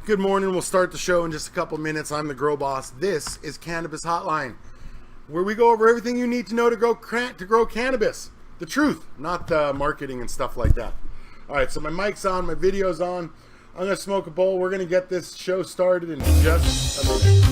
Good morning. We'll start the show in just a couple minutes. I'm the Grow Boss. This is Cannabis Hotline, where we go over everything you need to know to grow cannabis. The truth, not the marketing and stuff like that. All right, so my mic's on, my video's on. I'm going to smoke a bowl. We're going to get this show started in just a minute.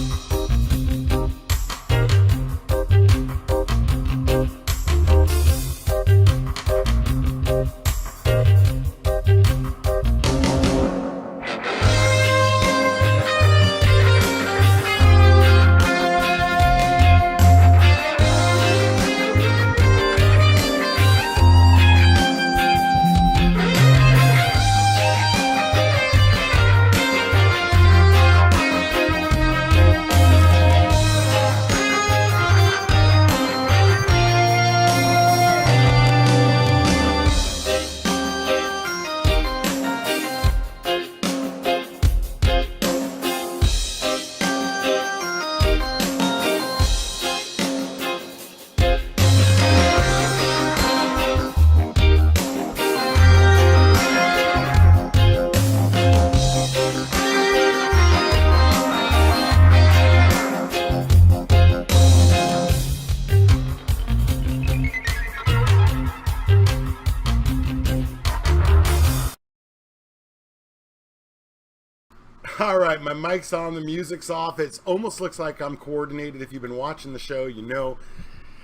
All right, my mic's on, the music's off. It almost looks like I'm coordinated. If you've been watching the show, you know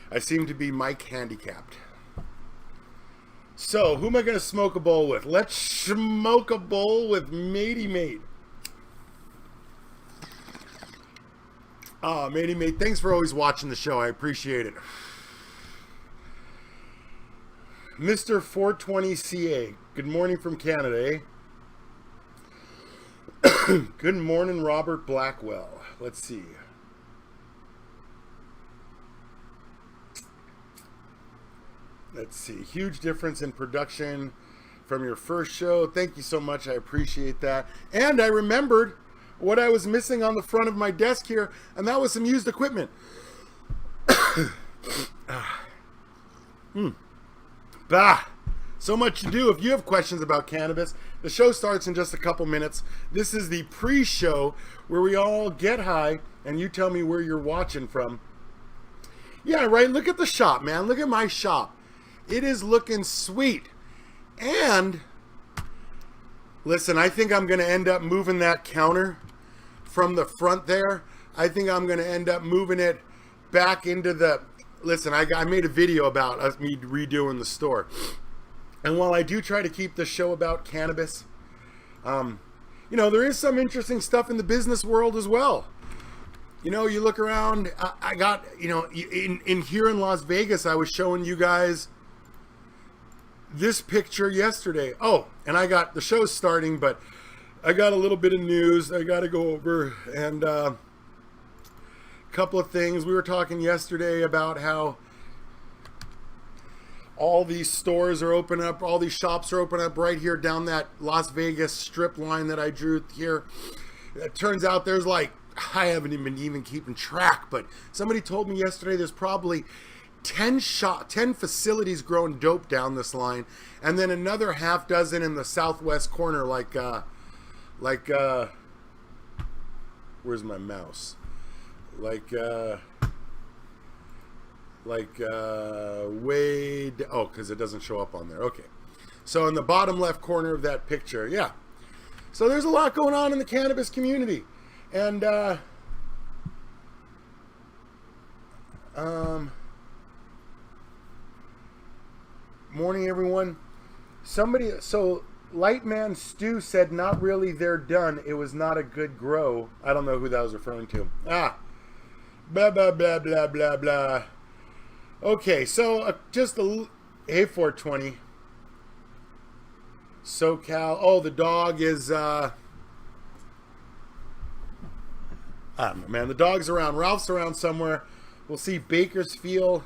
I seem to be mic handicapped. So, who am I going to smoke a bowl with? Let's smoke a bowl with Matey Mate. Matey Mate, thanks for always watching the show. I appreciate it. Mr. 420CA, good morning from Canada, eh? Good morning, Robert Blackwell. Let's see. Huge difference in production from your first show. Thank you so much. I appreciate that. And I remembered what I was missing on the front of my desk here, and that was some used equipment. Bah! So much to do. If you have questions about cannabis, the show starts in just a couple minutes. This is the pre-show where we all get high and you tell me where you're watching from. Yeah, right. Look at the shop, man. Look at my shop. It is looking sweet. And listen, I think I'm going to end up moving that counter from the front there. I think I'm going to end up moving it back into the... Listen, I made a video about me redoing the store. And while I do try to keep the show about cannabis, you know, there is some interesting stuff in the business world as well. You know, you look around. I got, you know, in here in Las Vegas, I was showing you guys this picture yesterday. Oh, and I got the show's starting, but I got a little bit of news I got to go over, and a couple of things. We were talking yesterday about how all these stores are open up, all these shops are open up right here down that Las Vegas strip line that I drew here. It turns out there's like, I haven't even keeping track, but somebody told me yesterday there's probably 10 facilities growing dope down this line, and then another half dozen in the southwest corner, like where's my mouse? Oh, because it doesn't show up on there. Okay, so in the bottom left corner of that picture, yeah. So there's a lot going on in the cannabis community, and morning everyone. So Lightman Stu said, not really, they're done. It was not a good grow. I don't know who that was referring to. Blah, blah, blah, blah, blah, blah. Okay, so just a... Hey, 420. SoCal. Oh, the dog is... I don't know, man. The dog's around. Ralph's around somewhere. We'll see Bakersfield.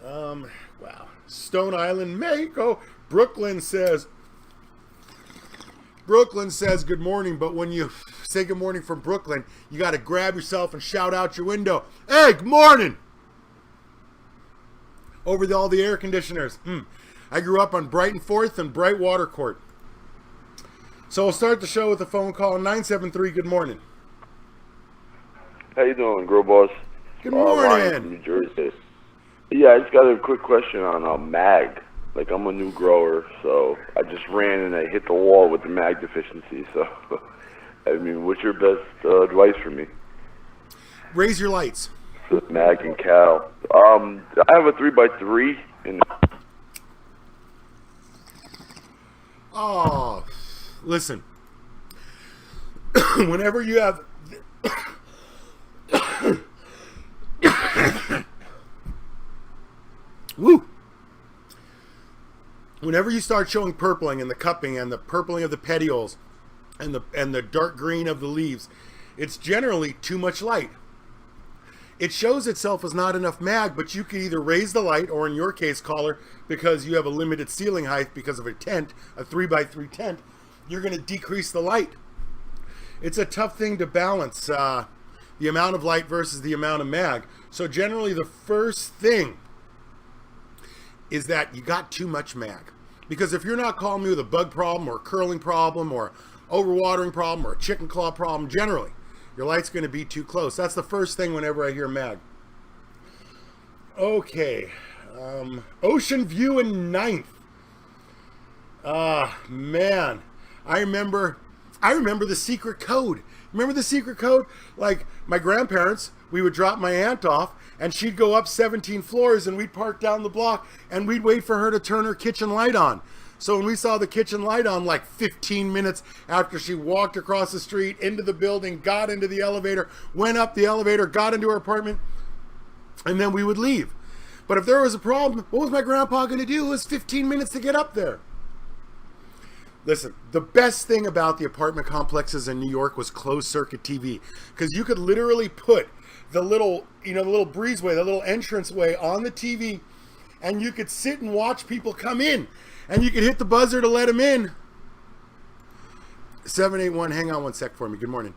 Wow. Stone Island, Mexico. Brooklyn says good morning, but when you say good morning from Brooklyn, you got to grab yourself and shout out your window, hey, good morning, over all the air conditioners. I grew up on Brighton 4th and Brightwater Court. So we'll start the show with a phone call, 973, good morning. How you doing, Grow Boss? Good morning. Ryan from New Jersey. Yeah, I just got a quick question on mag. Like, I'm a new grower, so I just ran and I hit the wall with the mag deficiency. So, I mean, what's your best advice for me? Raise your lights. For mag and cow. I have a 3x3. Oh, listen. Whenever you have... Woo! Whenever you start showing purpling in the cupping and the purpling of the petioles and the dark green of the leaves, it's generally too much light. It shows itself as not enough mag, but you can either raise the light, or in your case, caller, because you have a limited ceiling height because of a tent, a 3x3 tent, you're going to decrease the light. It's a tough thing to balance, the amount of light versus the amount of mag. So generally the first thing is that you got too much mag. Because if you're not calling me with a bug problem or a curling problem or overwatering problem or a chicken claw problem, generally, your light's going to be too close. That's the first thing whenever I hear mag. Okay. Ocean View in 9th. Man. I remember the secret code. Remember the secret code? Like, my grandparents, we would drop my aunt off, and she'd go up 17 floors, and we'd park down the block, and we'd wait for her to turn her kitchen light on. So when we saw the kitchen light on, like 15 minutes after she walked across the street, into the building, got into the elevator, went up the elevator, got into her apartment, and then we would leave. But if there was a problem, what was my grandpa going to do? It was 15 minutes to get up there. Listen, the best thing about the apartment complexes in New York was closed circuit TV, because you could literally put the little, the little breezeway, the little entranceway on the TV, and you could sit and watch people come in, and you could hit the buzzer to let them in. 781, hang on one sec for me. Good morning.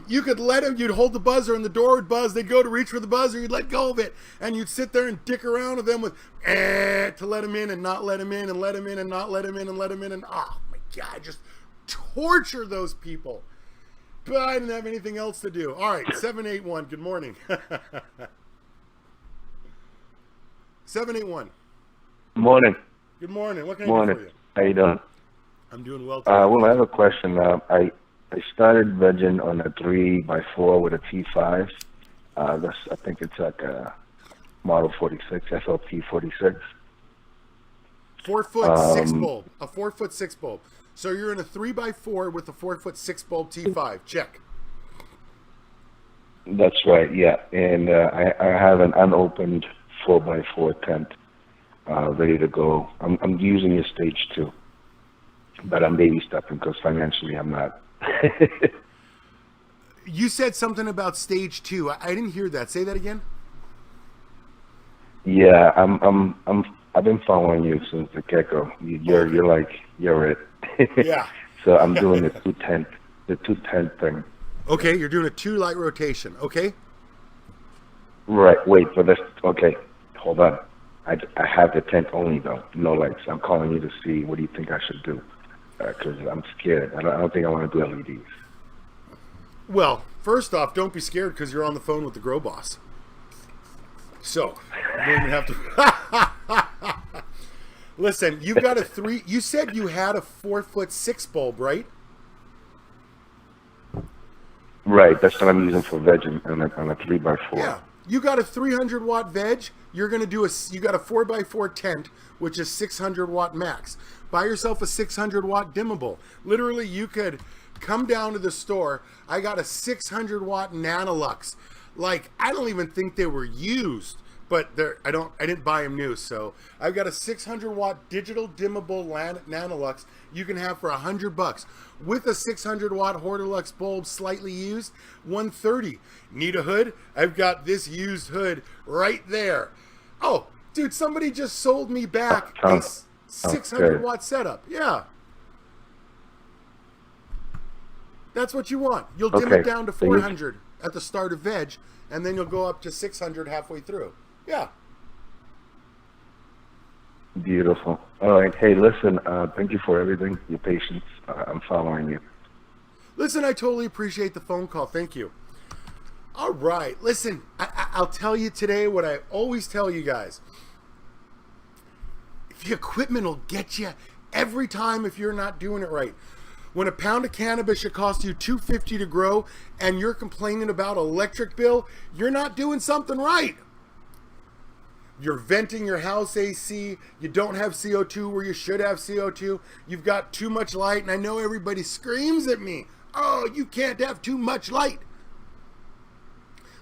You could let them, you'd hold the buzzer and the door would buzz. They'd go to reach for the buzzer. You'd let go of it. And you'd sit there and dick around with them with to let them in and not let them in and let them in and not let them in and let them in. And oh my God, just torture those people. But I didn't have anything else to do. All right, 781, good morning. 781. Morning. Good morning. What can I do for you? How you doing? I'm doing well. Well, I have a question. I started vegging on a 3x4 with a T5. I think it's like a Model 46, FLP 46. 4'6" bulb. A 4'6" bulb. So you're in a 3x4 with a 4'6" bulb T5. Check. That's right, yeah. And I have an unopened 4x4 tent ready to go. I'm using a stage 2, but I'm baby stepping because financially I'm not. You said something about stage 2. I didn't hear that. Say that again. Yeah, I've been following you since the get-go. You're it. Yeah. So I'm doing the 210 thing. Okay, you're doing a 2 light rotation. Okay. Right. Wait for this. Okay, hold on. I have the tent only though, no lights. I'm calling you to see what do you think I should do, because I'm scared. I don't think I want to do LEDs. Well, first off, don't be scared because you're on the phone with the grow boss. So you don't even have to. Listen, you've got a 3. You said you had a 4'6" bulb, right? Right. That's what I'm using for vegging on a 3x4. Yeah. You got a 300 watt veg. You're gonna do you got a 4x4 tent, which is 600 watt max. Buy yourself a 600 watt dimmable. Literally, you could come down to the store. I got a 600 watt Nanolux. Like, I don't even think they were used, but I didn't buy them new. So I've got a 600 watt digital dimmable Nanolux you can have for $100 with a 600 watt Hortilux bulb slightly used, $130. Need a hood? I've got this used hood right there. Oh, dude, somebody just sold me back a 600 watt setup. Yeah. That's what you want. You'll dim it down to 400 at the start of veg, and then you'll go up to 600 halfway through. Yeah. Beautiful. All right. Hey, listen, thank you for everything, your patience. I'm following you. Listen, I totally appreciate the phone call. Thank you. All right. Listen, I'll tell you today what I always tell you guys. The equipment will get you every time if you're not doing it right. When a pound of cannabis should cost you $2.50 to grow and you're complaining about electric bill, you're not doing something right. You're venting your house AC. You don't have CO2 where you should have CO2. You've got too much light, and I know everybody screams at me, oh, you can't have too much light.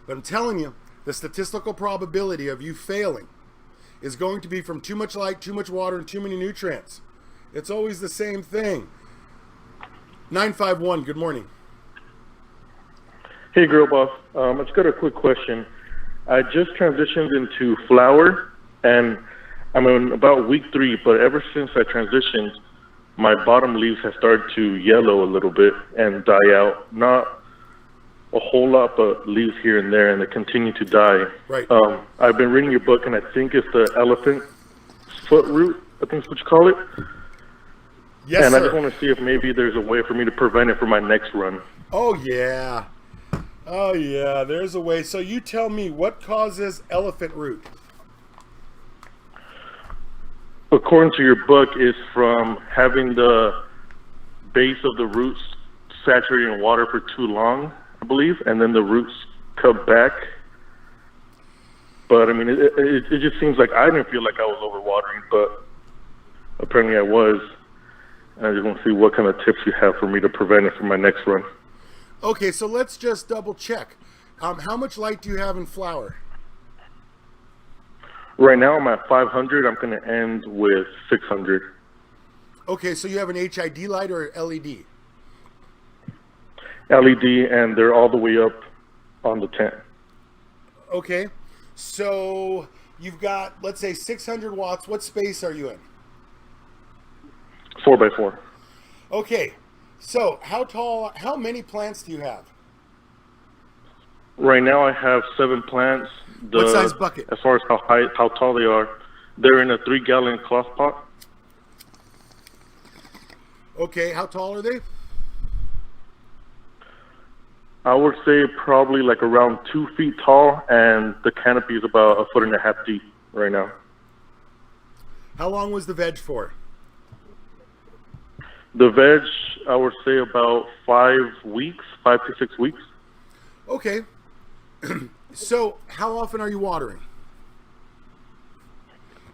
But I'm telling you, the statistical probability of you failing is going to be from too much light, too much water, and too many nutrients. It's always the same thing. 951, good morning. Hey, Girl Boss. I just got a quick question. I just transitioned into flower, and I'm in about week 3, but ever since I transitioned, my bottom leaves have started to yellow a little bit and die out. Not a whole lot, but leaves here and there, and they continue to die. Right. I've been reading your book, and I think it's the elephant foot root, I think is what you call it. Yes, and sir. I just want to see if maybe there's a way for me to prevent it for my next run. Oh, yeah. Oh, yeah, there's a way. So you tell me, what causes elephant root? According to your book, it's from having the base of the roots saturated in water for too long, I believe, and then the roots cut back. But, I mean, it just seems like I didn't feel like I was overwatering, but apparently I was. And I just want to see what kind of tips you have for me to prevent it for my next run. Okay, so let's just double check. How much light do you have in flower? Right now I'm at 500. I'm going to end with 600. Okay, so you have an HID light or LED? LED, and they're all the way up on the tent. Okay, so you've got, let's say, 600 watts. What space are you in? 4x4. Okay, so how many plants do you have? Right now I have 7 plants. What size bucket? As far as how tall they are, they're in a 3-gallon cloth pot. Okay, how tall are they? I would say probably like around 2 feet tall, and the canopy is about 1.5 feet deep right now. How long was the veg for? The veg, I would say about 5 weeks, 5 to 6 weeks. Okay. So how often are you watering?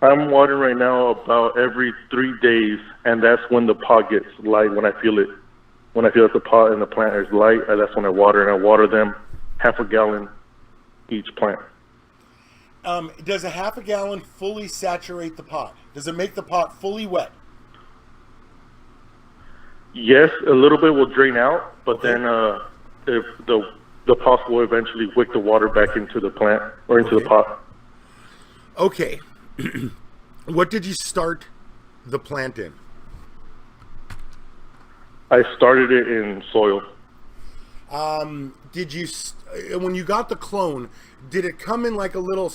I'm watering right now about every 3 days, and that's when the pot gets light, when I feel it. When I feel that the pot and the plant is light, that's when I water, and I water them half a gallon each plant. Does a half a gallon fully saturate the pot? Does it make the pot fully wet? Yes, a little bit will drain out, but Okay. then if the pot will eventually wick the water back into the plant or into Okay. the pot. Okay. What did you start the plant in? I started it in soil. Did you, when you got the clone, did it come in like a little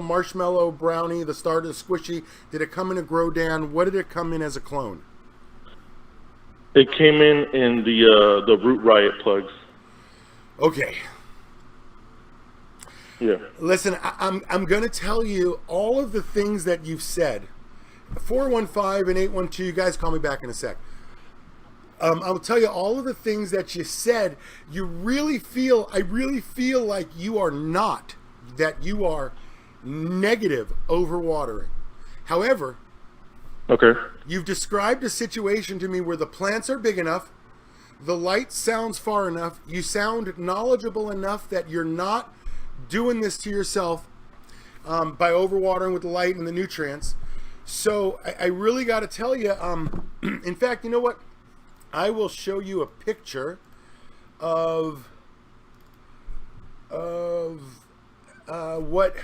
marshmallow brownie? The start is squishy. Did it come in a Grodan? What did it come in as a clone? It came in the Root Riot plugs. Okay. Yeah. Listen, I'm going to tell you all of the things that you've said. 415 and 812. You guys call me back in a sec. I'll tell you all of the things that you said. I really feel like you are not, that you are negative overwatering. However, Okay. you've described a situation to me where the plants are big enough, the light sounds far enough, you sound knowledgeable enough that you're not doing this to yourself by overwatering with the light and the nutrients. So I really got to tell you, in fact, you know what? I will show you a picture of what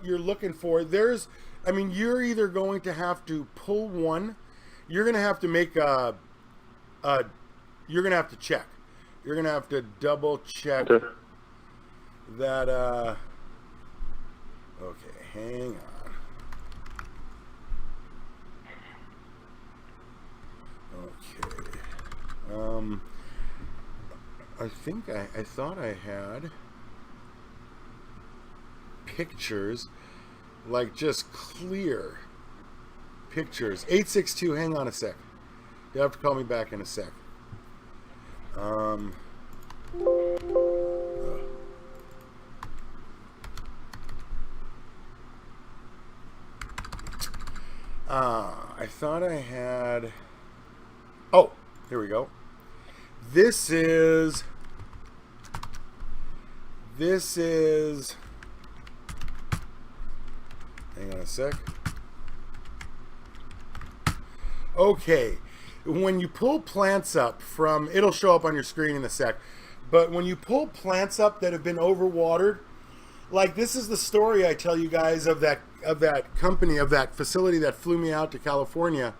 you're looking for. You're either going to have to pull one, you're going to have to make you're going to have to check. You're going to have to double check Okay. that. Okay, hang on. Okay. I think I thought I had pictures, like just clear pictures. 862, hang on a sec. You have to call me back in a sec. I thought I had. Oh, here we go. This is. Hang on a sec. Okay. When you pull plants up from, it'll show up on your screen in a sec, but when you pull plants up that have been overwatered, like this is the story I tell you guys of that company, of that facility that flew me out to California.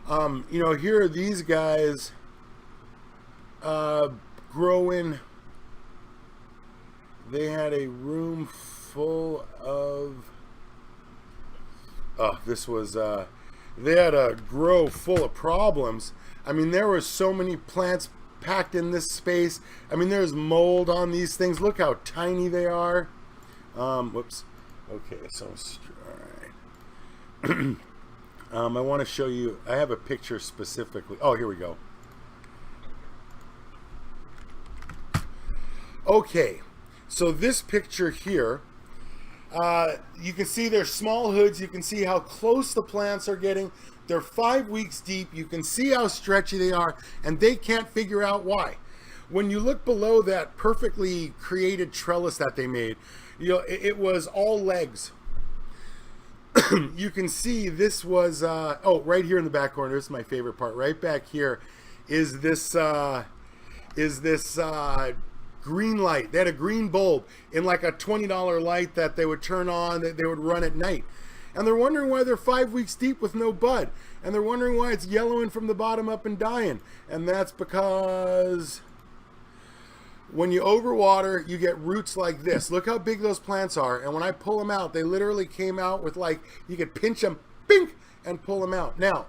Here are these guys growing. They had a room full of. They had a grow full of problems. I mean, there were so many plants packed in this space. I mean, there's mold on these things. Look how tiny they are. Whoops. Okay, so all right. I want to show you. I have a picture specifically. Oh, here we go. Okay, so this picture here. You can see they're small hoods. You can see how close the plants are getting. They're 5 weeks deep. You can see how stretchy they are, and they can't figure out why. When you look below that perfectly created trellis that they made, it was all legs. You can see this was, right here in the back corner. This is my favorite part. Right back here is this green light. They had a green bulb in like a $20 light that they would turn on, that they would run at night. And they're wondering why they're 5 weeks deep with no bud. And they're wondering why it's yellowing from the bottom up and dying. And that's because when you overwater, you get roots like this. Look how big those plants are. And when I pull them out, they literally came out with like, you could pinch them, bink, and pull them out. Now,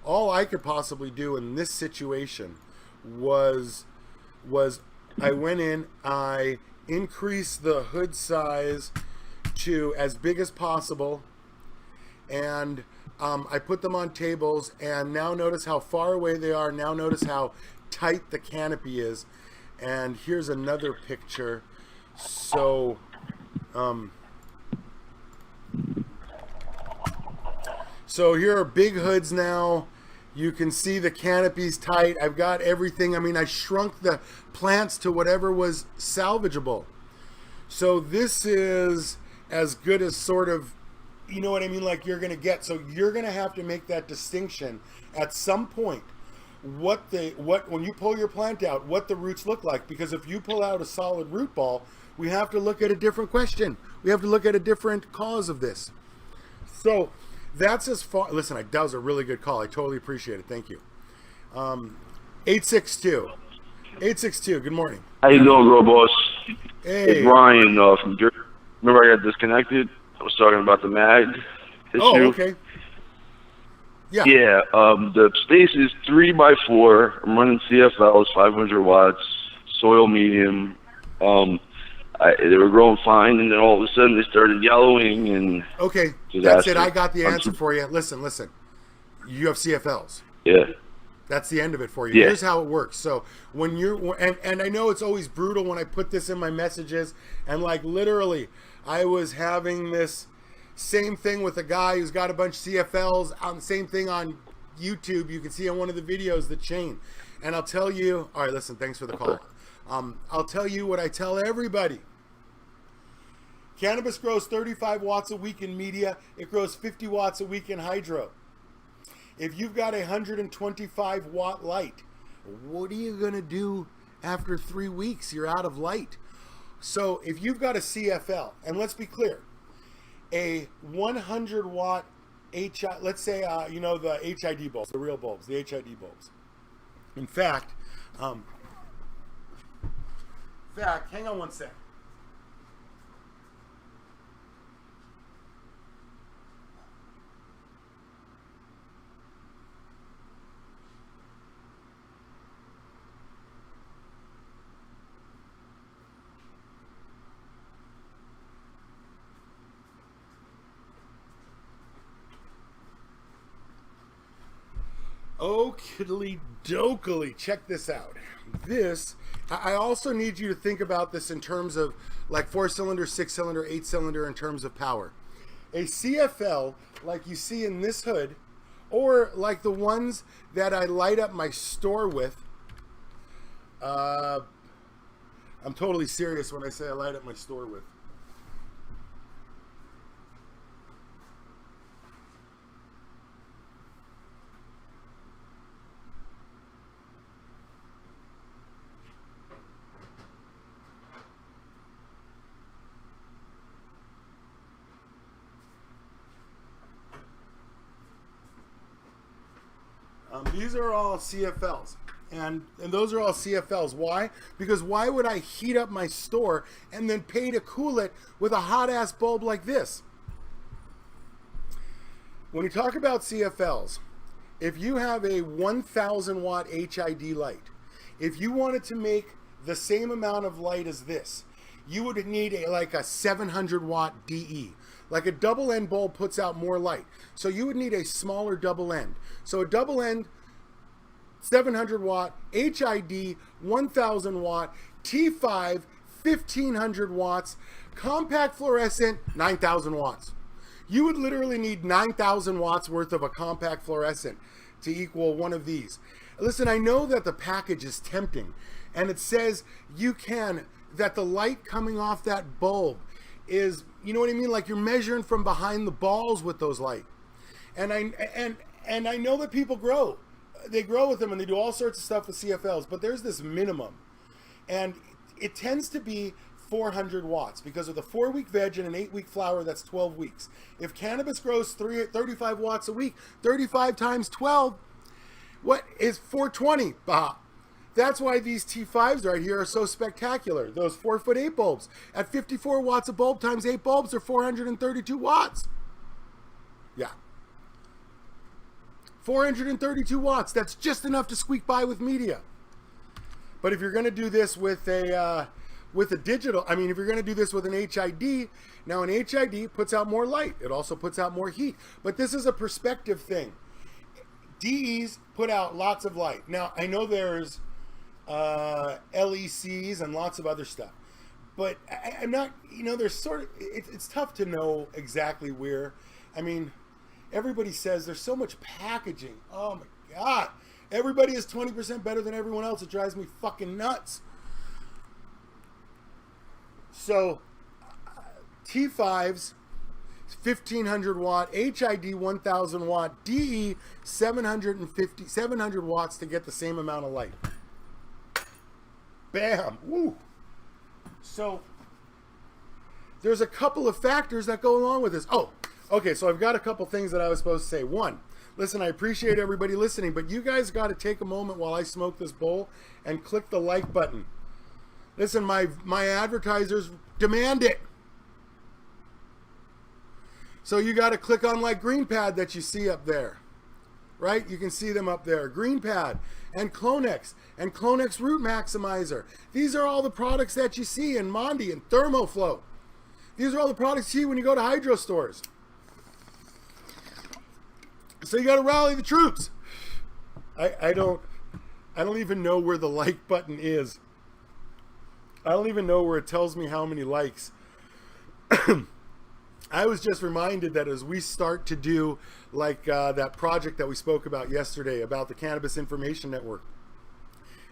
all I could possibly do in this situation was I went in, I increased the hood size to as big as possible, and I put them on tables, and now notice how far away they are. Now notice how tight the canopy is. And here's another picture. So, so here are big hoods now. You can see the canopy's tight. I've got everything. I mean, I shrunk the plants to whatever was salvageable. So this is as good as sort of, you know what I mean, like you're going to get. So you're going to have to make that distinction at some point. When you pull your plant out, what the roots look like. Because if you pull out a solid root ball, we have to look at a different question. We have to look at a different cause of this. So that's as far. Listen, that was a really good call. I totally appreciate it. Thank you. 862. Good morning. How you doing, girl boss? Hey. It's Ryan from Jersey. Remember I got disconnected? I was talking about the mag issue. Oh, okay. Yeah. Yeah. The space is 3x4. I'm running CFLs, 500 watts, soil medium. They were growing fine, and then all of a sudden they started yellowing and. Okay, that's it. I got the answer for you. Listen. You have CFLs. Yeah. That's the end of it for you. Yeah. Here's how it works. So when you're, and I know it's always brutal when I put this in my messages, and like literally, I was having this same thing with a guy who's got a bunch of CFLs on the same thing on YouTube. You can see on one of the videos the chain. And I'll tell you, all right, listen, thanks for the call. I'll tell you what I tell everybody. Cannabis grows 35 watts a week in media. It grows 50 watts a week in hydro. If you've got a 125 watt light, what are you going to do after 3 weeks? You're out of light. So if you've got a CFL, and let's be clear, a 100 watt let's say, the HID bulbs, the real bulbs, the HID bulbs. In fact, hang on one sec. Okidly dokily, check this out. I also need you to think about this in terms of like 4-cylinder, 6-cylinder, 8-cylinder in terms of power. A CFL, like you see in this hood, or like the ones that I light up my store with. I'm totally serious when I say I light up my store with. These are all CFLs, and those are all CFLs. Why? Because why would I heat up my store and then pay to cool it with a hot-ass bulb like this? When you talk about CFLs, if you have a 1,000 watt HID light, if you wanted to make the same amount of light as this, you would need a 700 watt DE. Like a double end bulb puts out more light. So you would need a smaller double end. So a double end, 700 watt, HID, 1000 watt, T5, 1500 watts, compact fluorescent, 9000 watts. You would literally need 9,000 watts worth of a compact fluorescent to equal one of these. Listen, I know that the package is tempting, and it says that the light coming off that bulb is, you know what I mean? Like you're measuring from behind the balls with those light. And I know that people grow. They grow with them and they do all sorts of stuff with CFLs, but there's this minimum. And it tends to be 400 watts because with a 4-week veg and an 8-week flower, that's 12 weeks. If cannabis grows 35 watts a week, 35 times 12, what is 420? Bah. That's why these T5s right here are so spectacular. Those 4'8" bulbs. At 54 watts a bulb times 8 bulbs are 432 watts. Yeah. 432 watts. That's just enough to squeak by with media. But if you're going to do this with a digital, if you're going to do this with an HID, now an HID puts out more light. It also puts out more heat. But this is a perspective thing. DEs put out lots of light. Now, I know there's LECs and lots of other stuff. But I'm not, there's sort of, it's tough to know exactly where. Everybody says there's so much packaging. Oh my God. Everybody is 20% better than everyone else. It drives me fucking nuts. So, T5s, 1500 watt, HID 1000 watt, DE 700 watts to get the same amount of light. Bam. Woo. So, there's a couple of factors that go along with this. Oh, okay, so I've got a couple things that I was supposed to say. One, listen, I appreciate everybody listening, but you guys got to take a moment while I smoke this bowl and click the like button. Listen, my advertisers demand it. So you got to click on like GreenPad that you see up there, right? You can see them up there. GreenPad and Clonex Root Maximizer. These are all the products that you see in Mondi and ThermoFlow. These are all the products you see when you go to hydro stores. So you got to rally the troops. I don't even know where the like button is. I don't even know where it tells me how many likes. I was just reminded that as we start to do like that project that we spoke about yesterday about the Cannabis Information Network,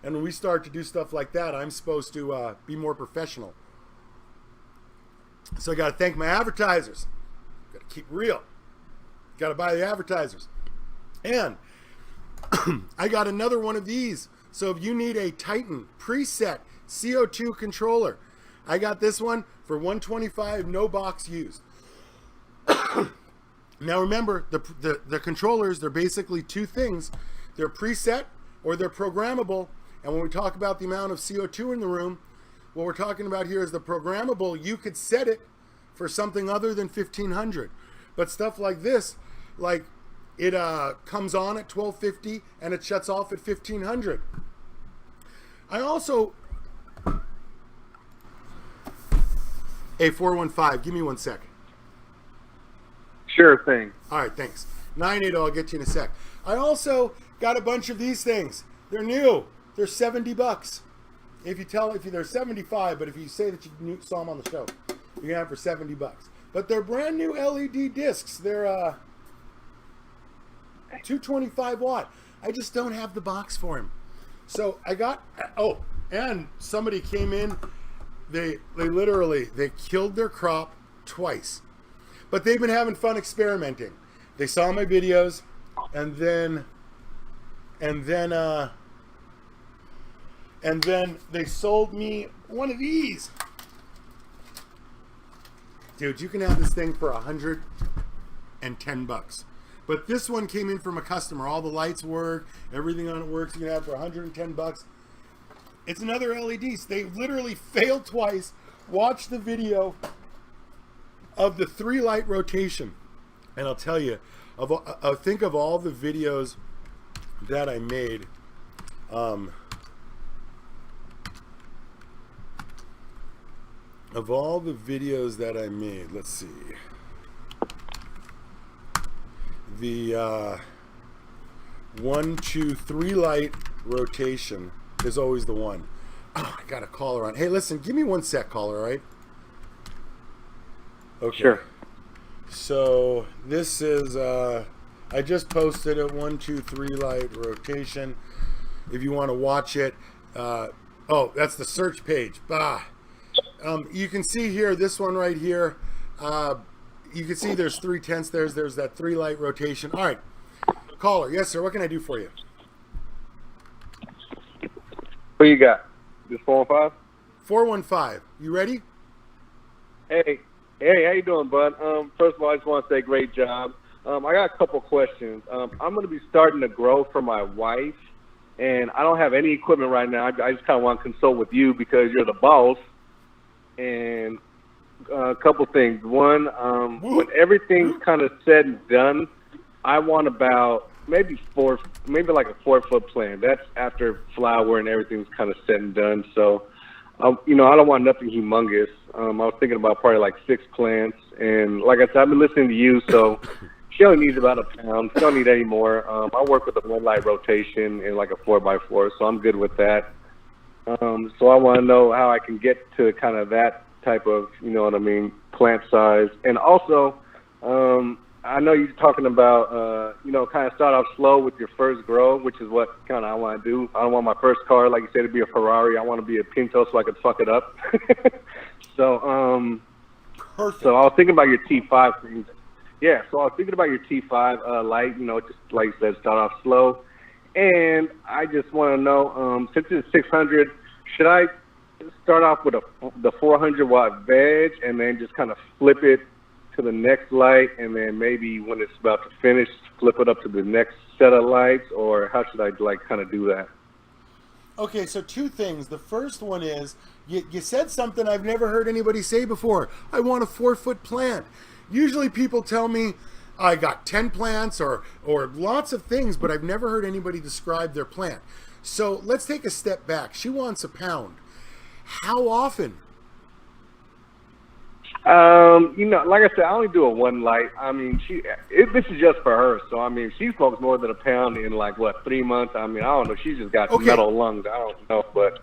and when we start to do stuff like that, I'm supposed to be more professional. So I got to thank my advertisers. Got to keep real. Got to buy the advertisers. And I got another one of these. So if you need a Titan preset CO2 controller, I got this one for $125, no box used. Now remember, the controllers, they're basically two things. They're preset or they're programmable. And when we talk about the amount of CO2 in the room, what we're talking about here is the programmable. You could set it for something other than 1500. But stuff like this, like it comes on at 1250 and it shuts off at 1500. I also... Hey, 415, give me 1 sec. Sure thing. All right, thanks. 980, I'll get you in a sec. I also got a bunch of these things. They're new. They're $70. If they're 75, but if you say that you saw them on the show, you can have them for $70. But they're brand new LED discs. They're 225 watt. I just don't have the box for them. So I got, and somebody came in. They killed their crop twice. But they've been having fun experimenting. They saw my videos, and then they sold me one of these. Dude, you can have this thing for $110. But this one came in from a customer. All the lights work, everything on it works. You can have it for $110. It's another LEDs. They literally failed twice. Watch the video of the 3-light rotation, and I'll tell you, think of all the videos that I made. Of all the videos that I made, let's see. The 1, 2, 3-light rotation is always the one. Oh, I got a caller on. Hey, listen, give me 1 sec, caller, all right? Okay. Sure. So this is I just posted a 1, 2, 3-light rotation. If you want to watch it, that's the search page. Bah. You can see here this one right here. You can see there's 3/10. There's that 3-light rotation. All right, caller. Yes, sir. What can I do for you? Who you got? This 415? 415. You ready? Hey, how you doing, bud? First of all, I just want to say great job. I got a couple questions. I'm going to be starting to grow for my wife, and I don't have any equipment right now. I just kind of want to consult with you because you're the boss. And a couple things. One, when everything's kind of said and done, I want about maybe like a 4-foot plan. That's after flower and everything's kind of said and done. So, I don't want nothing humongous. I was thinking about probably like 6 plants. And like I said, I've been listening to you, so she only needs about a pound. She don't need any more. I work with a 1-light rotation and like a 4x4, so I'm good with that. So I want to know how I can get to kind of that type of, plant size. And also, I know you're talking about, kind of start off slow with your first grow, which is what kind of I want to do. I don't want my first car, like you said, to be a Ferrari. I want to be a Pinto so I could fuck it up. Perfect. So I was thinking about your T5 things. Yeah, so I was thinking about your T5 light, just like you said, start off slow. And I just want to know, since it's 600, should I start off with the 400-watt veg and then just kind of flip it to the next light, and then maybe when it's about to finish, flip it up to the next set of lights, or how should I kind of do that? Okay, so two things. The first one is you said something I've never heard anybody say before. I want a 4-foot plant. Usually people tell me I got 10 plants or lots of things, but I've never heard anybody describe their plant. So let's take a step back. She wants a pound. How often? Like I said, I only do a one light. I mean, this is just for her. So, I mean, she smokes more than a pound in 3 months. I mean, I don't know. She's just got metal lungs. I don't know, but,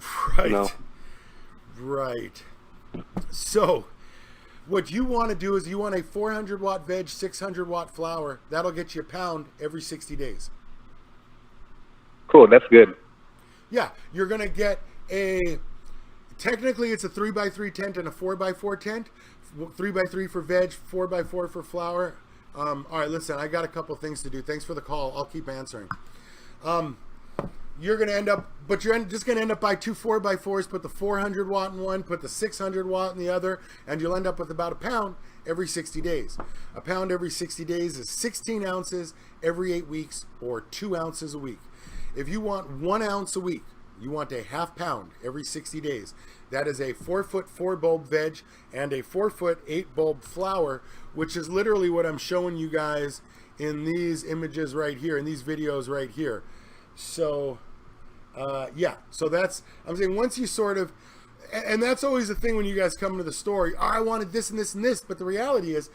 Right. So, what you want to do is you want a 400-watt veg, 600-watt flower. That'll get you a pound every 60 days. Cool. That's good. Yeah, you're going to get technically it's a 3x3 tent and a 4x4 tent. 3x3 for veg, 4x4 for flower. All right, listen, I got a couple things to do. Thanks for the call. I'll keep answering. You're just going to end up by 2 4x4s, put the 400-watt in one, put the 600-watt in the other, and you'll end up with about a pound every 60 days. A pound every 60 days is 16 ounces every 8 weeks, or 2 ounces a week. If you want 1 ounce a week, you want a half pound every 60 days. That is a 4-foot 4-bulb veg and a 4-foot 8-bulb flower, which is literally what I'm showing you guys in these images right here, in these videos right here. So, so I'm saying once you sort of, and that's always the thing when you guys come to the store, I wanted this and this and this, but the reality is,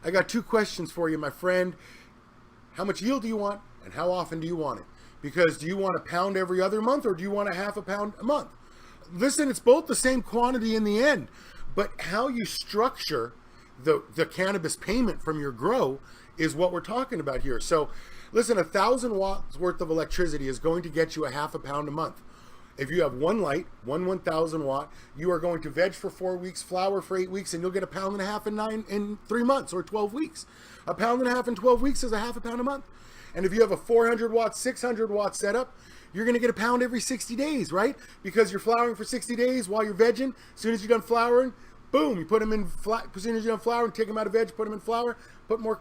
I got 2 questions for you, my friend. How much yield do you want, and how often do you want it? Because do you want a pound every other month, or do you want a half a pound a month? Listen, it's both the same quantity in the end, but how you structure the cannabis payment from your grow is what we're talking about here. So listen, 1,000 watts worth of electricity is going to get you a half a pound a month. If you have one light, 1,000 watt, you are going to veg for 4 weeks, flower for 8 weeks, and you'll get a pound and a half in 3 months or 12 weeks. A pound and a half in 12 weeks is a half a pound a month. And if you have a 400 watt, 600 watt setup, you're going to get a pound every 60 days, right? Because you're flowering for 60 days while you're vegging. As soon as you're done flowering, boom, you put them in, as soon as you're done flowering, take them out of veg, put them in flower, put more.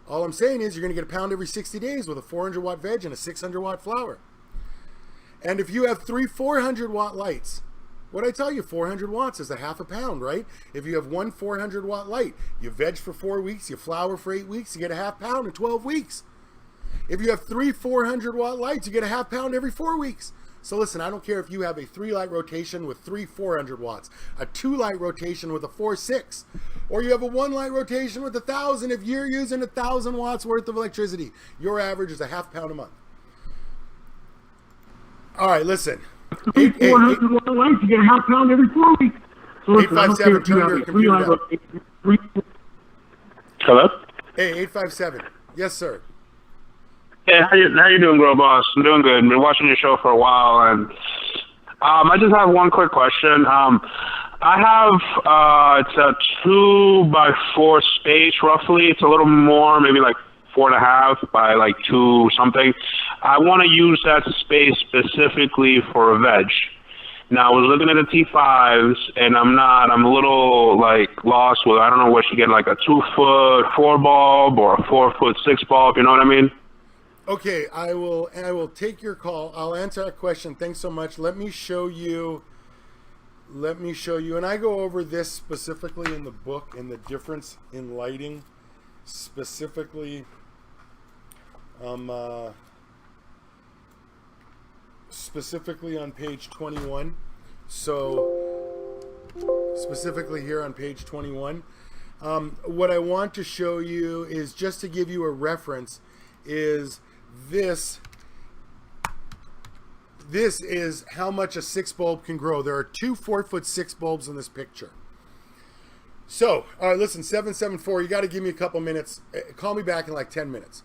All I'm saying is you're going to get a pound every 60 days with a 400 watt veg and a 600 watt flower. And if you have 3 400 watt lights, what I tell you, 400 watts is a half a pound, right? If you have one 400 watt light, you veg for 4 weeks, you flower for 8 weeks, you get a half pound in 12 weeks. If you have 3 400 watt lights, you get a half pound every 4 weeks. So listen, I don't care if you have a 3 light rotation with 3 400 watts, a 2 light rotation with a 4-6, or you have a 1 light rotation with 1,000. If you're using 1,000 watts worth of electricity, your average is a half pound a month. All right, listen. 400 watt lights, you get a half pound every 4 weeks. So listen, 857, turn your computer down. Hello? Hey, 857. Yes, sir. Hey, how you doing, Grow Boss? I'm doing good. Been watching your show for a while, and I just have one quick question. I have it's a 2x4 space roughly. It's a little more, maybe like 4.5 by like 2 something. I want to use that space specifically for a veg. Now I was looking at the T5s, and I'm a little like lost with, I don't know what you get, like a 2-foot 4-bulb or a 4-foot 6-bulb. You know what I mean? Okay, I will take your call. I'll answer that question. Thanks so much. Let me show you, and I go over this specifically in the book, in the difference in lighting, specifically, specifically on page 21. So, specifically here on page 21, what I want to show you is, just to give you a reference, is this is how much a 6 bulb can grow. There are 2 4-foot 6 bulbs in this picture. So, all right, listen, 774, you got to give me a couple minutes. Call me back in like 10 minutes.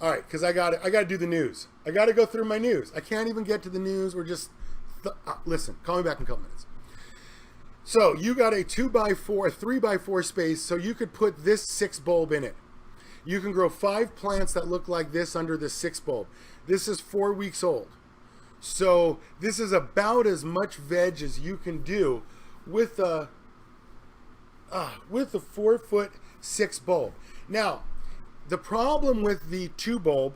All right, because I got to do the news. I got to go through my news. I can't even get to the news. We're just, listen, call me back in a couple minutes. So, you got a 2x4, 3x4 space, so you could put this 6 bulb in it. You can grow 5 plants that look like this under this 6 bulb. This is 4 weeks old. So, this is about as much veg as you can do with a 4-foot 6 bulb. Now, the problem with the 2 bulb,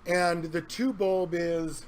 and the 2 bulb is,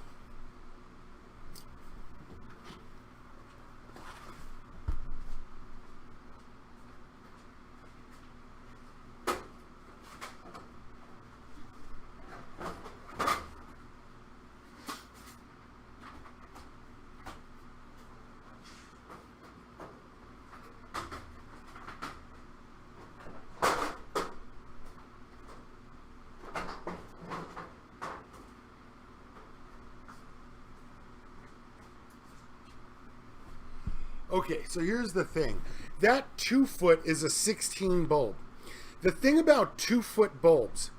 okay, so here's the thing. That 2-foot is a 16 bulb. The thing about 2-foot bulbs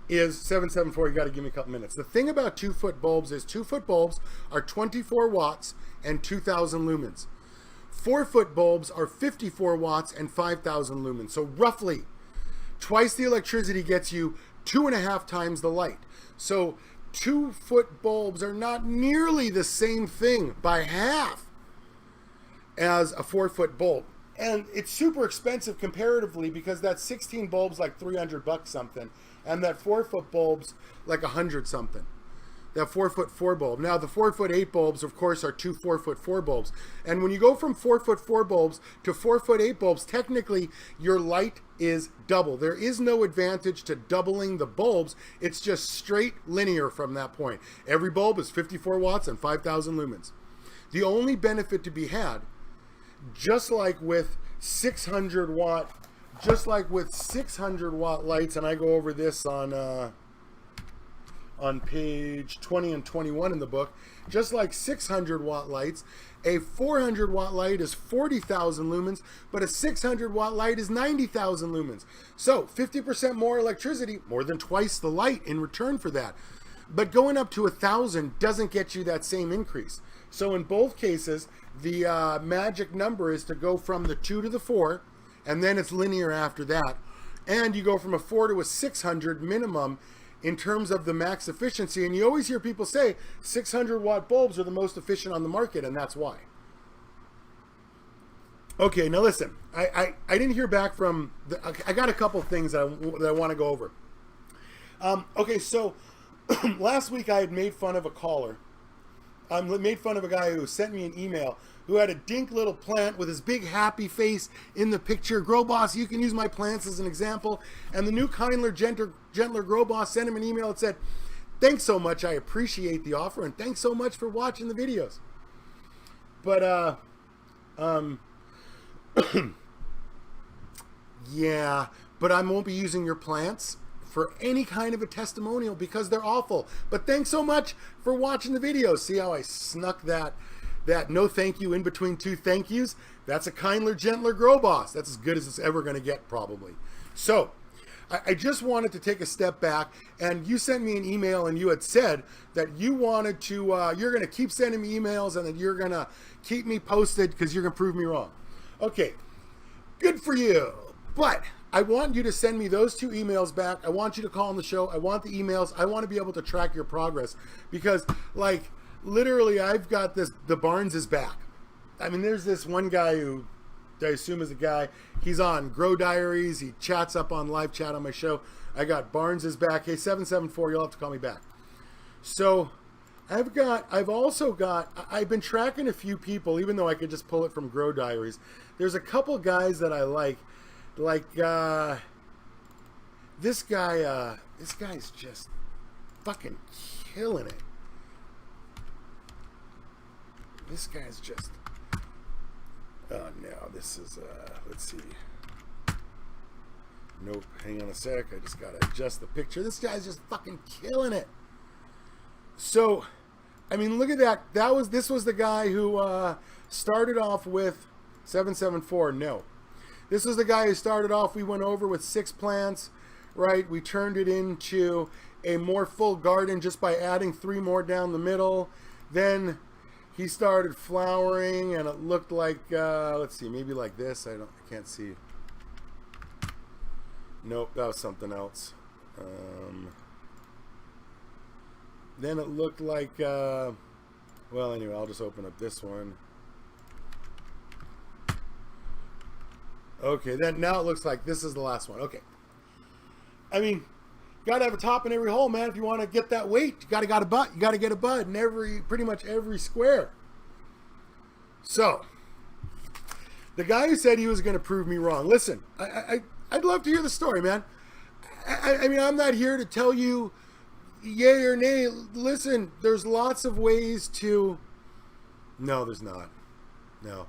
is, 774, you got to give me a couple minutes. The thing about 2-foot bulbs is 2-foot bulbs are 24 watts and 2,000 lumens. 4-foot bulbs are 54 watts and 5,000 lumens. So roughly twice the electricity gets you 2.5 times the light. So 2-foot bulbs are not nearly the same thing by half as a 4-foot bulb. And it's super expensive comparatively because that 16 bulb's like $300 something, and that 4-foot bulb's like $100 something. That 4-foot 4 bulb. Now the 4-foot 8 bulbs, of course, are 2 4-foot 4 bulbs. And when you go from 4-foot 4 bulbs to 4-foot 8 bulbs, technically your light is double. There is no advantage to doubling the bulbs. It's just straight linear from that point. Every bulb is 54 watts and 5,000 lumens. The only benefit to be had, just like with 600 watt lights, and I go over this on page 20 and 21 in the book, just like 600 watt lights, a 400 watt light is 40,000 lumens, but a 600 watt light is 90,000 lumens. So 50% more electricity, more than twice the light in return for that. But going up to 1,000 doesn't get you that same increase. So in both cases, the magic number is to go from the 2 to the 4, and then it's linear after that. And you go from a 4 to a 600 minimum in terms of the max efficiency. And you always hear people say 600 watt bulbs are the most efficient on the market, and that's why. Okay, now listen, I didn't hear back from, I got a couple things that I want to go over. Okay, so last week I had made fun of a caller. Made fun of a guy who sent me an email who had a dink little plant with his big happy face in the picture. Grow Boss, you can use my plants as an example. And the new kinder, gentler Grow Boss sent him an email that said, "Thanks so much, I appreciate the offer, and thanks so much for watching the videos. But, yeah, but I won't be using your plants for any kind of a testimonial because they're awful. But thanks so much for watching the video." See how I snuck that no thank you in between 2 thank yous? That's a kinder, gentler Grow Boss. That's as good as it's ever going to get, probably. So I just wanted to take a step back, and you sent me an email and you had said that you wanted to, you're going to keep sending me emails and that you're going to keep me posted because you're going to prove me wrong. Okay, good for you. But I want you to send me those 2 emails back. I want you to call on the show. I want the emails. I want to be able to track your progress because, like, literally, I've got this, the Barnes is back. I mean, there's this one guy who I assume is a guy. He's on Grow Diaries. He chats up on live chat on my show. I got Barnes is back. Hey, 774, you'll have to call me back. So I've been tracking a few people, even though I could just pull it from Grow Diaries. There's a couple guys that I like this guy's just fucking killing it. This guy's just, oh no, this is, let's see. Nope, hang on a sec, I just gotta adjust the picture. This guy's just fucking killing it. So, I mean, look at that. This was the guy who started off with 774, no. This was the guy who started off, we went over with 6 plants, right? We turned it into a more full garden just by adding 3 more down the middle. Then he started flowering, and it looked like, let's see, maybe like this. I can't see. Nope, that was something else. Then it looked like, well, anyway, I'll just open up this one. Okay, then now it looks like this is the last one. Okay. I mean, you gotta have a top in every hole, man. If you want to get that weight, you gotta get a bud. You gotta get a bud in pretty much every square. So, the guy who said he was going to prove me wrong. Listen, I'd love to hear the story, man. I mean, I'm not here to tell you yay or nay. Listen, there's lots of ways to... No, there's not. No,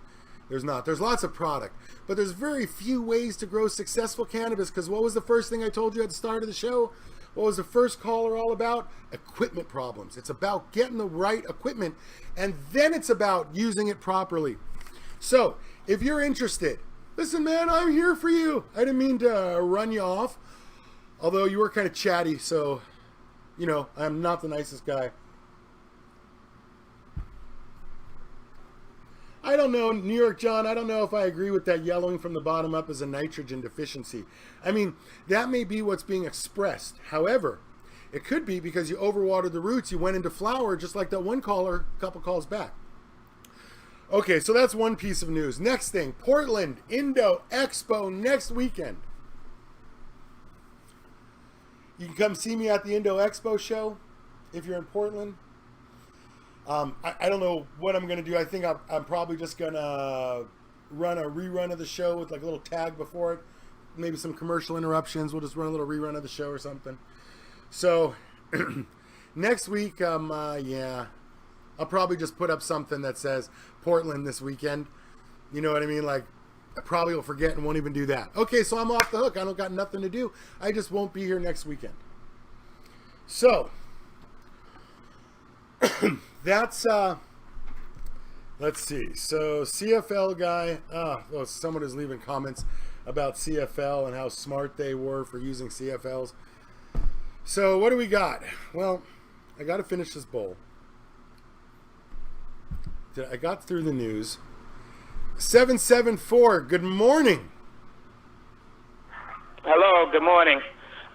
there's not. There's lots of product. But there's very few ways to grow successful cannabis, because what was the first thing I told you at the start of the show? What was the first caller all about? Equipment problems. It's about getting the right equipment, and then it's about using it properly. So, if you're interested, listen, man, I'm here for you. I didn't mean to run you off, although you were kind of chatty, so, you know, I'm not the nicest guy. I don't know, New York John, I don't know if I agree with that yellowing from the bottom up as a nitrogen deficiency. I mean, that may be what's being expressed. However, it could be because you overwatered the roots, you went into flower, just like that one caller a couple calls back. Okay, so that's one piece of news. Next thing, Portland Indo Expo next weekend. You can come see me at the Indo Expo show if you're in Portland. I don't know what I'm going to do. I think I'm probably just going to run a rerun of the show with like a little tag before it. Maybe some commercial interruptions. We'll just run a little rerun of the show or something. So next week, yeah, I'll probably just put up something that says Portland this weekend. You know what I mean? Like, I probably will forget and won't even do that. Okay, so I'm off the hook. I don't got nothing to do. I just won't be here next weekend. So that's let's see. So CFL guy, someone is leaving comments about CFL and how smart they were for using CFLs. So what do we got? Well, I got to finish this bowl. I got through the news. 774, good morning. Hello, good morning.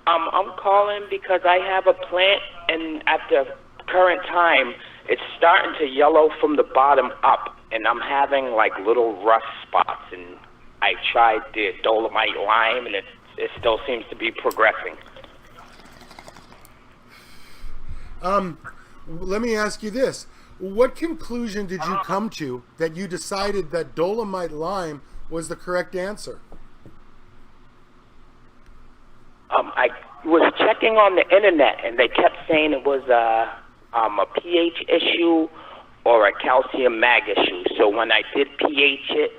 I'm calling because I have a plant, and at the current time, it's starting to yellow from the bottom up, and I'm having like little rust spots, and I tried the dolomite lime, and it still seems to be progressing. Let me ask you this. What conclusion did you come to that you decided that dolomite lime was the correct answer? I was checking on the internet, and they kept saying it was a pH issue or a calcium mag issue. So when I did pH it,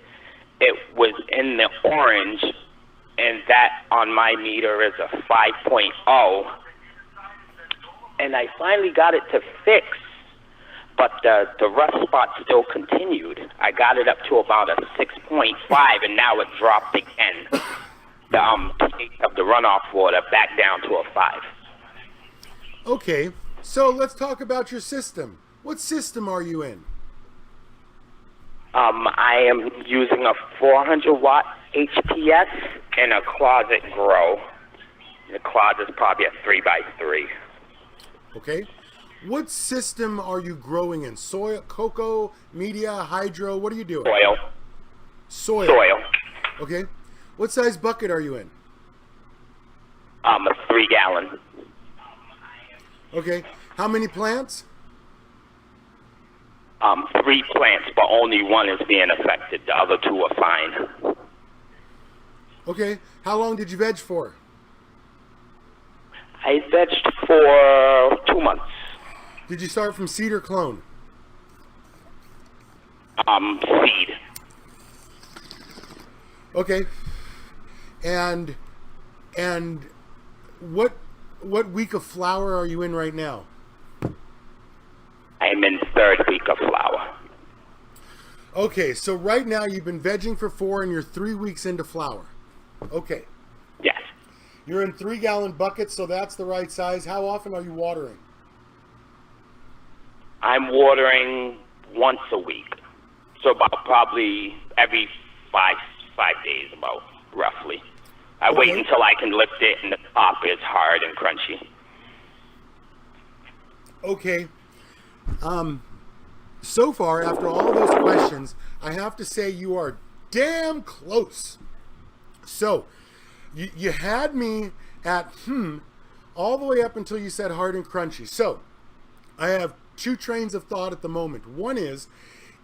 it was in the orange, and that on my meter is a 5.0. And I finally got it to fix, but the rust spot still continued. I got it up to about a 6.5, and now it dropped again. The pH of the runoff water back down to a 5. Okay, so let's talk about your system. What system are you in? I am using a 400-watt HPS and a closet grow. The closet's probably a 3x3. Okay. What system are you growing in? Soil, cocoa, media, hydro? What are you doing? Soil. Okay. What size bucket are you in? A 3-gallon. Okay. How many plants? 3 plants, but only one is being affected. The other 2 are fine. Okay. How long did you veg for? I vegged for 2 months. Did you start from seed or clone? Seed. Okay. And what week of flower are you in right now? I'm in 3rd week of flower. Okay, so right now you've been vegging for 4 and you're 3 weeks into flower. Okay. Yes. You're in 3-gallon buckets, so that's the right size. How often are you watering? I'm watering once a week. So about probably every five days, about roughly. I wait until I can lift it and the top is hard and crunchy. Okay. So far, after all of those questions, I have to say you are damn close. So, you had me at all the way up until you said hard and crunchy. So, I have 2 trains of thought at the moment. One is,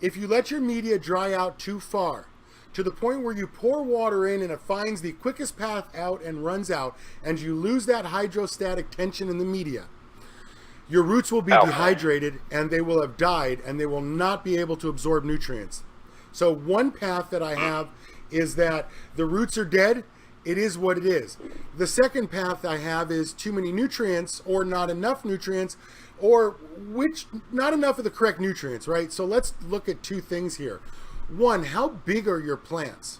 if you let your media dry out too far, to the point where you pour water in and it finds the quickest path out and runs out, and you lose that hydrostatic tension in the media, your roots will be dehydrated and they will have died and they will not be able to absorb nutrients. So one path that I have is that the roots are dead. It is what it is. The second path I have is too many nutrients or not enough nutrients, or not enough of the correct nutrients, right? So let's look at 2 things here. One, how big are your plants?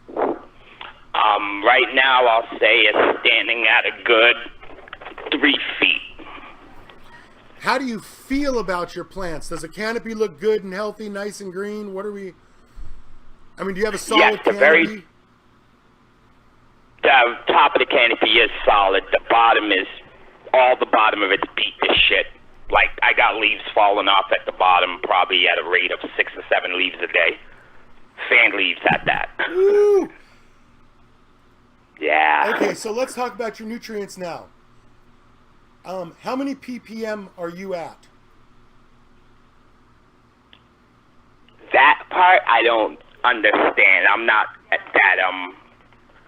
Right now I'll say it's standing at a good 3 feet. How do you feel about your plants? Does the canopy look good and healthy, nice and green? Do you have a solid canopy? The top of the canopy is solid. The bottom of it's beat to shit. Like, I got leaves falling off at the bottom, probably at a rate of 6 or 7 leaves a day. Fan leaves at that. Woo! Yeah. Okay, so let's talk about your nutrients now. How many ppm are you at? That part I don't understand. I'm not at that.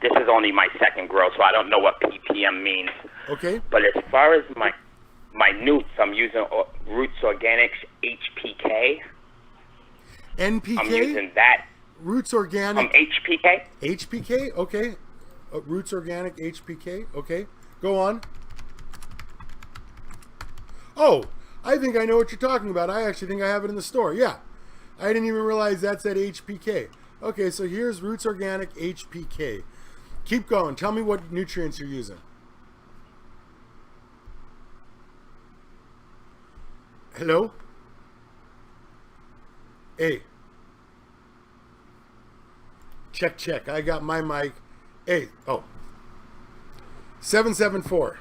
This is only my second grow, so I don't know what ppm means. Okay. But as far as my newts, I'm using Roots Organics HPK. NPK? I'm using that. Roots Organic. HPK. HPK? Okay. Roots Organic HPK. Okay. Go on. Oh, I think I know what you're talking about. I actually think I have it in the store. Yeah. I didn't even realize that said HPK. Okay, so here's Roots Organic HPK. Keep going. Tell me what nutrients you're using. Hello? Hey. Check. I got my mic. Hey. Oh. 774.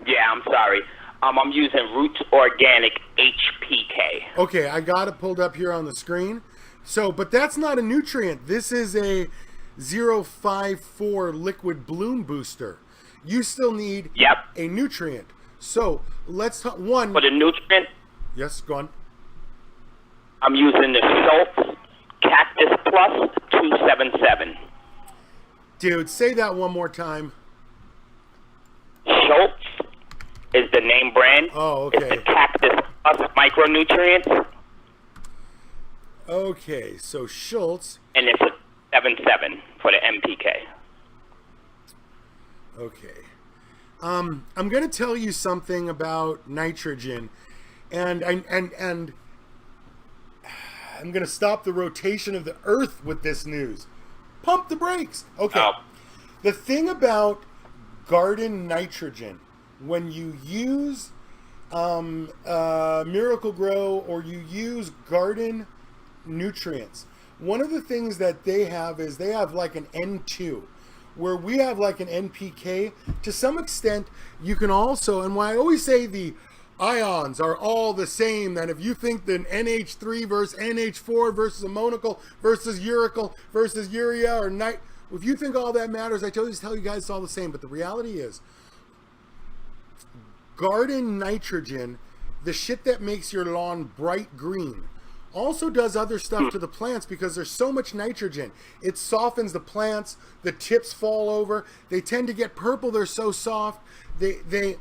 Yeah, I'm sorry. I'm using Roots Organic HPK. Okay, I got it pulled up here on the screen. So, but that's not a nutrient. This is a 054 liquid bloom booster. You still need a nutrient. So, let's talk one. For the nutrient? Yes, go on. I'm using the Schultz Cactus Plus 277. Dude, say that one more time. Schultz is the name brand. Oh, okay. It's the Cactus Plus micronutrients. Okay, so Schultz. And it's a 77 for the MPK. Okay. I'm going to tell you something about nitrogen, and I'm going to stop the rotation of the Earth with this news. Pump the brakes. Okay. Oh. The thing about garden nitrogen, when you use Miracle Grow or you use garden nutrients, one of the things that they have is they have like an N2, where we have like an NPK. To some extent, you can also, and why I always say the ions are all the same, that if you think that NH3 versus NH4 versus ammoniacal versus urical versus urea or if you think all that matters, I tell you guys it's all the same. But the reality is, garden nitrogen, the shit that makes your lawn bright green, also does other stuff to the plants because there's so much nitrogen. It softens the plants, the tips fall over, they tend to get purple, they're so soft, you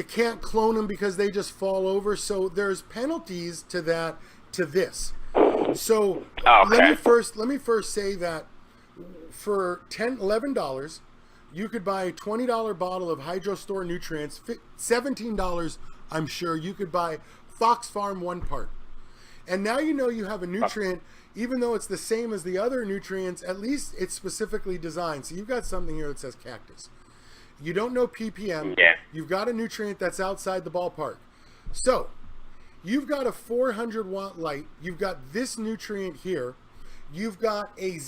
can't clone them because they just fall over. So there's penalties to that, to this. So let me first say that for $11, you could buy a $20 bottle of HydroStore nutrients. $17, I'm sure, you could buy Fox Farm 1 part. And now you know you have a nutrient, even though it's the same as the other nutrients, at least it's specifically designed. So you've got something here that says cactus. You don't know ppm. Yeah. You've got a nutrient that's outside the ballpark. So you've got a 400 watt light. You've got this nutrient here. You've got a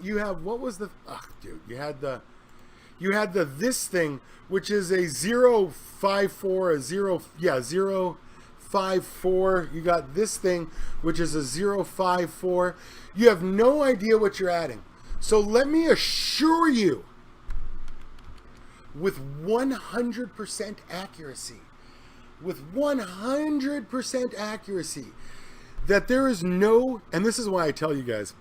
you have, what was the, dude, you had the this thing, which is a 054, a 054. You got this thing, which is a 054. You have no idea what you're adding. So let me assure you, with 100% accuracy, that there is no, and this is why I tell you guys,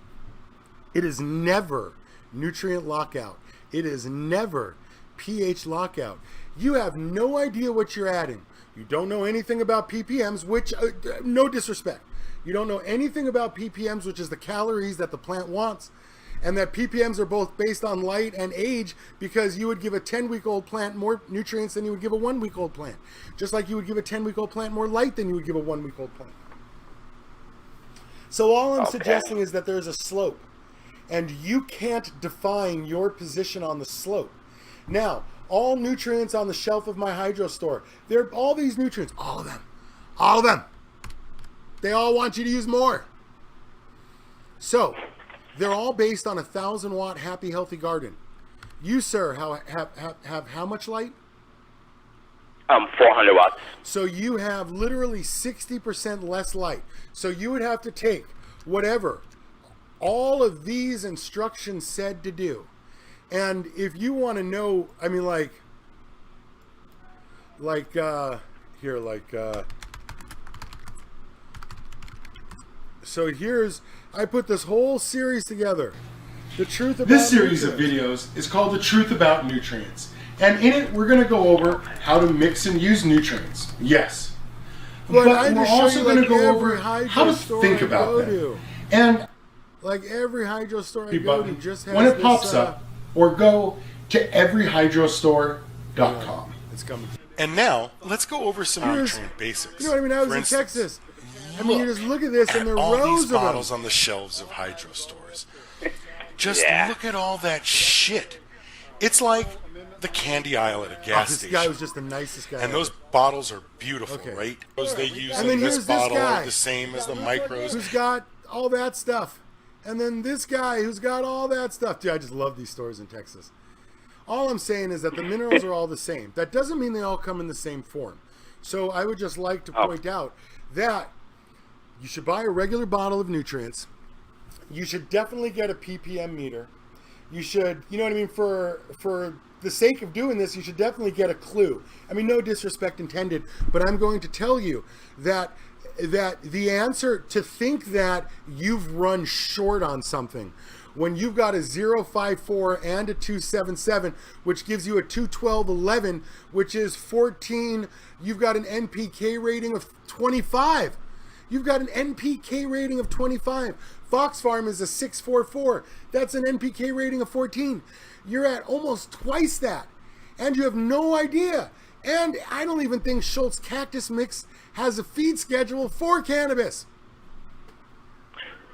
it is never nutrient lockout. It is never pH lockout. You have no idea what you're adding. You don't know anything about ppms, which, no disrespect. You don't know anything about ppms, which is the calories that the plant wants. And that ppms are both based on light and age, because you would give a 10-week-old plant more nutrients than you would give a 1-week-old plant. Just like you would give a 10-week-old plant more light than you would give a 1-week-old plant. So all I'm suggesting is that there's a slope, and you can't define your position on the slope. Now, all nutrients on the shelf of my hydro store, they're all these nutrients, all of them. They all want you to use more. So they're all based on a 1,000 watt happy healthy garden. You, sir, have how much light? 400 watts. So you have literally 60% less light. So you would have to take whatever all of these instructions said to do. And if you want to know, I mean, so here's, I put this whole series together. The truth about this series of videos is called The Truth About Nutrients. And in it, we're going to go over how to mix and use nutrients. Yes. But we're also going to go over how to think about them. And like every hydro store I go to just has when it this, pops up, or go to everyhydrostore.com. It's coming. And now, let's go over some nutrient basics. You know what I mean? I was in Texas. I mean, you just look at this, and there are all rows these of bottles them on the shelves of hydro stores. Just look at all that shit. It's like the candy aisle at a gas station. This guy was just the nicest guy. And those bottles are beautiful, right? Those they use in this bottle are the same as the micros. Who's got all that stuff. And then this guy who's got all that stuff. Dude, I just love these stores in Texas. All I'm saying is that the minerals are all the same. That doesn't mean they all come in the same form. So I would just like to point out that you should buy a regular bottle of nutrients. You should definitely get a ppm meter. You should, you know what I mean, for the sake of doing this, you should definitely get a clue. I mean, no disrespect intended, but I'm going to tell you that the answer to think that you've run short on something when you've got a 054 and a 277, which gives you a 21211, which is 14, you've got an NPK rating of 25. You've got an NPK rating of 25. Fox Farm is a 644. That's an NPK rating of 14. You're at almost twice that. And you have no idea. And I don't even think Schultz Cactus Mix has a feed schedule for cannabis.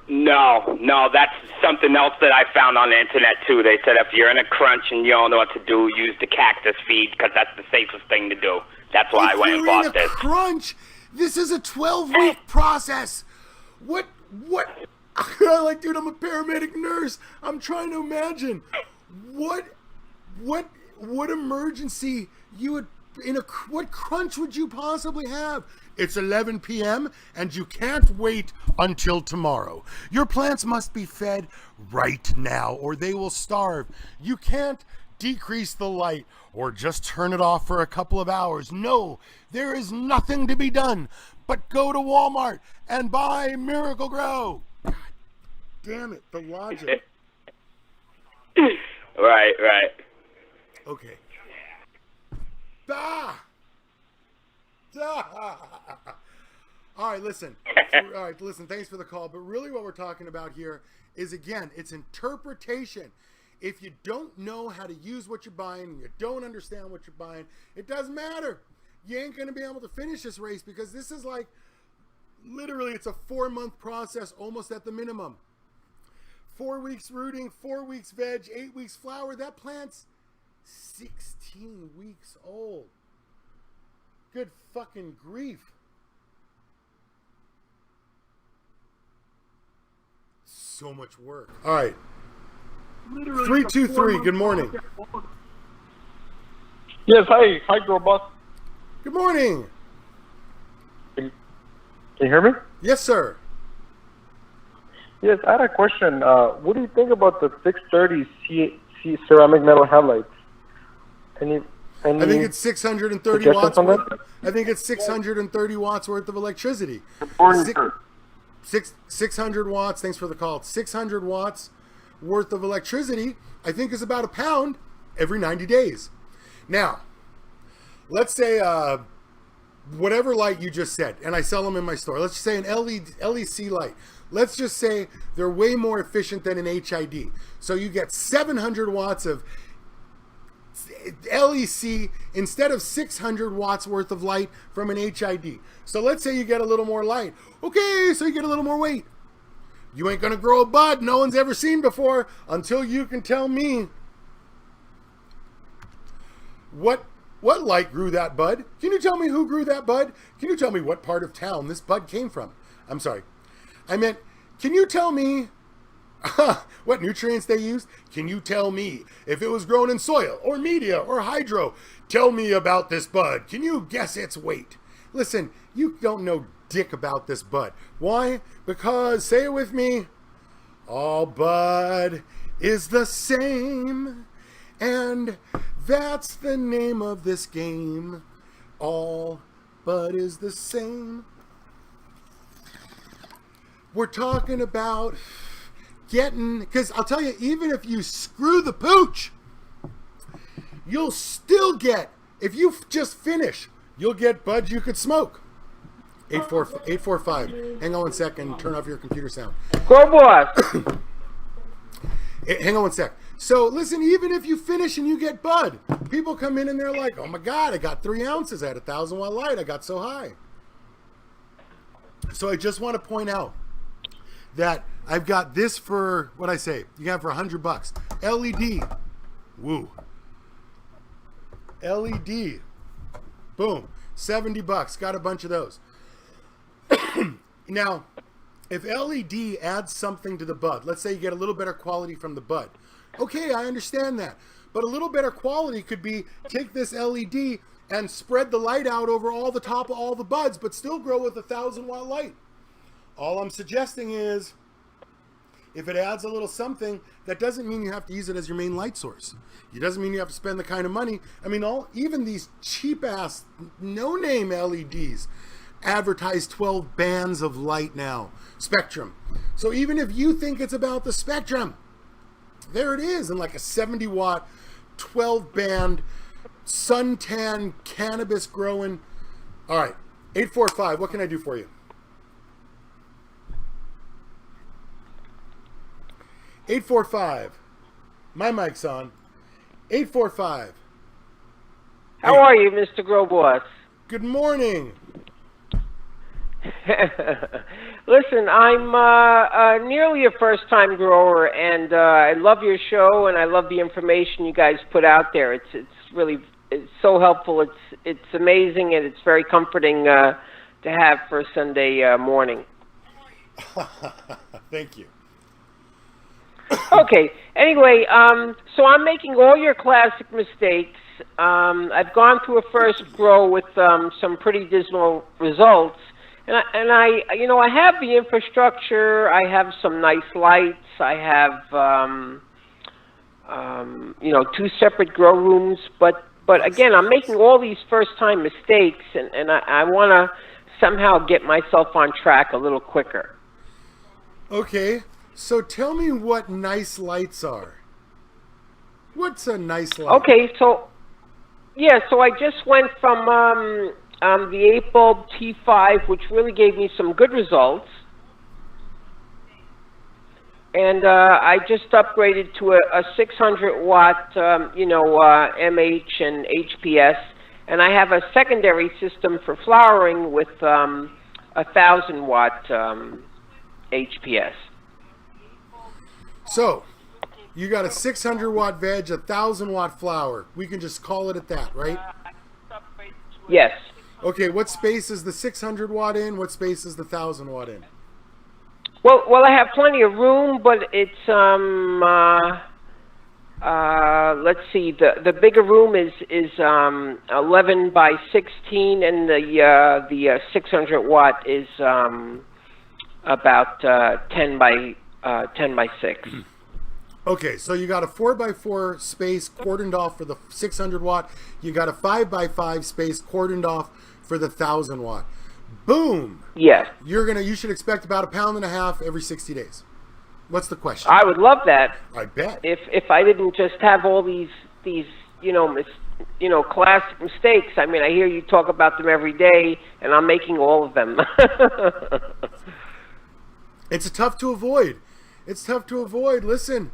No, that's something else that I found on the internet too. They said if you're in a crunch and you don't know what to do, use the cactus feed because that's the safest thing to do. That's why I went and bought this. Crunch? This is a 12-week process. What? Like, dude, I'm a paramedic nurse. I'm trying to imagine what emergency you would what crunch would you possibly have? It's 11 p.m. and you can't wait until tomorrow. Your plants must be fed right now or they will starve. You can't decrease the light or just turn it off for a couple of hours. No, there is nothing to be done but go to Walmart and buy Miracle Grow. God damn it, the logic. Right. Okay. All right, listen. Thanks for the call. But really what we're talking about here is, again, it's interpretation. If you don't know how to use what you're buying, you don't understand what you're buying, it doesn't matter. You ain't going to be able to finish this race because this is like Literally, it's a 4-month process, almost at the minimum. 4 weeks rooting, 4 weeks veg, 8 weeks flower. That plant's 16 weeks old. Good fucking grief. So much work. All right. 323, good morning. Yes, hi. Hi, Grow Boss. Good morning. Can you hear me? Yes, sir. Yes, I had a question. What do you think about the 630 ceramic metal headlights? Any I think it's 630 watts worth. I think it's 630 watts worth of electricity. 600 watts. Thanks for the call. 600 watts worth of electricity. I think is about £1 every 90 days. Now, let's say whatever light you just said, and I sell them in my store. Let's just say an LEC light. Let's just say they're way more efficient than an HID. So you get 700 watts of LEC instead of 600 watts worth of light from an HID. So let's say you get a little more light. Okay, so you get a little more weight. You ain't gonna grow a bud no one's ever seen before until you can tell me what light grew that bud. Can you tell me who grew that bud? Can you tell me what part of town this bud came from? I'm sorry. I meant, can you tell me what nutrients they used? Can you tell me if it was grown in soil or media or hydro? Tell me about this bud. Can you guess its weight? Listen, you don't know dick about this bud. Why? Because, say it with me, all bud is the same, and that's the name of this game. All bud is the same. We're talking about getting, because I'll tell you, even if you screw the pooch, you'll still get, if you just finish, you'll get buds you could smoke. 845. Hang on 1 second. Turn off your computer sound. Go, boss. Hang on 1 sec. So listen, even if you finish and you get bud, people come in and they're like, oh my God, I got 3 ounces. I had 1,000 watt light. I got so high. So I just want to point out that I've got this for, what I say, you got for $100. LED. Woo. LED. Boom. $70. Got a bunch of those. Now, if LED adds something to the bud, let's say you get a little better quality from the bud. Okay, I understand that. But a little better quality could be take this LED and spread the light out over all the top of all the buds, but still grow with 1,000 watt light. All I'm suggesting is, if it adds a little something, that doesn't mean you have to use it as your main light source. It doesn't mean you have to spend the kind of money. I mean, even these cheap-ass, no-name LEDs advertise 12 bands of light now. Spectrum. So even if you think it's about the spectrum, there it is in like a 70-watt, 12-band, suntan, cannabis-growing. All right, 845, what can I do for you? 845. My mic's on. 845. How are you, Mr. Grow Boss? Good morning. Listen, I'm nearly a first-time grower, and I love your show, and I love the information you guys put out there. It's so helpful. It's amazing, and it's very comforting to have for a Sunday morning. Thank you. Okay. Anyway, so I'm making all your classic mistakes. I've gone through a first grow with some pretty dismal results, and I have the infrastructure. I have some nice lights. I have 2 separate grow rooms. But again, I'm making all these first time mistakes, and I want to somehow get myself on track a little quicker. Okay. So tell me what nice lights are. What's a nice light? Okay, so I just went from the 8-bulb T5, which really gave me some good results, and I just upgraded to a 600-watt, MH and HPS, and I have a secondary system for flowering with a 1,000-watt HPS. So, you got a 600-watt veg, 1,000-watt flower. We can just call it at that, right? Yes. Okay, what space is the 600-watt in? What space is the 1,000-watt in? Well, I have plenty of room, but it's let's see. The bigger room is 11 by 16, and the 600-watt is about 10 by 6. Okay, so you got a 4x4 space cordoned off for the 600-watt. You got a 5x5 space cordoned off for the 1,000-watt. Boom. Yes. You should expect about 1.5 pounds every 60 days. What's the question? I would love that. I bet. If I didn't just have all these classic mistakes. I mean, I hear you talk about them every day, and I'm making all of them. It's tough to avoid. It's tough to avoid. Listen,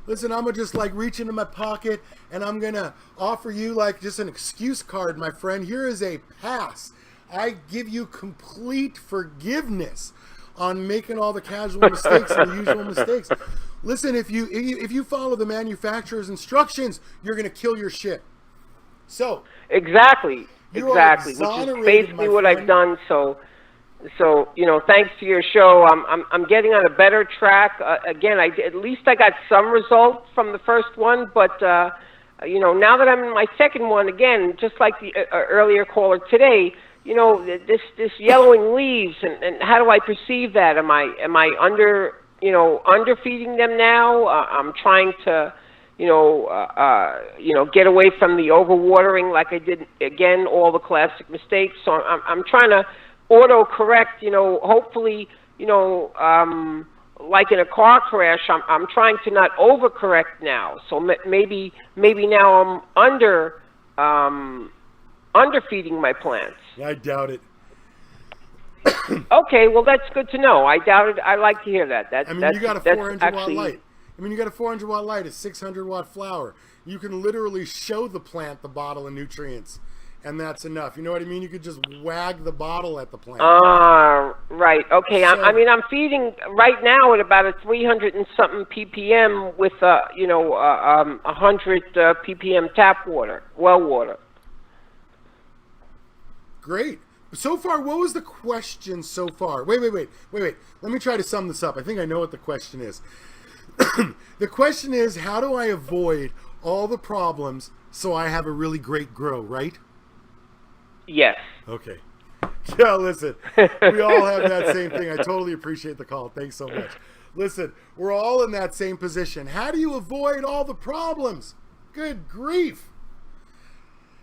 I'm gonna just like reach into my pocket, and I'm gonna offer you like just an excuse card, my friend. Here is a pass. I give you complete forgiveness on making all the casual mistakes and the usual mistakes. Listen, if you follow the manufacturer's instructions, you're gonna kill your shit. So exactly, which is basically what I've done. So thanks to your show, I'm getting on a better track. Again, at least I got some results from the first one, but now that I'm in my second one, again, just like the earlier caller today. This yellowing leaves, and how do I perceive that? Am I underfeeding them now? I'm trying to, get away from the overwatering like I did, again, all the classic mistakes. So I'm trying to auto-correct, hopefully, like in a car crash, I'm trying to not overcorrect now. So maybe now I'm underfeeding my plants. I doubt it. Okay, well that's good to know. I doubt it. I like to hear that. You got a 400-watt light. You got a 400-watt light, a 600-watt flower. You can literally show the plant the bottle of nutrients, and that's enough. You know what I mean? You could just wag the bottle at the plant. Right. Okay. So, I'm feeding right now at about a 300 and something ppm with 100 ppm tap water, well water. Great. So far, what was the question so far? Wait. Let me try to sum this up. I think I know what the question is. The question is, how do I avoid all the problems so I have a really great grow, right? Yes. Okay. Yeah, listen, we all have that same thing. I totally appreciate the call. Thanks so much. Listen, we're all in that same position. How do you avoid all the problems? Good grief.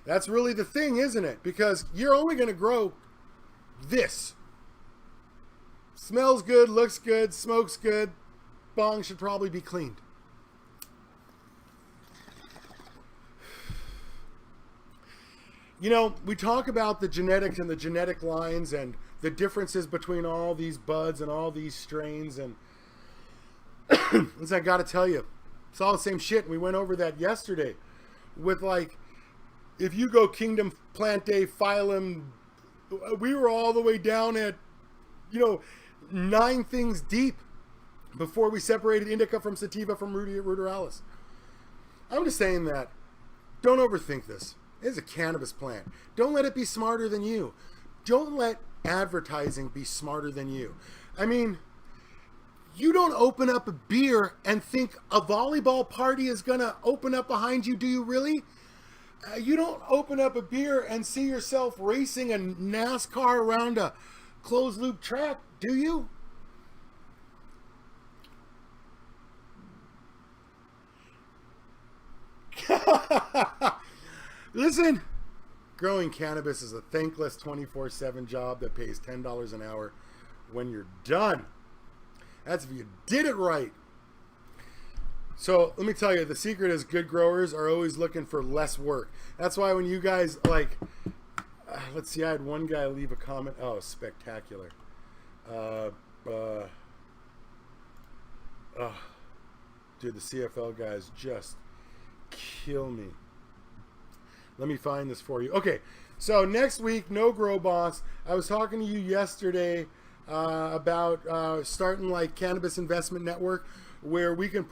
That's really the thing, isn't it? Because you're only going to grow this. Smells good, looks good, smokes good. Bong should probably be cleaned. We talk about the genetics and the genetic lines and the differences between all these buds and all these strains. And I got to tell you, it's all the same shit. We went over that yesterday with if you go Kingdom, Plante, Phylum, we were all the way down at, 9 things deep before we separated Indica from Sativa from Ruderalis. I'm just saying that. Don't overthink this. It's a cannabis plant. Don't let it be smarter than you. Don't let advertising be smarter than you. I mean, you don't open up a beer and think a volleyball party is going to open up behind you, do you really? You don't open up a beer and see yourself racing a NASCAR around a closed loop track, do you? Listen, growing cannabis is a thankless 24/7 job that pays $10 an hour when you're done. That's if you did it right. So let me tell you, the secret is good growers are always looking for less work. That's why when you guys let's see, I had one guy leave a comment. Oh, spectacular. Dude, the CFL guys just kill me. Let me find this for you. Okay, so next week, no Grow Boss. I was talking to you yesterday about starting like Cannabis Investment Network, where we can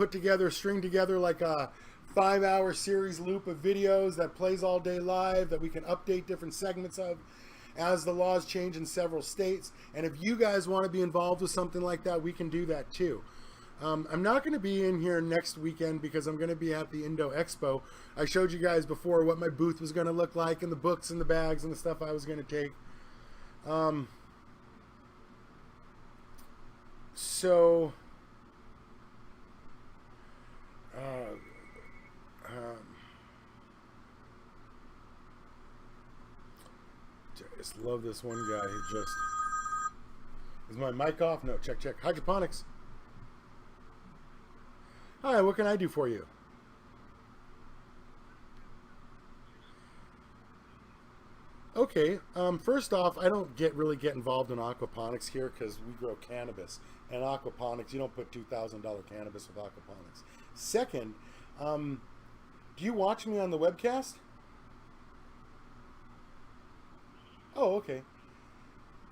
string together like a 5-hour series loop of videos that plays all day live, that we can update different segments of as the laws change in several states. And if you guys want to be involved with something like that, we can do that too. I'm not going to be in here next weekend because I'm going to be at the Indo Expo. I showed you guys before what my booth was going to look like, and the books and the bags and the stuff I was going to take. I just love this one guy who just... Is my mic off? No, check. Hydroponics. Hi, what can I do for you? Okay, first off, I don't really get involved in aquaponics here because we grow cannabis. And aquaponics, you don't put $2,000 cannabis with aquaponics. Second, do you watch me on the webcast? Oh, okay.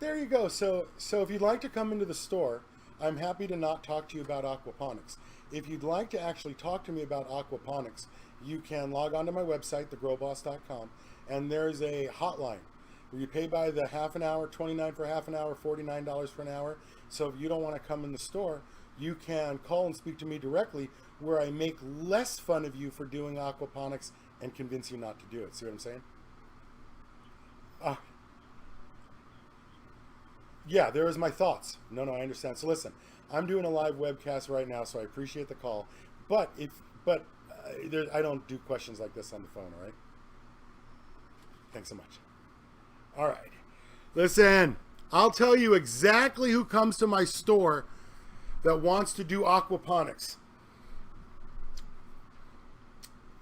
There you go. So if you'd like to come into the store, I'm happy to not talk to you about aquaponics. If you'd like to actually talk to me about aquaponics, you can log on to my website, thegrowboss.com, and there's a hotline where you pay by the half an hour, $29 for half an hour, $49 for an hour. So if you don't want to come in the store, you can call and speak to me directly, where I make less fun of you for doing aquaponics and convince you not to do it. See what I'm saying? Yeah, there is my thoughts. No, I understand. So listen, I'm doing a live webcast right now, so I appreciate the call. But I don't do questions like this on the phone, all right? Thanks so much. All right. Listen, I'll tell you exactly who comes to my store that wants to do aquaponics.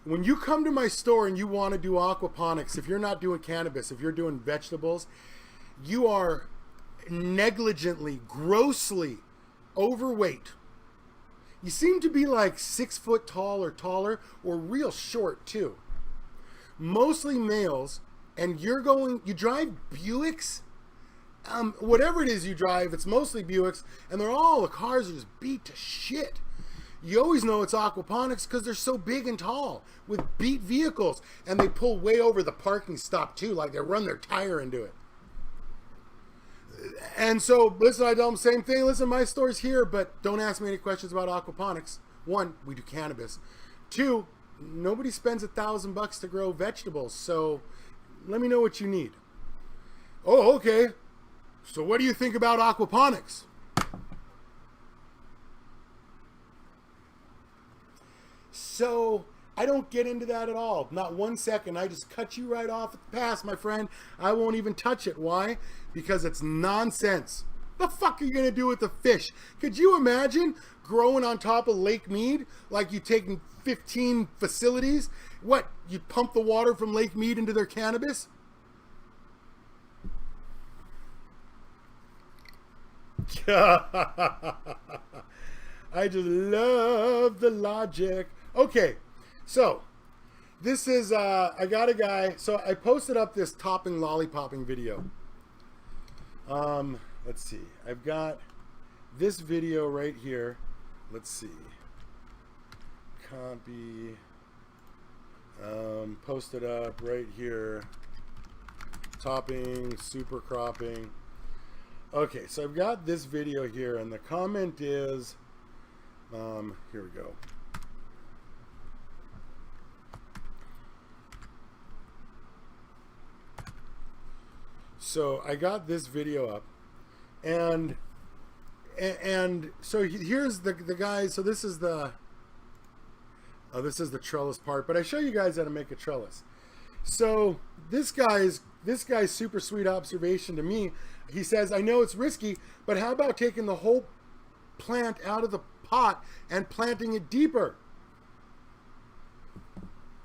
When you come to my store and you want to do aquaponics, if you're not doing cannabis, if you're doing vegetables, you are negligently, grossly overweight. You seem to be like 6 foot tall or taller, or real short too. Mostly males, and you drive Buicks? Whatever it is you drive, it's mostly Buicks, and the cars are just beat to shit. You always know it's aquaponics because they're so big and tall with beat vehicles, and they pull way over the parking stop too, like they run their tire into it. And so, listen, I tell them the same thing. Listen, my store's here, but don't ask me any questions about aquaponics. 1, we do cannabis. 2, nobody spends $1,000 to grow vegetables, so let me know what you need. Oh, okay. So what do you think about aquaponics? So I don't get into that at all. Not 1 second. I just cut you right off at the pass, my friend. I won't even touch it. Why? Because it's nonsense. The fuck are you going to do with the fish? Could you imagine growing on top of Lake Mead like you taking 15 facilities? What, you pump the water from Lake Mead into their cannabis? I just love the logic. Okay, so this is, I got a guy, so I posted up this topping lollipopping video. Let's see, I've got this video right here. Let's see, copy, posted up right here, topping, super cropping. Okay, so I've got this video here, and the comment is, here we go. So I got this video up, and so here's the guy. So this is the trellis part, but I show you guys how to make a trellis. So this guy's super sweet observation to me. He says, I know it's risky, but how about taking the whole plant out of the pot and planting it deeper?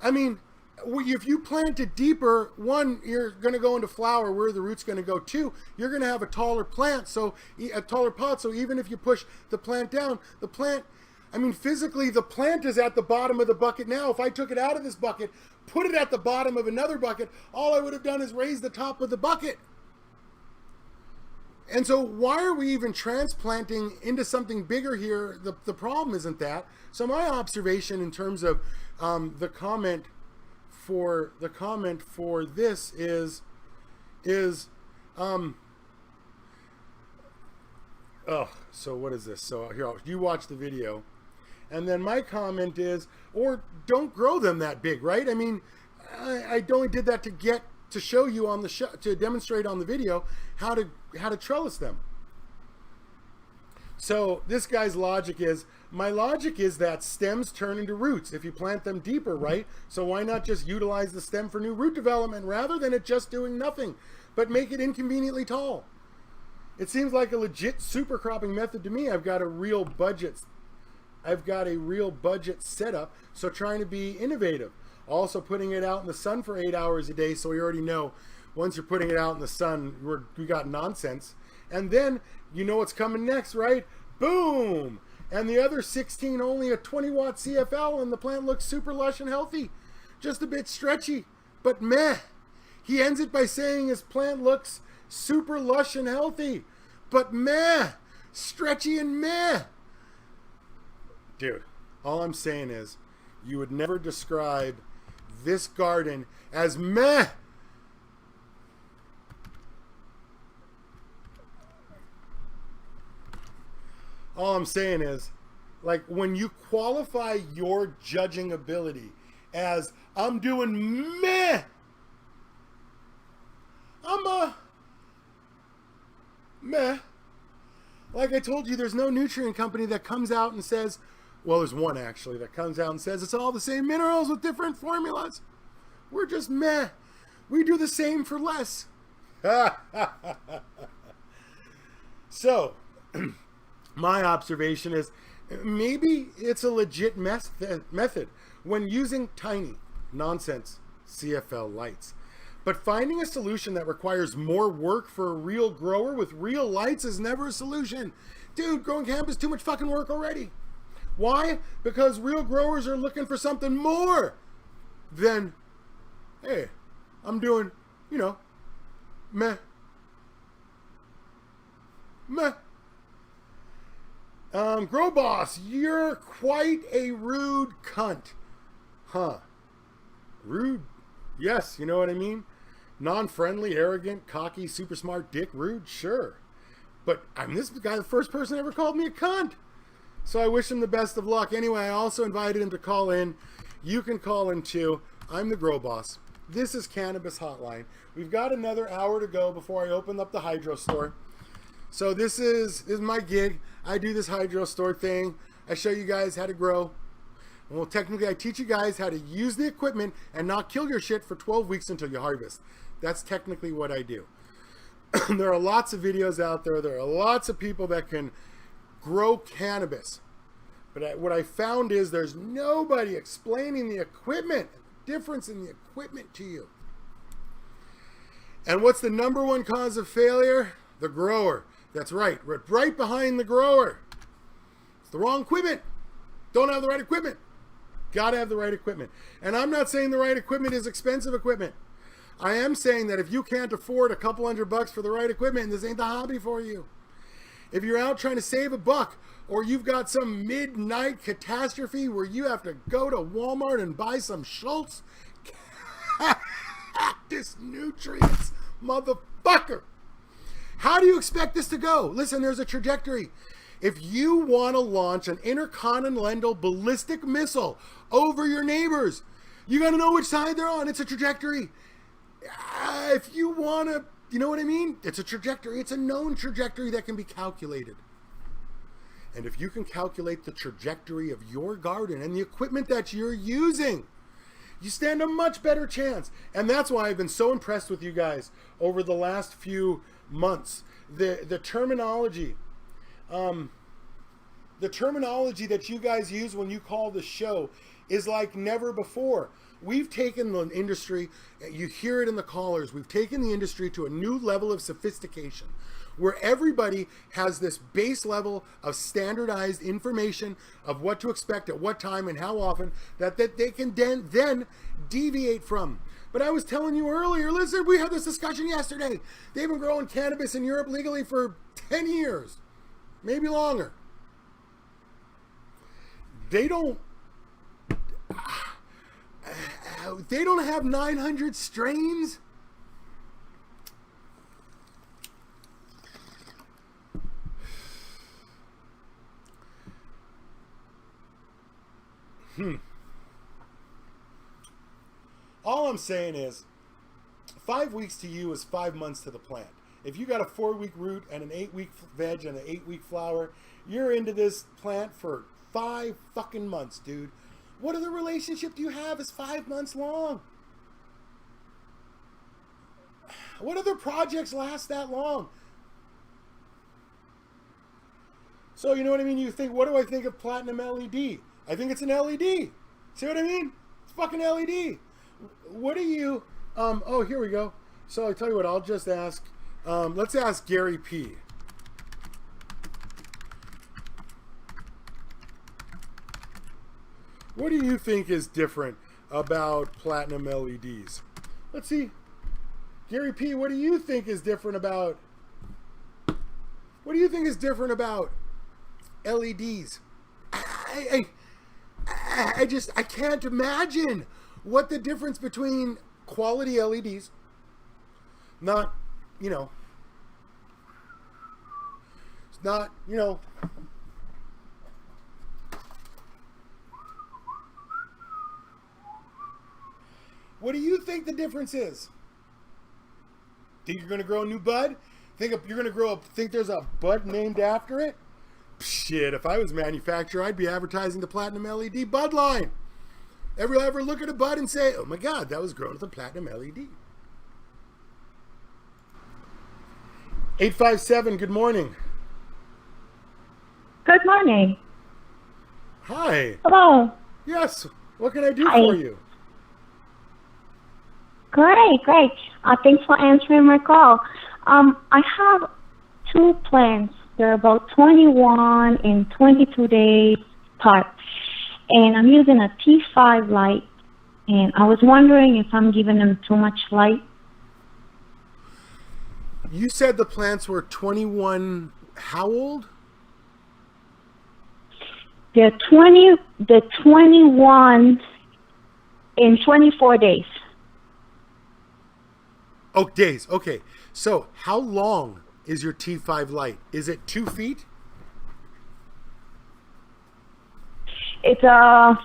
I mean, if you plant it deeper, 1, you're going to go into flower where the root's going to go. 2, you're going to have a taller plant, so a taller pot. So even if you push the plant down, the plant, I mean, physically, the plant is at the bottom of the bucket now. If I took it out of this bucket, put it at the bottom of another bucket, all I would have done is raise the top of the bucket. And so why are we even transplanting into something bigger here? The problem isn't that. So my observation in terms of the comment for this is so what is this? So here, you watch the video. And then my comment is, or don't grow them that big, right? I mean, I only did that to show you on the show, to demonstrate on the video how to trellis them. So this guy's logic is, my logic is that stems turn into roots if you plant them deeper, right? So why not just utilize the stem for new root development rather than it just doing nothing, but make it inconveniently tall? It seems like a legit super cropping method to me. I've got a real budget setup, so trying to be innovative. Also putting it out in the sun for 8 hours a day, so we already know once you're putting it out in the sun, we got nonsense. And then you know what's coming next, right? Boom! And the other 16 only a 20 watt CFL, and the plant looks super lush and healthy. Just a bit stretchy, but meh. He ends it by saying his plant looks super lush and healthy, but meh. Stretchy and meh. Dude, all I'm saying is, you would never describe this garden as meh. All I'm saying is, like, when you qualify your judging ability as, I'm doing meh, meh. Like I told you, there's no nutrient company that comes out and says, well, there's one actually that comes out and says it's all the same minerals with different formulas. We're just meh. We do the same for less. So, my observation is maybe it's a legit method when using tiny, nonsense CFL lights. But finding a solution that requires more work for a real grower with real lights is never a solution. Dude, growing hemp is too much fucking work already. Why? Because real growers are looking for something more than, hey, I'm doing, meh. Grow Boss, you're quite a rude cunt. Huh. Rude? Yes, you know what I mean? Non-friendly, arrogant, cocky, super smart, dick, rude? Sure. But this guy, the first person ever called me a cunt. So I wish him the best of luck. Anyway, I also invited him to call in. You can call in too. I'm the Grow Boss. This is Cannabis Hotline. We've got another hour to go before I open up the hydro store. So this is my gig. I do this hydro store thing. I show you guys how to grow. Well, technically, I teach you guys how to use the equipment and not kill your shit for 12 weeks until you harvest. That's technically what I do. There are lots of videos out there. There are lots of people that can grow cannabis. But what I found is there's nobody explaining the equipment, the difference in the equipment to you. And what's the number one cause of failure? The grower. That's right. Right behind the grower. It's the wrong equipment. Don't have the right equipment. Gotta have the right equipment. And I'm not saying the right equipment is expensive equipment. I am saying that if you can't afford a couple $100 for the right equipment, this ain't the hobby for you. If you're out trying to save a buck, or you've got some midnight catastrophe where you have to go to Walmart and buy some Schultz Cactus Nutrients, motherfucker. How do you expect this to go? Listen, there's a trajectory. If you want to launch an intercontinental ballistic missile over your neighbors, you got to know which side they're on. It's a trajectory. If you want to, you know what I mean? It's a trajectory. It's a known trajectory that can be calculated. And if you can calculate the trajectory of your garden and the equipment that you're using, you stand a much better chance. And that's why I've been so impressed with you guys over the last few months. The terminology that you guys use when you call the show is like never before. We've taken the industry, you hear it in the callers, we've taken the industry to a new level of sophistication where everybody has this base level of standardized information of what to expect at what time and how often that they can then deviate from. But I was telling you earlier, listen, we had this discussion yesterday. They've been growing cannabis in Europe legally for 10 years, maybe longer. They don't have 900 strains. All I'm saying is 5 weeks to you is 5 months to the plant. If you got a 4-week root and an 8-week veg and an 8-week flower, you're into this plant for 5 fucking months, dude. What other relationship do you have is 5 months long? What other projects last that long? So, you know what I mean? You think, what do I think of platinum LED? I think it's an LED. See what I mean? It's fucking LED. What do you... oh, here we go. So, I tell you what, I'll just ask... let's ask Gary P. What do you think is different about platinum LEDs? Let's see. Gary P, what do you think is different about... What do you think is different about LEDs? I can't imagine what the difference between quality LEDs, not, you know, it's not, you know, what do you think the difference is? Think you're going to grow a new bud? Think you're going to grow up, think there's a bud named after it? Shit, if I was a manufacturer, I'd be advertising the Platinum LED bud line. Ever look at a bud and say, oh my God, that was grown with a Platinum LED. 857, good morning. Good morning. Hi. Hello. Yes, what can I do for you? Great. Thanks for answering my call. I have 2 plants. They're about 21 and 22 days apart. And I'm using a T5 light. And I was wondering if I'm giving them too much light. You said the plants were 21, how old? They're 21 in 24 days. Oh, days. Okay. So how long is your T5 light? Is it 2 feet? It's a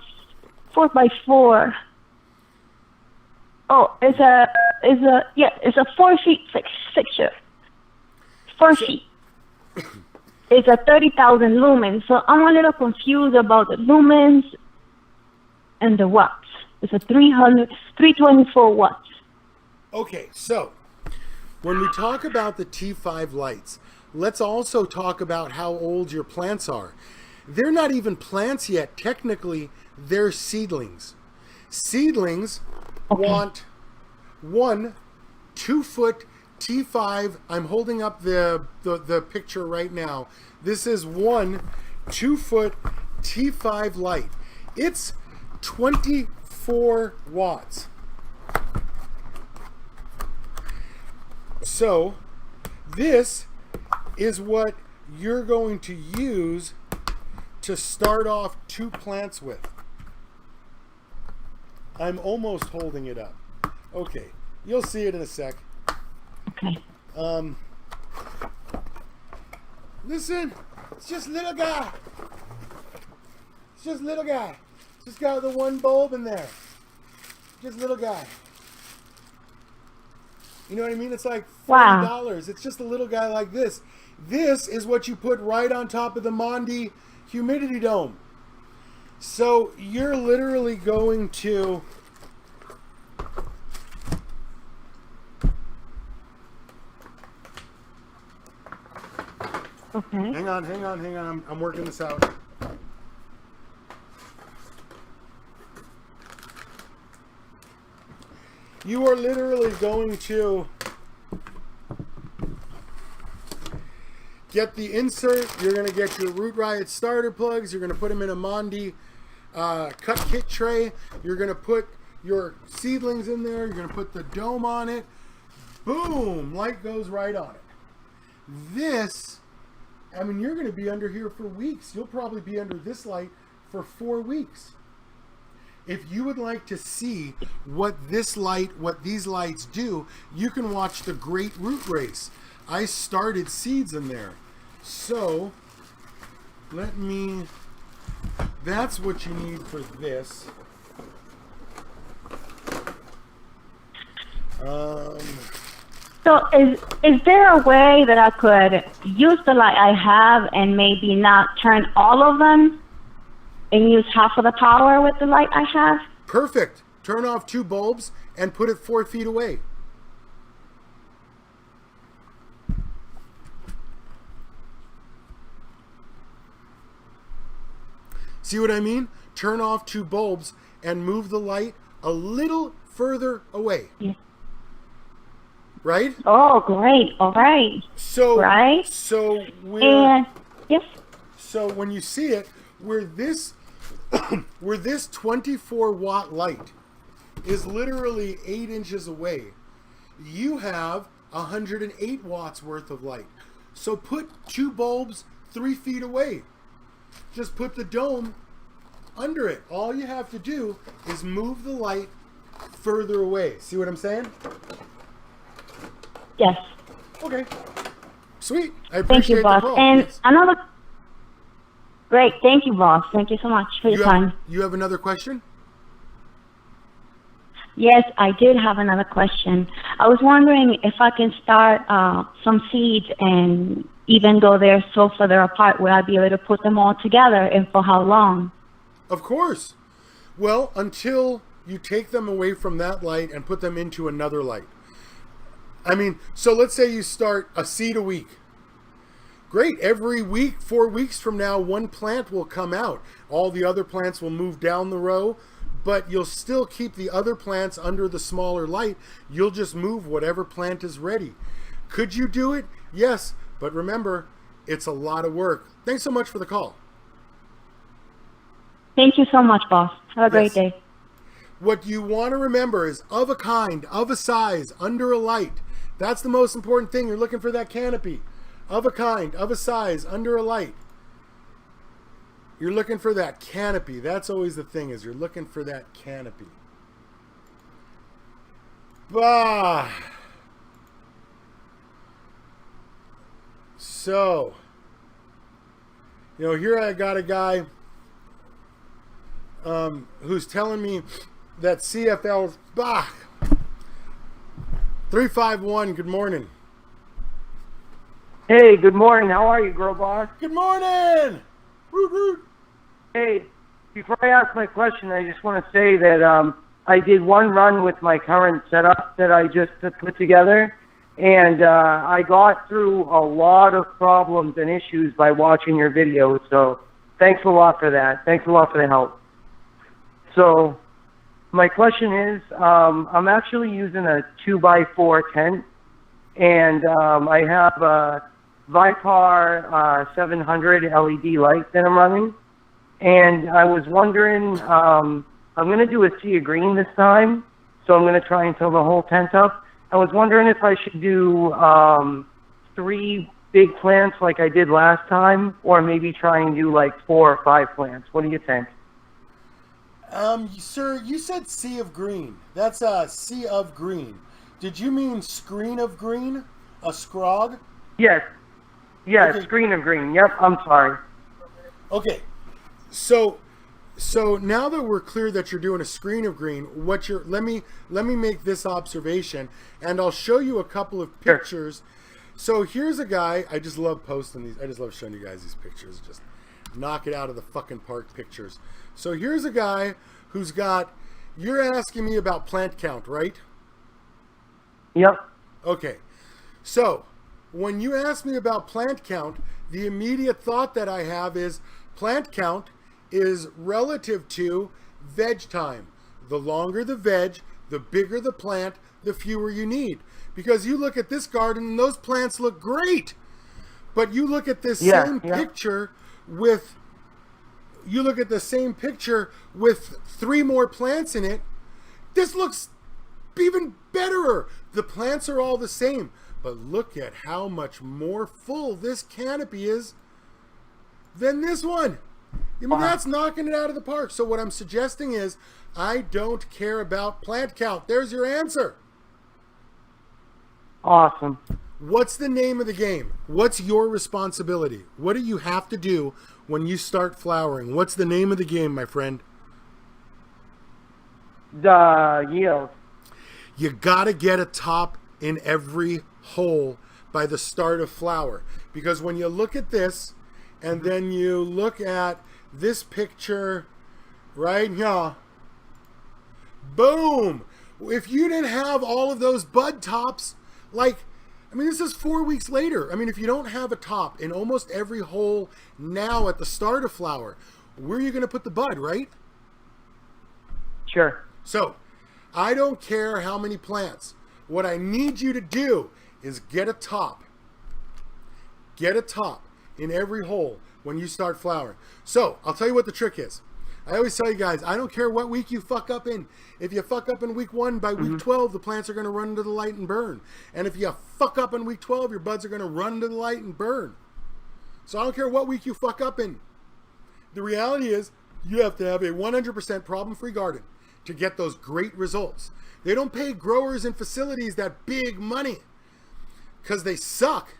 4x4. Oh, it's a 4 feet fixture. 4 feet. It's a 30,000 lumens. So I'm a little confused about the lumens and the watts. It's a 324 watts. Okay, so when we talk about the T5 lights, let's also talk about how old your plants are. They're not even plants yet. Technically, they're seedlings. Seedlings want 1 2-foot T5. I'm holding up the picture right now. This is 1 2-foot T5 light. It's 24 watts. So this is what you're going to use to start off 2 plants with. I'm almost holding it up. Okay, you'll see it in a sec. Okay. Listen, it's just little guy. It's just little guy. Just got the 1 bulb in there. Just little guy. You know what I mean? It's like $40. Wow. It's just a little guy like this. This is what you put right on top of the Mondi humidity dome. So you're literally going to... Okay. Hang on. I'm working this out. You are literally going to get the insert. You're going to get your Root Riot starter plugs. You're going to put them in a Mondi cut kit tray. You're going to put your seedlings in there. You're going to put the dome on it. Boom! Light goes right on it. This, I mean, you're going to be under here for weeks. You'll probably be under this light for 4 weeks. If you would like to see what these lights do, you can watch the Great Root Race. I started seeds in there. So, that's what you need for this. So is there a way that I could use the light I have and maybe not turn all of them and use half of the power with the light I have? Perfect. Turn off 2 bulbs and put it 4 feet away. See what I mean? Turn off 2 bulbs and move the light a little further away. Yeah. Right? Oh, great. All right. Yes. So when you see it, where this 24-watt light is literally 8 inches away, you have 108 watts worth of light. So put 2 bulbs 3 feet away. Just put the dome under it. All you have to do is move the light further away. See what I'm saying? Yes. Okay. Sweet. I appreciate Thank you, boss. the call. And yes. another... Great. Thank you, boss. Thank you so much for your time. You have another question? Yes, I did have another question. I was wondering if I can start some seeds, and even though they're so further apart, will I be able to put them all together, and for how long? Of course. Well, until you take them away from that light and put them into another light. I mean, so let's say you start a seed a week. Great. Every week, 4 weeks from now, 1 plant will come out. All the other plants will move down the row, but you'll still keep the other plants under the smaller light. You'll just move whatever plant is ready. Could you do it? Yes. But remember, it's a lot of work. Thanks so much for the call. Thank you so much, boss. Have a great day. What you want to remember is of a kind, of a size, under a light. That's the most important thing. You're looking for that canopy. Of a kind, of a size, under a light. You're looking for that canopy. That's always the thing, is you're looking for that canopy. Bah. So, here I got a guy who's telling me that CFL's... Bah. 351, good morning. Hey, good morning. How are you, Grow Boss? Good morning! Root, root. Hey, before I ask my question, I just want to say that I did one run with my current setup that I just put together, and I got through a lot of problems and issues by watching your videos, so thanks a lot for that. Thanks a lot for the help. So, my question is, I'm actually using a 2x4 tent, and I have a Vipar 700 LED light that I'm running, and I was wondering, I'm going to do a sea of green this time, so I'm going to try and fill the whole tent up. I was wondering if I should do 3 big plants like I did last time, or maybe try and do like 4 or 5 plants. What do you think? Sir, you said sea of green. That's a sea of green. Did you mean screen of green? A scrog? Yes. Yes, okay. Screen of green. Yep, I'm sorry. Okay. So now that we're clear that you're doing a screen of green, let me make this observation, and I'll show you a couple of pictures. Sure. So here's a guy. I just love posting these. I just love showing you guys these pictures. Just knock it out of the fucking park pictures. So here's a guy who's got, you're asking me about plant count, right? Yep. Okay. So when you ask me about plant count, the immediate thought that I have is plant count is relative to veg time. The longer the veg, the bigger the plant, the fewer you need. Because you look at this garden and those plants look great. But you look at this same picture with, you look at the same picture with 3 more plants in it. This looks even betterer. The plants are all the same, but look at how much more full this canopy is than this one. I mean, that's knocking it out of the park. So what I'm suggesting is, I don't care about plant count. There's your answer. Awesome. What's the name of the game? What's your responsibility? What do you have to do when you start flowering? What's the name of the game, my friend? The yield. You gotta get a top in every hole by the start of flower. Because when you look at this, and then you look at this picture right here, boom! If you didn't have all of those bud tops, like, I mean, this is 4 weeks later. I mean, if you don't have a top in almost every hole now at the start of flower, where are you going to put the bud, right? Sure. So, I don't care how many plants. What I need you to do is get a top. Get a top in every hole when you start flowering. So, I'll tell you what the trick is. I always tell you guys, I don't care what week you fuck up in. If you fuck up in week 1, by week 12, the plants are going to run into the light and burn. And if you fuck up in week 12, your buds are going to run to the light and burn. So I don't care what week you fuck up in. The reality is, you have to have a 100% problem-free garden to get those great results. They don't pay growers and facilities that big money because they suck.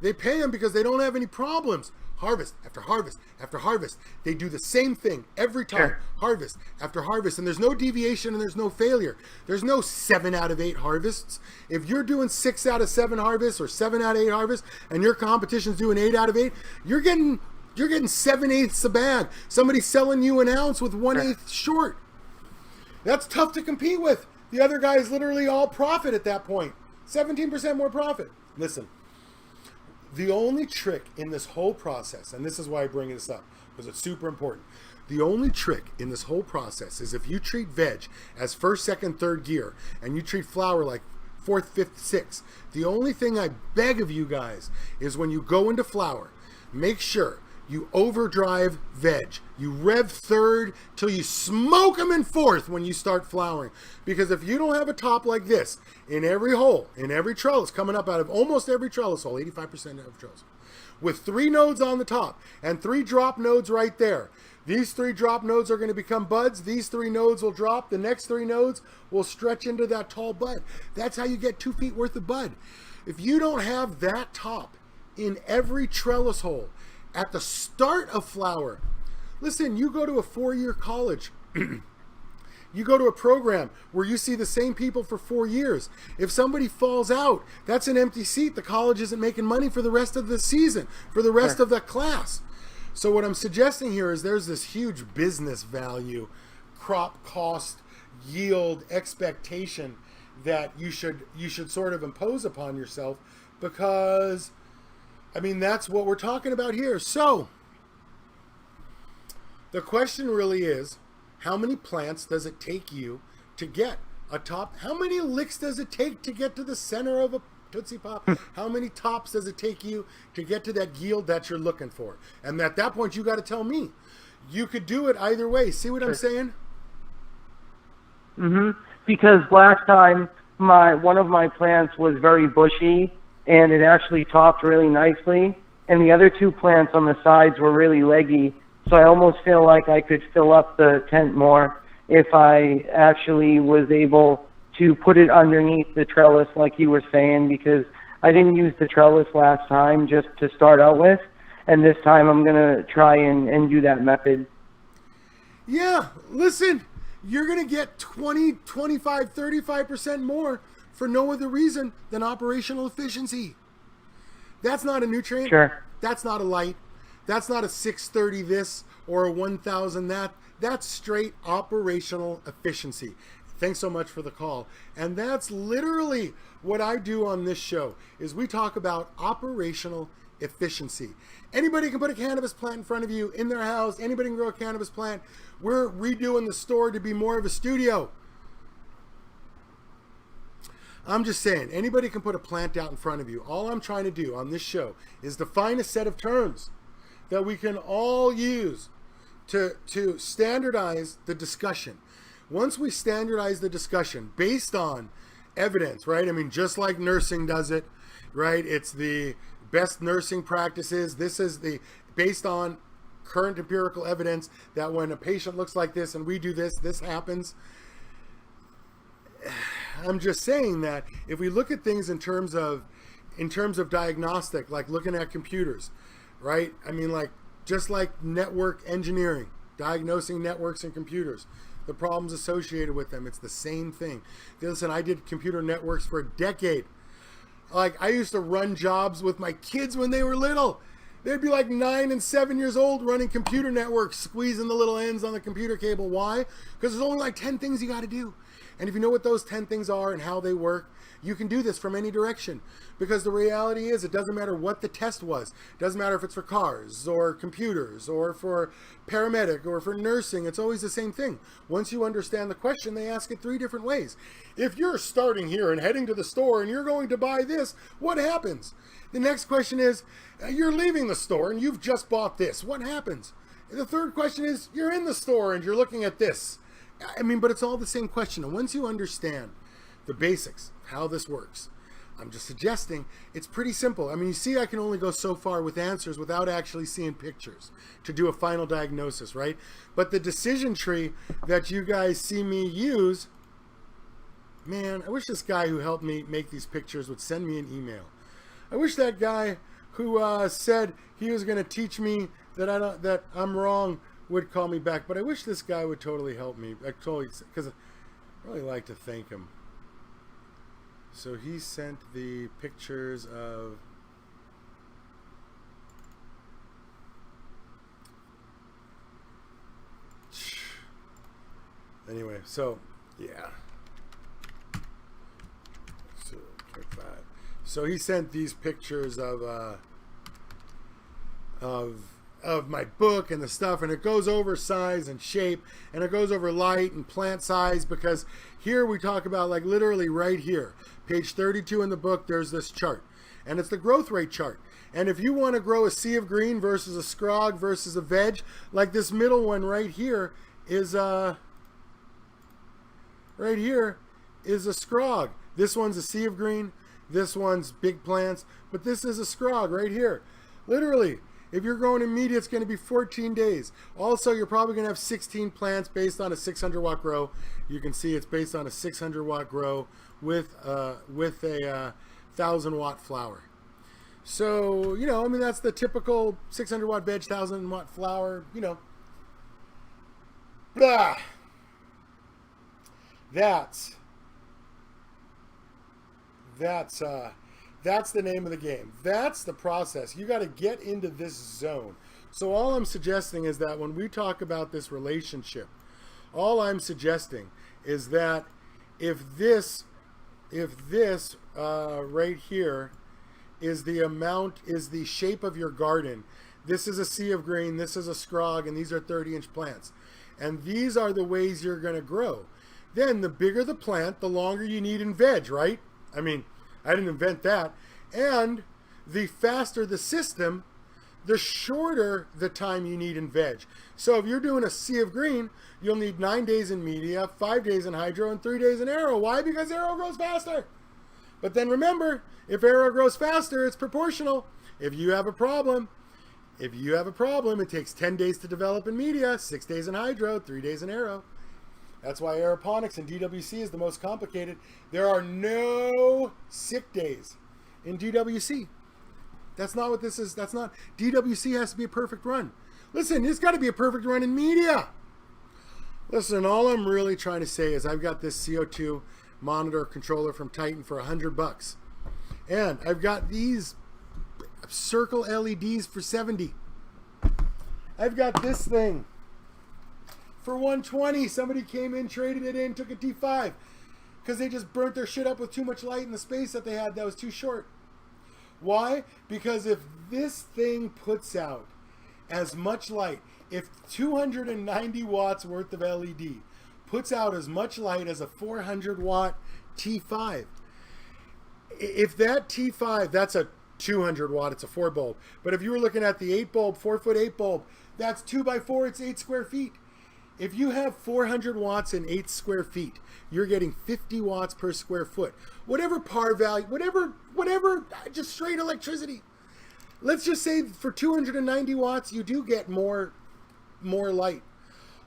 They pay them because they don't have any problems. Harvest after harvest after harvest. They do the same thing every time. Sure. Harvest after harvest. And there's no deviation and there's no failure. There's no 7 out of 8 harvests. If you're doing 6 out of 7 harvests or 7 out of 8 harvests and your competition's doing 8 out of 8, you're getting 7/8 a bag. Somebody's selling you an ounce with 1/8 short. That's tough to compete with. The other guy is literally all profit at that point. 17% more profit. Listen. The only trick in this whole process, and this is why I bring this up, because it's super important. The only trick in this whole process is if you treat veg as 1st, 2nd, 3rd gear, and you treat flower like 4th, 5th, 6th, the only thing I beg of you guys is when you go into flower, make sure you overdrive veg. You rev 3rd till you smoke them in 4th when you start flowering. Because if you don't have a top like this in every hole, in every trellis, coming up out of almost every trellis hole, 85% of trellis, with 3 nodes on the top and 3 drop nodes right there. These 3 drop nodes are going to become buds. These 3 nodes will drop. The next 3 nodes will stretch into that tall bud. That's how you get 2 feet worth of bud. If you don't have that top in every trellis hole, at the start of flower, listen, you go to a 4-year college, you go to a program where you see the same people for 4 years. If somebody falls out, that's an empty seat. The college isn't making money for the rest of the season, for the rest of the class. So what I'm suggesting here is there's this huge business value, crop cost, yield, expectation that you should sort of impose upon yourself, because I mean, that's what we're talking about here. So, the question really is, how many plants does it take you to get a top? How many licks does it take to get to the center of a Tootsie Pop? How many tops does it take you to get to that yield that you're looking for? And at that point, you got to tell me. You could do it either way. See what I'm saying? Because last time, one of my plants was very bushy, and it actually topped really nicely. And the other 2 plants on the sides were really leggy. So I almost feel like I could fill up the tent more if I actually was able to put it underneath the trellis like you were saying, because I didn't use the trellis last time just to start out with. And this time I'm going to try and do that method. Yeah, listen, you're going to get 20, 25, 35% more for no other reason than operational efficiency. That's not a nutrient. Sure. That's not a light. That's not a 630 this or a 1000 that. That's straight operational efficiency. Thanks so much for the call. And that's literally what I do on this show, is we talk about operational efficiency. Anybody can put a cannabis plant in front of you in their house. Anybody can grow a cannabis plant. We're redoing the store to be more of a studio. I'm just saying, anybody can put a plant out in front of you. All I'm trying to do on this show is define a set of terms that we can all use to standardize the discussion. Once we standardize the discussion based on evidence, right? I mean, just like nursing does it, right? It's the best nursing practices. This is the based on current empirical evidence that when a patient looks like this and we do this, this happens. I'm just saying that if we look at things in terms of diagnostic, like looking at computers, right? I mean, like just like network engineering, diagnosing networks and computers, the problems associated with them, it's the same thing. Listen, I did computer networks for a decade. Like, I used to run jobs with my kids when they were little. They'd be like 9 and 7 years old running computer networks, squeezing the little ends on the computer cable. Why? Because there's only like 10 things you got to do. And if you know what those 10 things are and how they work, you can do this from any direction. Because the reality is, it doesn't matter what the test was. It doesn't matter if it's for cars or computers or for paramedic or for nursing. It's always the same thing. Once you understand the question, they ask it 3 different ways. If you're starting here and heading to the store and you're going to buy this, what happens? The next question is, you're leaving the store and you've just bought this. What happens? The third question is, you're in the store and you're looking at this. I mean, but it's all the same question. And once you understand the basics, how this works, I'm just suggesting it's pretty simple. I mean, you see, I can only go so far with answers without actually seeing pictures to do a final diagnosis, right? But the decision tree that you guys see me use, man, I wish this guy who helped me make these pictures would send me an email. I wish that guy who said he was going to teach me that I'm wrong would call me back, but I wish this guy would totally help me. Because I really like to thank him. So he sent the pictures of anyway, so yeah. So 25. So he sent these pictures of my book and the stuff, and it goes over size and shape, and it goes over light and plant size, because here we talk about, like, literally right here, page 32 in the book, there's this chart, and it's the growth rate chart. And if you want to grow a sea of green versus a scrog versus a veg, like this middle one right here is a scrog. This one's a sea of green, this one's big plants, but this is a scrog right here. Literally, if you're growing in media, it's going to be 14 days. Also, you're probably going to have 16 plants based on a 600 watt grow. You can see it's based on a 600 watt grow with a 1000 watt flower. So, you know, I mean, that's the typical 600 watt veg, 1000 watt flower, you know. Blah. That's the name of the game. That's the process. You got to get into this zone. So all I'm suggesting is that when we talk about this relationship, all I'm suggesting is that if this right here is the shape of your garden, this is a sea of green, this is a scrog, and these are 30-inch plants. And these are the ways you're going to grow. Then the bigger the plant, the longer you need in veg, right? I mean, I didn't invent that. And the faster the system, the shorter the time you need in veg. So if you're doing a sea of green, you'll need 9 days in media, 5 days in hydro, and 3 days in aero. Why? Because aero grows faster. But then remember, if aero grows faster, it's proportional. If you have a problem, it takes 10 days to develop in media, 6 days in hydro, 3 days in aero. That's why aeroponics and DWC is the most complicated. There are no sick days in DWC. That's not what this is. That's not. DWC has to be a perfect run. Listen, it's got to be a perfect run in media. Listen, all I'm really trying to say is I've got this CO2 monitor controller from Titan for $100. And I've got these circle LEDs for $70. I've got this thing for $120. Somebody came in, traded it in, took a T5 because they just burnt their shit up with too much light in the space that they had that was too short. Why? Because if this thing puts out as much light, if 290 watts worth of LED puts out as much light as a 400 watt T5, If that T5, that's a 200 watt, it's a 4 bulb. But if you were looking at the 8 bulb, 4-foot 8 bulb, that's 2x4, it's 8 square feet. If you have 400 watts in 8 square feet, you're getting 50 watts per square foot. Whatever par value, whatever, just straight electricity. Let's just say for 290 watts, you do get more light.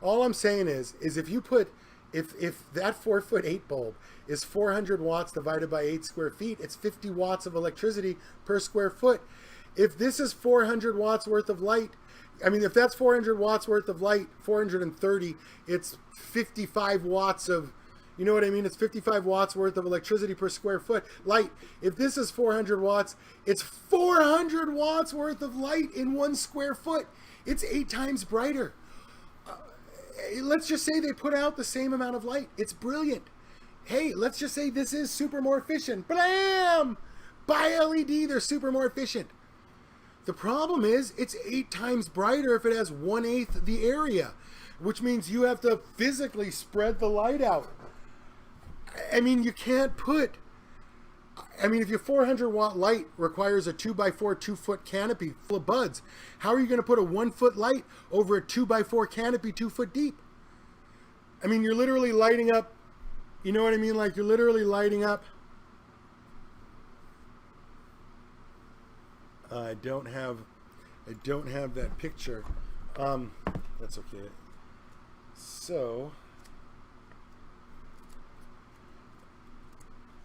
All I'm saying is if you put, if that 4-foot 8 bulb is 400 watts divided by 8 square feet, it's 50 watts of electricity per square foot. If this is 400 watts worth of light, I mean, if that's 400 watts worth of light, 430, it's 55 watts of, you know what I mean? It's 55 watts worth of electricity per square foot. Light, if this is 400 watts, it's 400 watts worth of light in 1 square foot. It's 8 times brighter. Let's just say they put out the same amount of light. It's brilliant. Hey, let's just say this is super more efficient. Blam! Buy LED, they're super more efficient. The problem is it's 8 times brighter if it has 1/8 the area, which means you have to physically spread the light out. I mean, you can't put, I mean, if your 400 watt light requires a 2x4 2-foot canopy full of buds, how are you going to put a 1-foot light over a 2x4 canopy 2 foot deep? I mean, you're literally lighting up, you know what I mean? Like, you're literally lighting up. I don't have that picture. That's okay. So,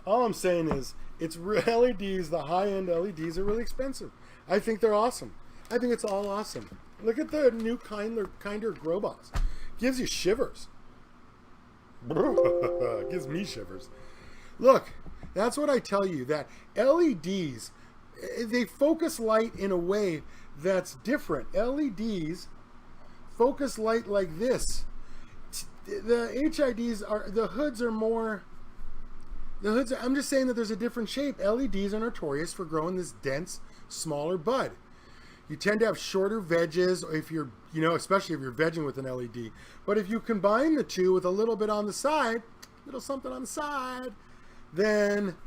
all I'm saying is, it's LEDs, the high-end LEDs are really expensive. I think they're awesome. I think it's all awesome. Look at the new kinder grow box. Gives you shivers. Gives me shivers. Look, that's what I tell you, that LEDs, they focus light in a way that's different. LEDs focus light like this. The HIDs are, the hoods are more, I'm just saying that there's a different shape. LEDs are notorious for growing this dense, smaller bud. You tend to have shorter vedges if you're, you know, especially if you're vegging with an LED. But if you combine the two with a little bit on the side, little something on the side, then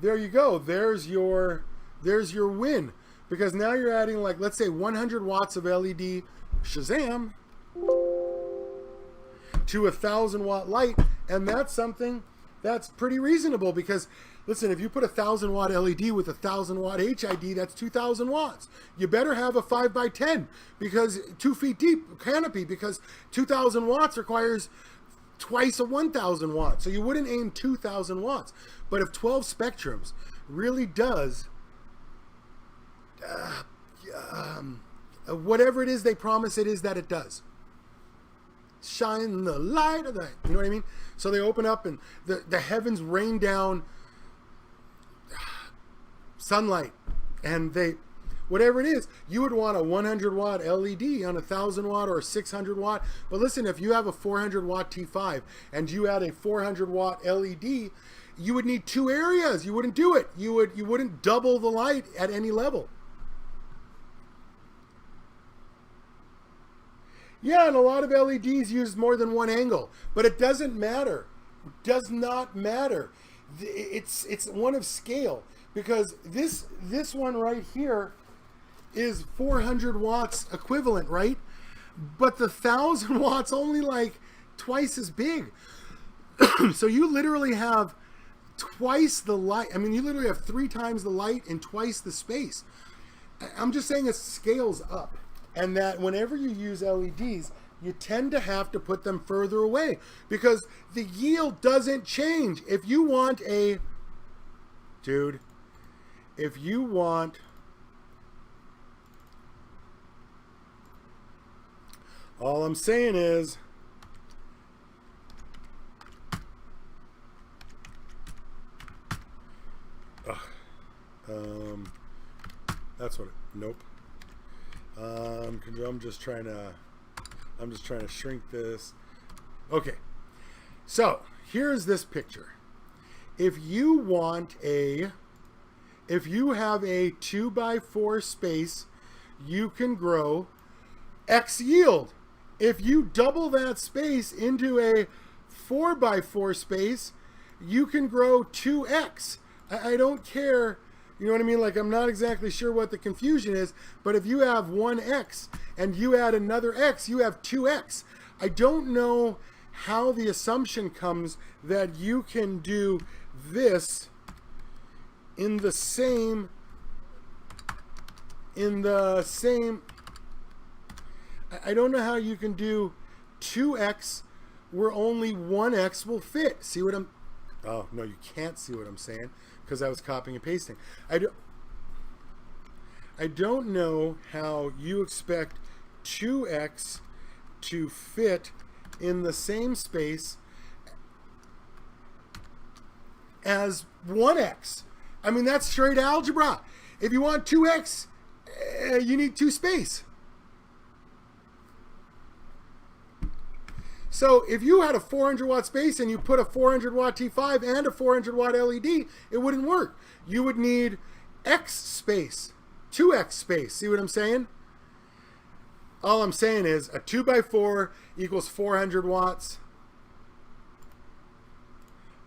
there you go. There's your win. Because now you're adding, like, let's say 100 watts of LED, shazam, to 1,000 watt light, and that's something that's pretty reasonable. Because listen, if you put a 1,000 watt LED with a 1,000 watt HID, that's 2,000 watts. You better have a 5x10 because 2 feet deep canopy, because 2,000 watts requires twice a 1,000 watts. So you wouldn't aim 2,000 watts. But if 12 spectrums really does whatever it is they promise it is that it does, shine the light of that, you know what I mean? So they open up and the heavens rain down sunlight, and they, whatever it is, you would want a 100 watt LED on a 1,000 watt or a 600 watt. But listen, if you have a 400 watt T5 and you add a 400 watt LED, you would need 2 areas. You wouldn't do it. You wouldn't double the light at any level. Yeah, and a lot of LEDs use more than one angle, but it doesn't matter. It does not matter. It's one of scale, because this one right here is 400 watts equivalent, right? But the 1,000 watts only like twice as big. So you literally have twice the light. I mean, you literally have 3 times the light and twice the space. I'm just saying it scales up. And that whenever you use LEDs, you tend to have to put them further away because the yield doesn't change. If you want a, dude, if you want, all I'm saying is, that's what, nope. I'm just trying to shrink this. Okay, so here's this picture. If you have a 2x4 space, you can grow X yield. If you double that space into a 4x4 space, you can grow 2x. I don't care. You know what I mean? Like, I'm not exactly sure what the confusion is, but if you have one X and you add another X, you have 2X. I don't know how the assumption comes that you can do this in the same, I don't know how you can do 2X where only 1X will fit. See what I'm, oh, no, you can't see what I'm saying because I was copying and pasting. I don't know how you expect 2X to fit in the same space as 1X. I mean, that's straight algebra. If you want 2X, you need 2 space. So if you had a 400 watt space and you put a 400 watt T5 and a 400 watt LED, it wouldn't work. You would need X space, 2X space. See what I'm saying? All I'm saying is a 2x4 equals 400 watts.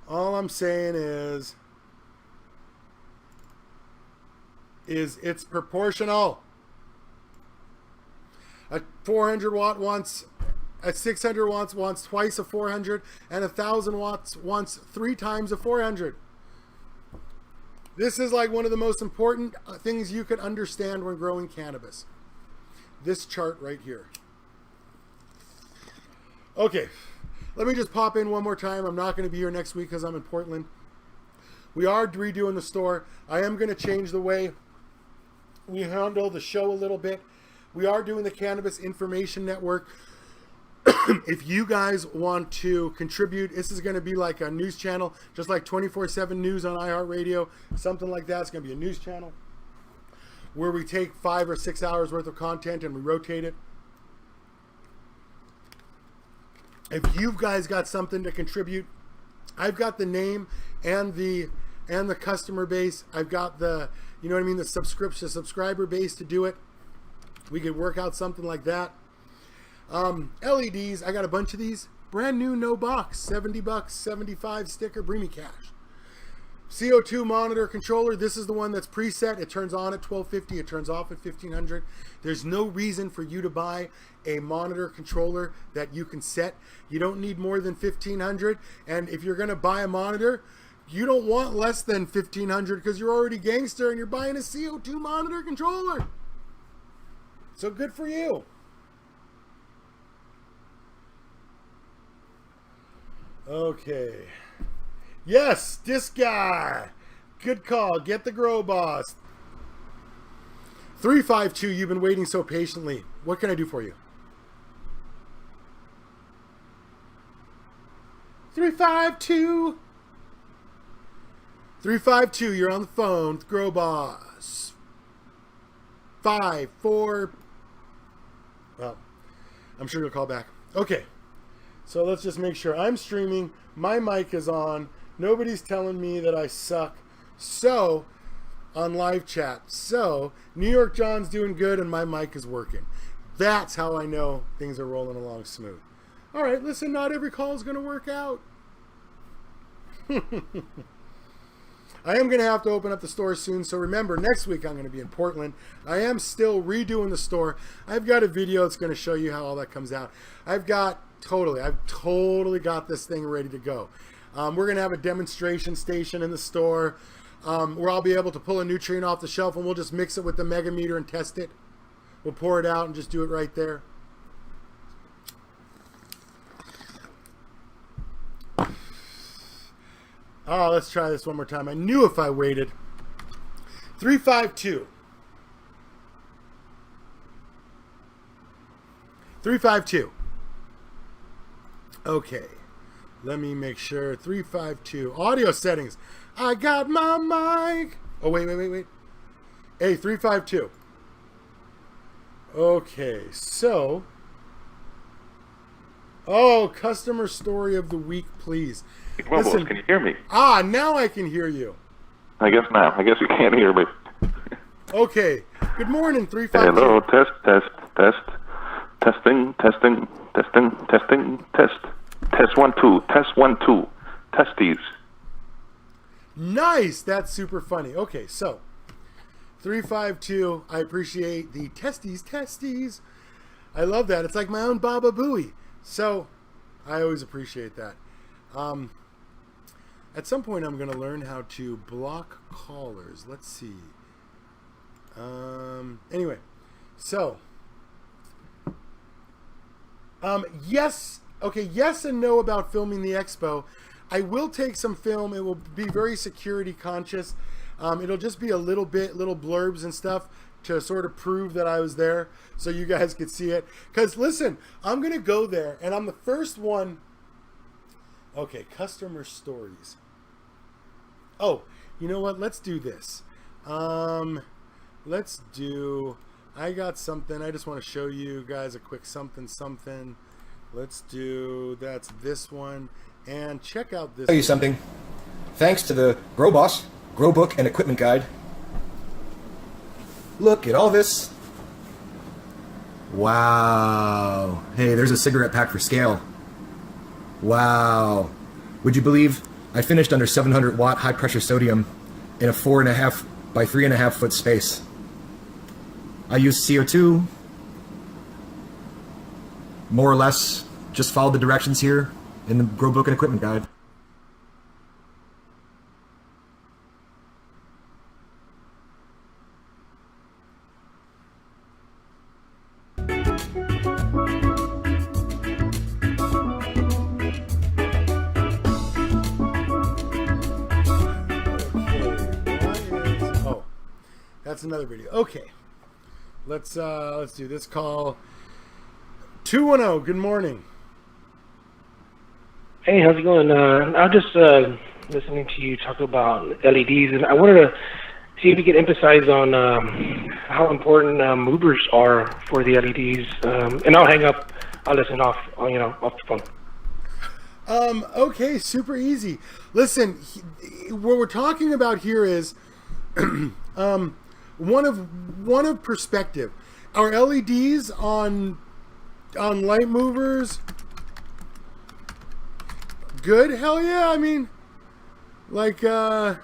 All I'm saying is it's proportional. A 400 watt wants, a 600 watts wants twice a 400, and 1,000 watts wants 3 times a 400. This is like one of the most important things you could understand when growing cannabis. This chart right here. Okay, let me just pop in one more time. I'm not going to be here next week because I'm in Portland. We are redoing the store. I am going to change the way we handle the show a little bit. We are doing the Cannabis Information Network. If you guys want to contribute, this is going to be like a news channel, just like 24/7 News on iHeartRadio, something like that. It's going to be a news channel where we take 5 or 6 hours worth of content and we rotate it. If you guys got something to contribute, I've got the name and the customer base. I've got the, you know what I mean, the subscriber base to do it. We could work out something like that. LEDs, I got a bunch of these. Brand new, no box, $70, 75 sticker, bring me cash. CO2 monitor controller, this is the one that's preset. It turns on at 1250, it turns off at 1500. There's no reason for you to buy a monitor controller that you can set. You don't need more than 1500, and if you're gonna buy a monitor, you don't want less than 1500 because you're already gangster and you're buying a CO2 monitor controller. So good for you. Okay. Yes, this guy. Good call. Get the Grow Boss. 352, you've been waiting so patiently. What can I do for you? 352. 352, you're on the phone with Grow Boss. 54. Well, I'm sure you'll call back. Okay. So let's just make sure I'm streaming. My mic is on. Nobody's telling me that I suck. So, on live chat. So, New York John's doing good and my mic is working. That's how I know things are rolling along smooth. All right, listen, not every call is going to work out. I am going to have to open up the store soon. So remember, next week I'm going to be in Portland. I am still redoing the store. I've got a video that's going to show you how all that comes out. I've totally got this thing ready to go. We're going to have a demonstration station in the store where I'll be able to pull a nutrient off the shelf and we'll just mix it with the mega meter and test it. We'll pour it out and just do it right there. Oh, let's try this one more time. I knew if I waited. 352. 352. Okay. Let me make sure. 352. Audio settings. I got my mic. Oh, wait. Hey, 352. Okay, so. Oh, customer story of the week, please. Well, boss, can you hear me? Ah, now I can hear you. I guess now. I guess you can't hear me. Okay. Good morning, 352. Hello, test. Testing. Test 1 2. Test 1 2. Testes. Nice. That's super funny. Okay, so 352. I appreciate the testes. I love that. It's like my own Baba Booey. So I always appreciate that. At some point, I'm going to learn how to block callers. Let's see. Anyway, so yes. Okay, yes and no about filming the expo. I will take some film. It will be very security conscious. It'll just be a little blurbs and stuff to sort of prove that I was there so you guys could see it. Because listen, I'm going to go there and I'm the first one. Okay, customer stories. Oh, you know what? Let's do this. I got something. I just want to show you guys a quick something. Let's do, that's this one. And check out this. I'll tell you something. Thanks to the Grow Boss, Grow Book, and Equipment Guide. Look at all this. Wow. Hey, there's a cigarette pack for scale. Wow. Would you believe I finished under 700 watt high pressure sodium in a 4.5 by 3.5 foot space? I used CO2. More or less, just followed the directions here in the Grow Book and Equipment Guide. That's another video. Okay, let's do this call. 210. Good morning. Hey, how's it going? I was just listening to you talk about LEDs, and I wanted to see if you could emphasize on how important movers are for the LEDs. And I'll hang up. I'll listen off the phone. Okay, super easy. Listen, what we're talking about here is one of perspective. Our LEDs on light movers good? Hell yeah. I mean, like kind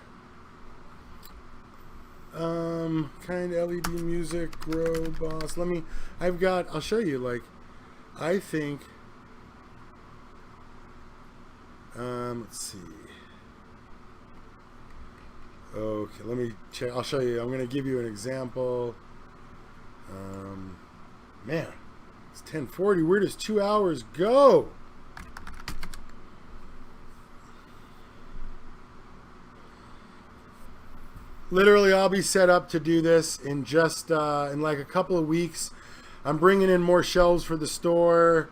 of LED music, Grow Boss. I'll show you. Like, I think let's see. Okay, let me check. I'll show you. I'm going to give you an example. Man, it's 10:40. Where does 2 hours go? Literally, I'll be set up to do this in just in like a couple of weeks. I'm bringing in more shelves for the store.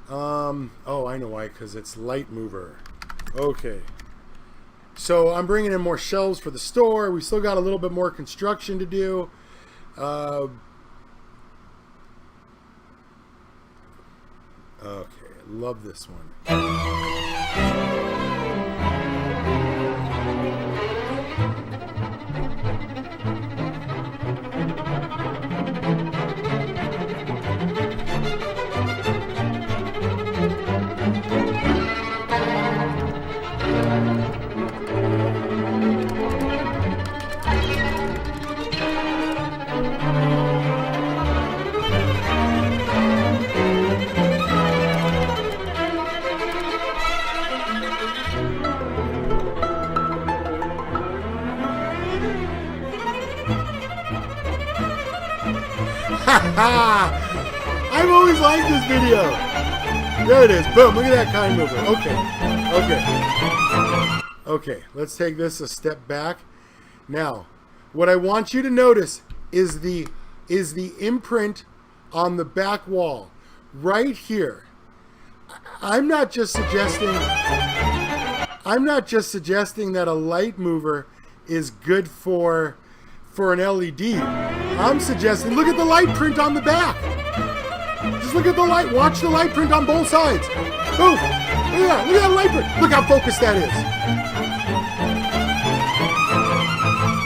Oh, I know why, because it's light mover. Okay. So I'm bringing in more shelves for the store. We still got a little bit more construction to do. Okay, love this one. I've always liked this video. There it is. Boom. Look at that kind mover. Okay. Let's take this a step back. Now, what I want you to notice is the imprint on the back wall right here. I'm not just suggesting that a light mover is good for an LED. I'm suggesting, look at the light print on the back. Just look at the light. Watch the light print on both sides. Boom. Look at that light print. Look how focused that is.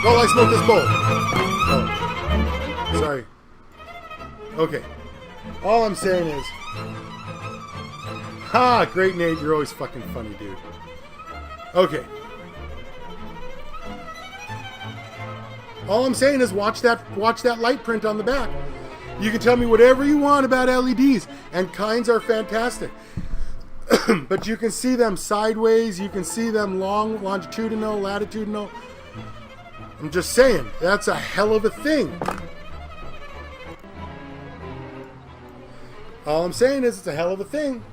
While I smoke this bowl. Oh. Sorry. Okay. All I'm saying is, great, Nate. You're always fucking funny, dude. Okay. All I'm saying is watch that light print on the back. You can tell me whatever you want about LEDs, and kinds are fantastic. But you can see them sideways, you can see them longitudinal, latitudinal. I'm just saying, that's a hell of a thing. All I'm saying is it's a hell of a thing.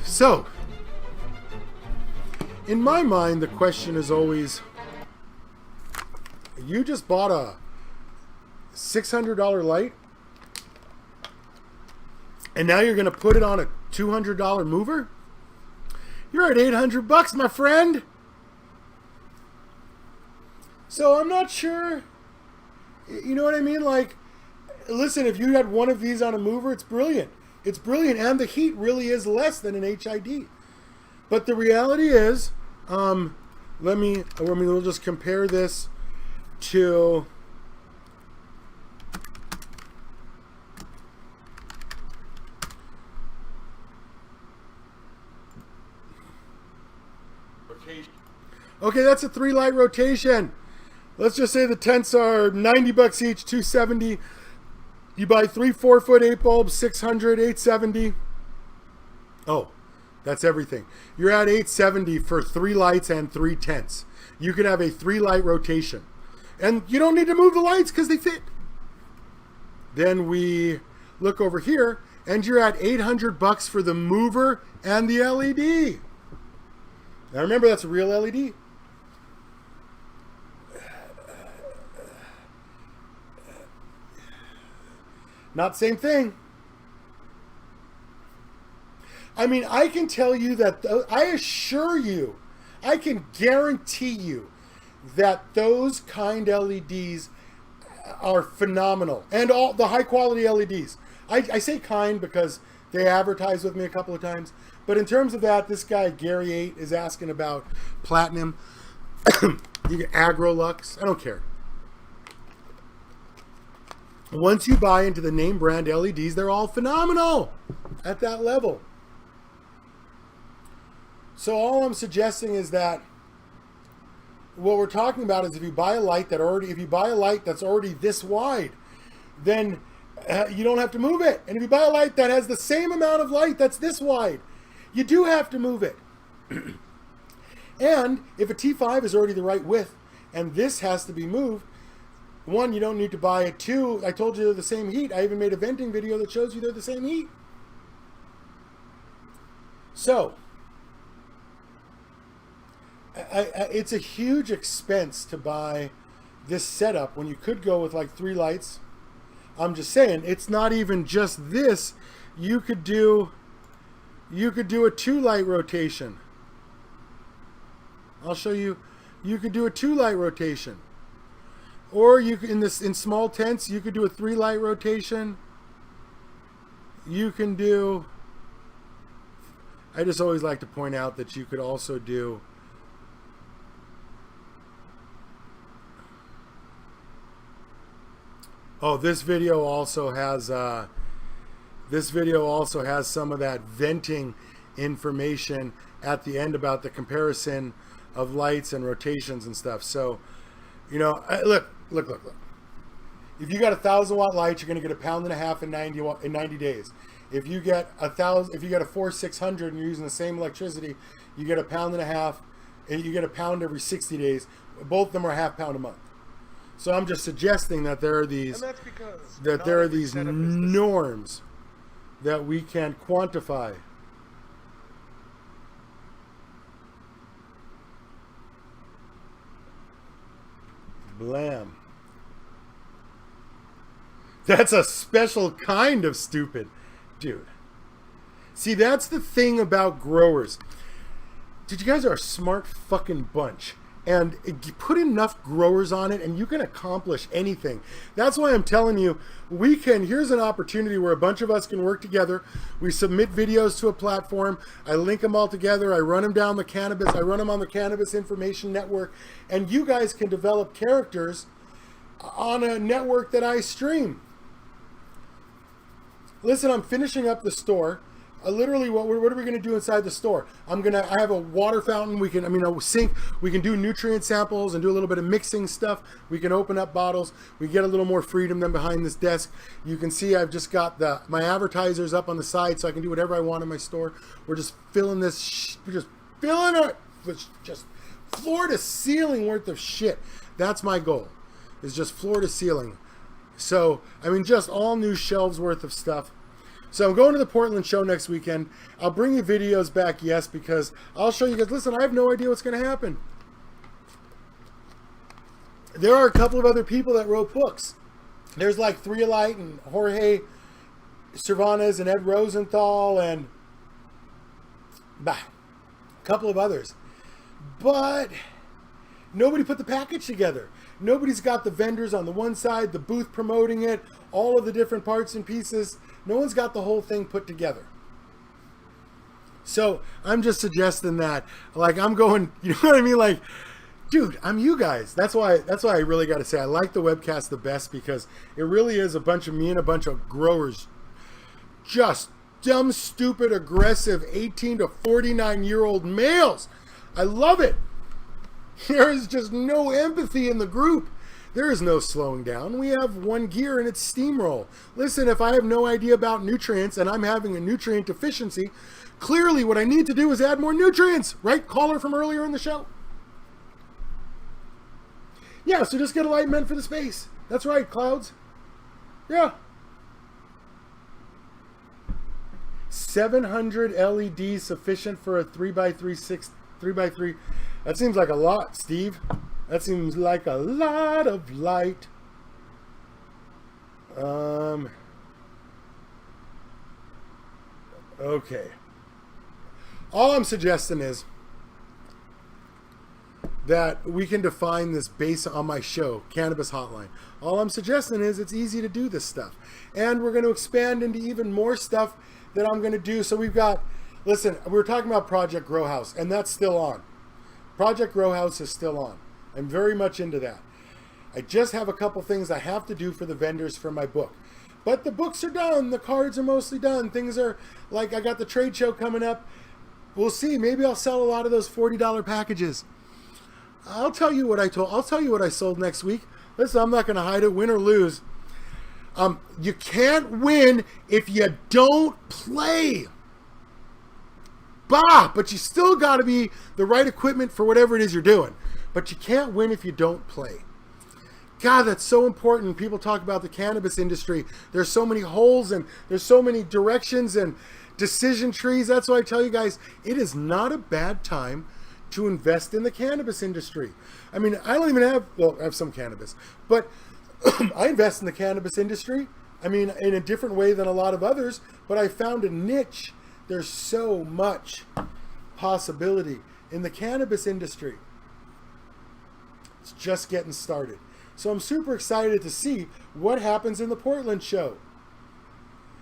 So, in my mind, the question is always, you just bought a $600 light, and now you're going to put it on a $200 mover? You're at $800, my friend. So I'm not sure. You know what I mean? Like, listen, if you had one of these on a mover, it's brilliant. It's brilliant, and the heat really is less than an HID. But the reality is, we'll just compare this to okay, that's a 3-light rotation. Let's just say the tents are $90 each, $270. You buy 3 4-foot 8 bulbs, $600, $870. Oh, that's everything. You're at $870 for 3 lights and 3 tents. You could have a 3-light rotation. And you don't need to move the lights because they fit. Then we look over here, and you're at $800 for the mover and the LED. Now remember, that's a real LED. Not same thing. I mean, I can tell you that, I assure you, I can guarantee you that those kind LEDs are phenomenal. And all the high quality LEDs. I say kind because they advertised with me a couple of times. But in terms of that, this guy, Gary 8, is asking about platinum. You get Agrolux. I don't care. Once you buy into the name brand LEDs, they're all phenomenal at that level. So all I'm suggesting is that what we're talking about is if you buy a light that's already this wide, then you don't have to move it. And if you buy a light that has the same amount of light that's this wide, you do have to move it. And if a T5 is already the right width and this has to be moved, 1, you don't need to buy it. 2, I told you they're the same heat. I even made a venting video that shows you they're the same heat. So, it's a huge expense to buy this setup when you could go with like 3 lights. I'm just saying, it's not even just this. You could do a 2-light rotation. I'll show you. You could do a 2-light rotation. Or you could, in small tents, you could do a 3-light rotation. You can do, I just always like to point out that you could also do this video also has some of that venting information at the end about the comparison of lights and rotations and stuff. So, you know, look. If you got a 1,000-watt light, you're going to get 1.5 pounds in 90 days. If you get a 4,600 and you're using the same electricity, you get 1.5 pounds, and you get 1 pound every 60 days. Both of them are 0.5 pound a month. So I'm just suggesting that there are these norms that we can quantify. Blam. That's a special kind of stupid, dude. See, that's the thing about growers. Dude, you guys are a smart fucking bunch. And you put enough growers on it and you can accomplish anything. That's why I'm telling you, here's an opportunity where a bunch of us can work together. We submit videos to a platform. I link them all together. I run them down the cannabis. I run them on the Cannabis Information Network. And you guys can develop characters on a network that I stream. Listen, I'm finishing up the store. literally, what are we going to do inside the store? I have a water fountain. A sink. We can do nutrient samples and do a little bit of mixing stuff. We can open up bottles. We get a little more freedom than behind this desk. You can see I've just got my advertisers up on the side, so I can do whatever I want in my store. We're just filling this. We're just filling it with just floor to ceiling worth of shit. That's my goal. Is just floor to ceiling. So just all new shelves worth of stuff. So I'm going to the Portland show next weekend. I'll bring you videos back, yes, because I'll show you guys. Listen, I have no idea what's going to happen. There are a couple of other people that wrote books. There's like Threolite and Jorge Cervantes and Ed Rosenthal and a couple of others. But nobody put the package together. Nobody's got the vendors on the one side, the booth promoting it, all of the different parts and pieces. No one's got the whole thing put together. So I'm just suggesting that, I'm going, you know what I mean? Dude, I'm you guys. That's why I really got to say I like the webcast the best, because it really is a bunch of me and a bunch of growers, just dumb, stupid, aggressive 18 to 49-year-old males. I love it. There is just no empathy in the group. There is no slowing down. We have one gear and it's steamroll. Listen, if I have no idea about nutrients and I'm having a nutrient deficiency, clearly what I need to do is add more nutrients, right? Caller from earlier in the show. Yeah, so just get a light meant for the space. That's right, Clouds. Yeah. 700 LEDs sufficient for a 3x3. That seems like a lot, Steve. That seems like a lot of light. Okay. All I'm suggesting is that we can define this based on my show, Cannabis Hotline. All I'm suggesting is it's easy to do this stuff. And we're going to expand into even more stuff that I'm going to do. So we've got, listen, we were talking about Project Grow House, and that's still on. Project Grow House is still on. I'm very much into that. I just have a couple things I have to do for the vendors for my book. But the books are done. The cards are mostly done. Things are, I got the trade show coming up. We'll see. Maybe I'll sell a lot of those $40 packages. I'll tell you what I sold next week. Listen, I'm not going to hide it, win or lose. You can't win if you don't play. But you still got to be the right equipment for whatever it is you're doing. But you can't win if you don't play. God, that's so important. People talk about the cannabis industry. There's so many holes and there's so many directions and decision trees. That's why I tell you guys, it is not a bad time to invest in the cannabis industry. I don't even have, I have some cannabis, but I invest in the cannabis industry. In a different way than a lot of others, but I found a niche. There's so much possibility in the cannabis industry. It's just getting started. So I'm super excited to see what happens in the Portland show.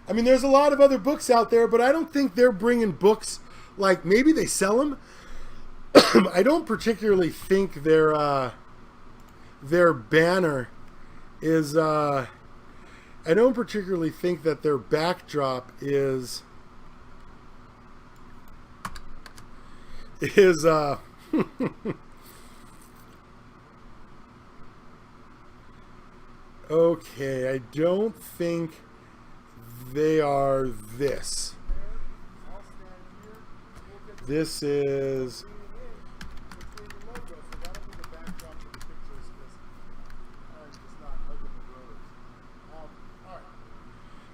There's a lot of other books out there, but I don't think they're bringing books, maybe they sell them. I don't particularly think their banner is, I don't particularly think that their backdrop is okay, I don't think they are this. This is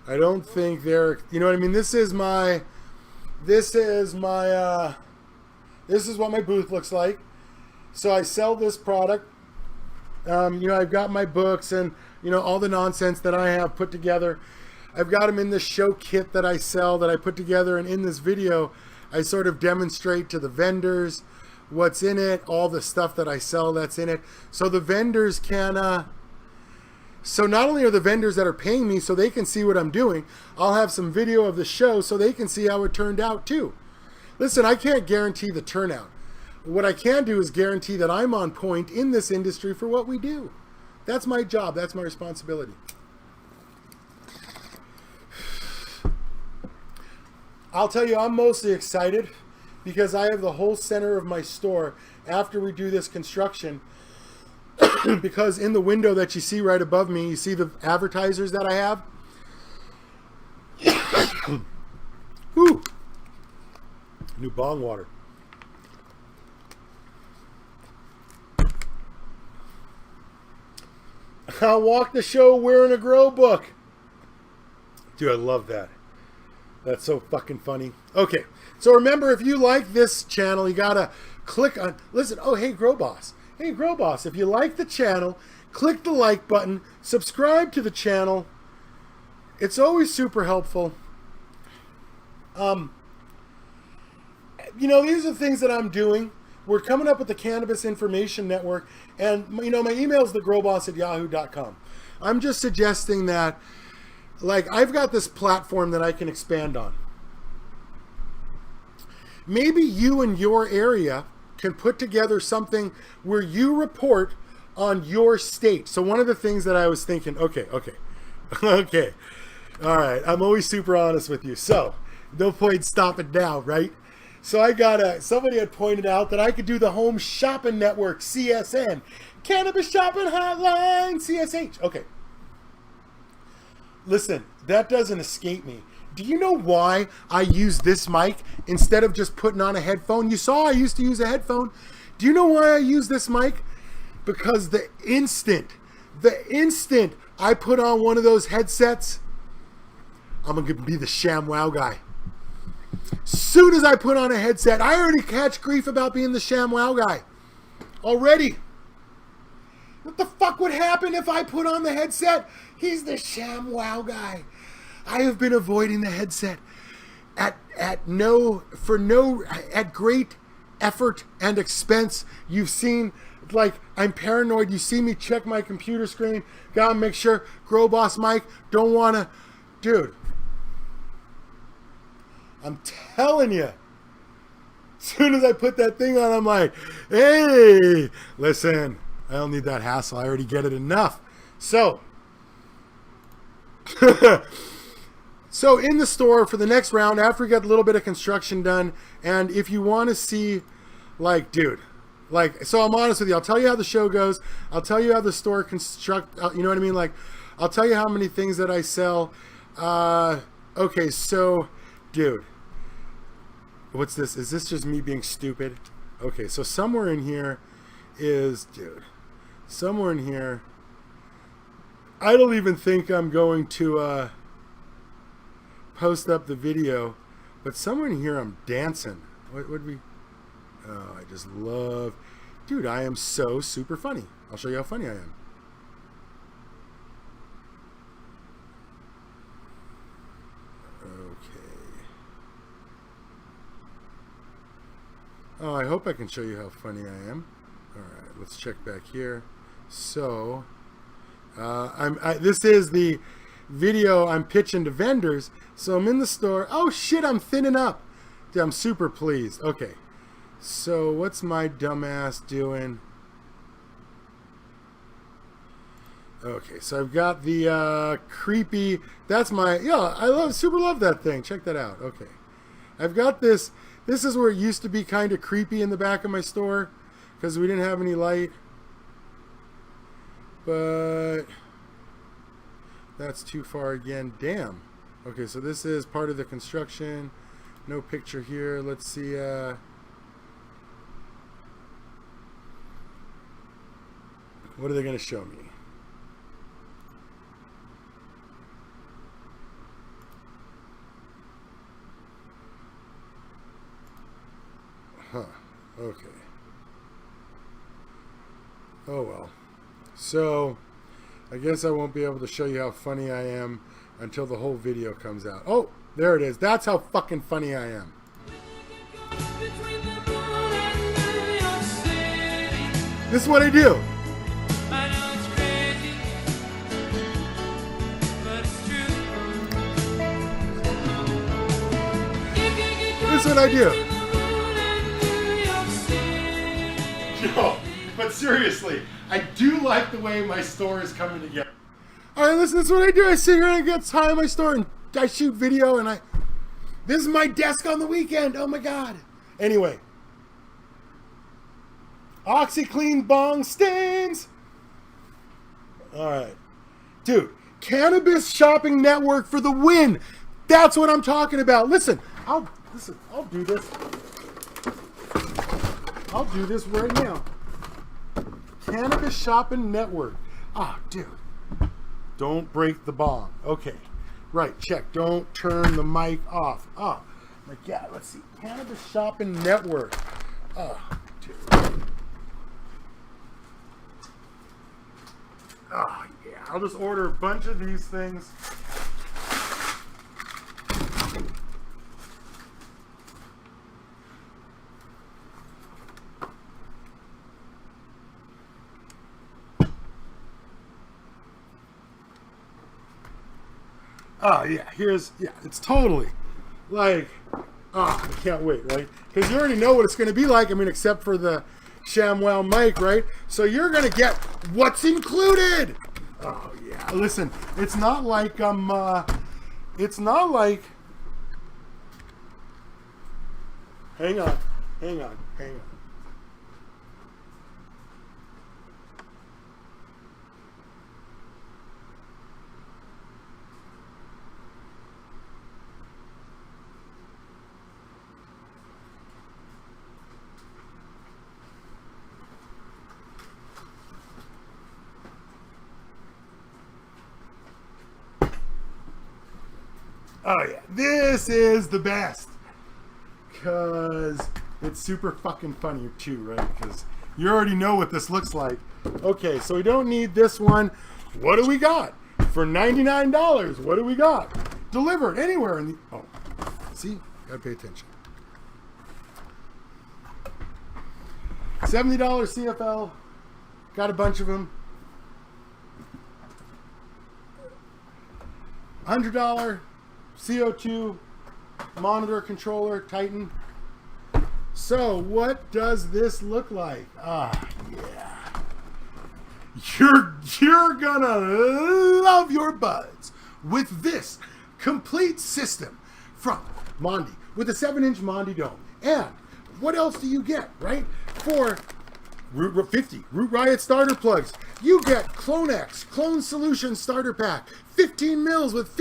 I don't think they're, you know what I mean? This is what my booth looks like. So I sell this product. I've got my books and, all the nonsense that I have put together. I've got them in this show kit that I sell that I put together. And in this video, I sort of demonstrate to the vendors what's in it, all the stuff that I sell that's in it. So the vendors can, so not only are the vendors that are paying me so they can see what I'm doing, I'll have some video of the show so they can see how it turned out too. Listen, I can't guarantee the turnout. What I can do is guarantee that I'm on point in this industry for what we do. That's my job. That's my responsibility. I'll tell you, I'm mostly excited because I have the whole center of my store after we do this construction. Because in the window that you see right above me, you see the advertisers that I have. Ooh. New bong water. I'll walk the show wearing a grow book. Dude, I love that. That's so fucking funny. Okay, so remember, if you like this channel, you gotta click on, listen, oh, hey, Grow Boss. Hey, Grow Boss, if you like the channel, click the like button, subscribe to the channel. It's always super helpful. You know, these are things that I'm doing. We're coming up with the Cannabis Information Network, and, you know, my email is thegrowboss@yahoo.com. I'm just suggesting that, like, I've got this platform that I can expand on. Maybe you in your area can put together something where you report on your state. So one of the things that I was thinking, okay. All right, I'm always super honest with you. So, no point stopping now, right? So I got somebody had pointed out that I could do the Home Shopping Network, CSN. Cannabis Shopping Hotline, CSH. Okay. Listen, that doesn't escape me. Do you know why I use this mic instead of just putting on a headphone? You saw I used to use a headphone. Do you know why I use this mic? Because the instant I put on one of those headsets, I'm going to be the ShamWow guy. Soon as I put on a headset, I already catch grief about being the ShamWow guy. Already. What the fuck would happen if I put on the headset? He's the ShamWow guy. I have been avoiding the headset at great effort and expense. You've seen, like, I'm paranoid. You see me check my computer screen. Gotta make sure. Grow Boss Mike, don't wanna, dude. I'm telling you. As soon as I put that thing on, I'm like, hey, listen, I don't need that hassle. I already get it enough. So, so in the store for the next round, after we got a little bit of construction done, and if you want to see, like, dude, like, so I'm honest with you. I'll tell you how the show goes. I'll tell you how the store construct, you know what I mean? Like, I'll tell you how many things that I sell. Okay, so, dude, what's this? Is this just me being stupid? Okay, so somewhere in here is, dude, somewhere in here, I don't even think I'm going to post up the video, but somewhere in here I'm dancing. What would we, oh, I just love, dude, I am so super funny. I'll show you how funny I am. Oh, I hope I can show you how funny I am. All right, let's check back here. So, this is the video I'm pitching to vendors. So I'm in the store. Oh shit, I'm thinning up. Dude, I'm super pleased. Okay, so what's my dumbass doing? Okay, so I've got the creepy. That's my, yeah, I super love that thing. Check that out. Okay, I've got this. This is where it used to be kind of creepy in the back of my store because we didn't have any light. But that's too far again. Damn. Okay, so this is part of the construction. No picture here. Let's see. What are they going to show me? Huh. Okay. Oh well. So, I guess I won't be able to show you how funny I am until the whole video comes out. Oh, there it is. That's how fucking funny I am. This is what I do. This is what I do. No, but seriously, I do like the way my store is coming together. All right, listen, this is what I do. I sit here and I get time in my store and I shoot video and This is my desk on the weekend. Oh my God. Anyway. OxyClean bong stains. All right. Dude, Cannabis Shopping Network for the win. That's what I'm talking about. Listen, I'll do this. I'll do this right now. Cannabis Shopping Network. Ah, dude. Don't break the bong. Okay. Right, check. Don't turn the mic off. Oh, my God. Let's see. Cannabis Shopping Network. Oh, dude. Oh, yeah. I'll just order a bunch of these things. Oh, yeah, it's totally like, I can't wait, right? Because you already know what it's going to be like, I mean, except for the ShamWow mic, right? So you're going to get what's included. Oh, yeah, listen, it's not like, hang on. Oh yeah, this is the best. Because it's super fucking funny too, right? Because you already know what this looks like. Okay, so we don't need this one. What do we got? For $99, what do we got? Delivered anywhere in the... Oh, see? Gotta pay attention. $70 CFL. Got a bunch of them. $100 CO2 monitor controller Titan. So what does this look like? Ah, yeah. You're gonna love your buds with this complete system from Mondi with a 7-inch Mondi dome. And what else do you get, right? For Root 50 Root Riot starter plugs, you get Clonex Clone Solution starter pack, 15 mils with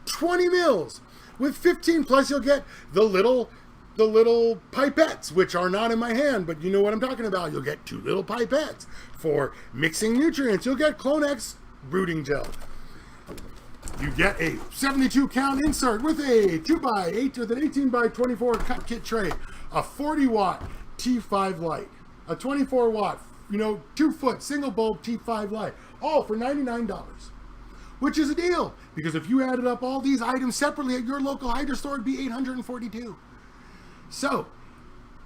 20 mils with 15, plus you'll get the little pipettes, which are not in my hand, but you know what I'm talking about. You'll get 2 little pipettes for mixing nutrients. You'll get Clonex brooding gel. You get a 72 count insert with a 2x8 with an 18x24 cut kit tray, a 40 watt T5 light, a 24 watt, 2 foot single bulb T5 light, all for $99. Which is a deal, because if you added up all these items separately at your local Hydra store, it'd be $842. So,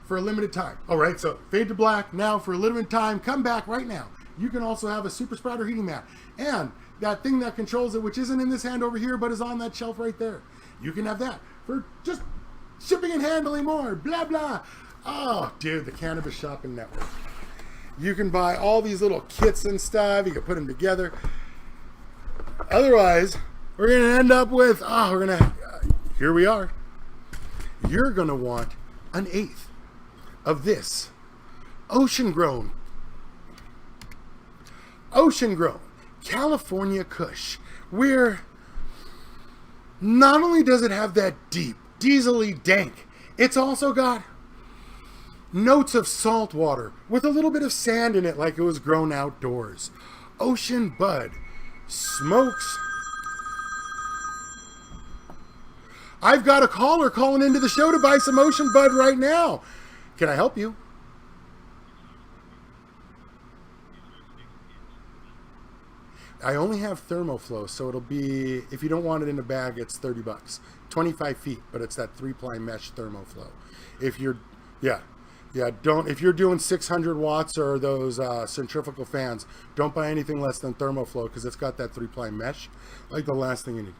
for a limited time. All right, so fade to black now for a limited time. Come back right now. You can also have a super sprouter heating mat. And that thing that controls it, which isn't in this hand over here, but is on that shelf right there. You can have that for just shipping and handling more. Blah, blah. Oh, dude, the Cannabis Shopping Network. You can buy all these little kits and stuff. You can put them together. Otherwise, we're going to end up with, here we are. You're going to want an 1/8 of this ocean-grown California Kush, where not only does it have that deep, diesel-y dank, it's also got notes of salt water with a little bit of sand in it like it was grown outdoors. Ocean Bud smokes. I've got a caller calling into the show to buy some Ocean Bud right now. Can I help you? I only have thermoflow, so it'll be, if you don't want it in a bag, it's $30. 25 feet, but it's that 3-ply mesh thermoflow. If you're, if you're doing 600 watts or those centrifugal fans, don't buy anything less than thermoflow because it's got that 3-ply mesh, like the last thing you need.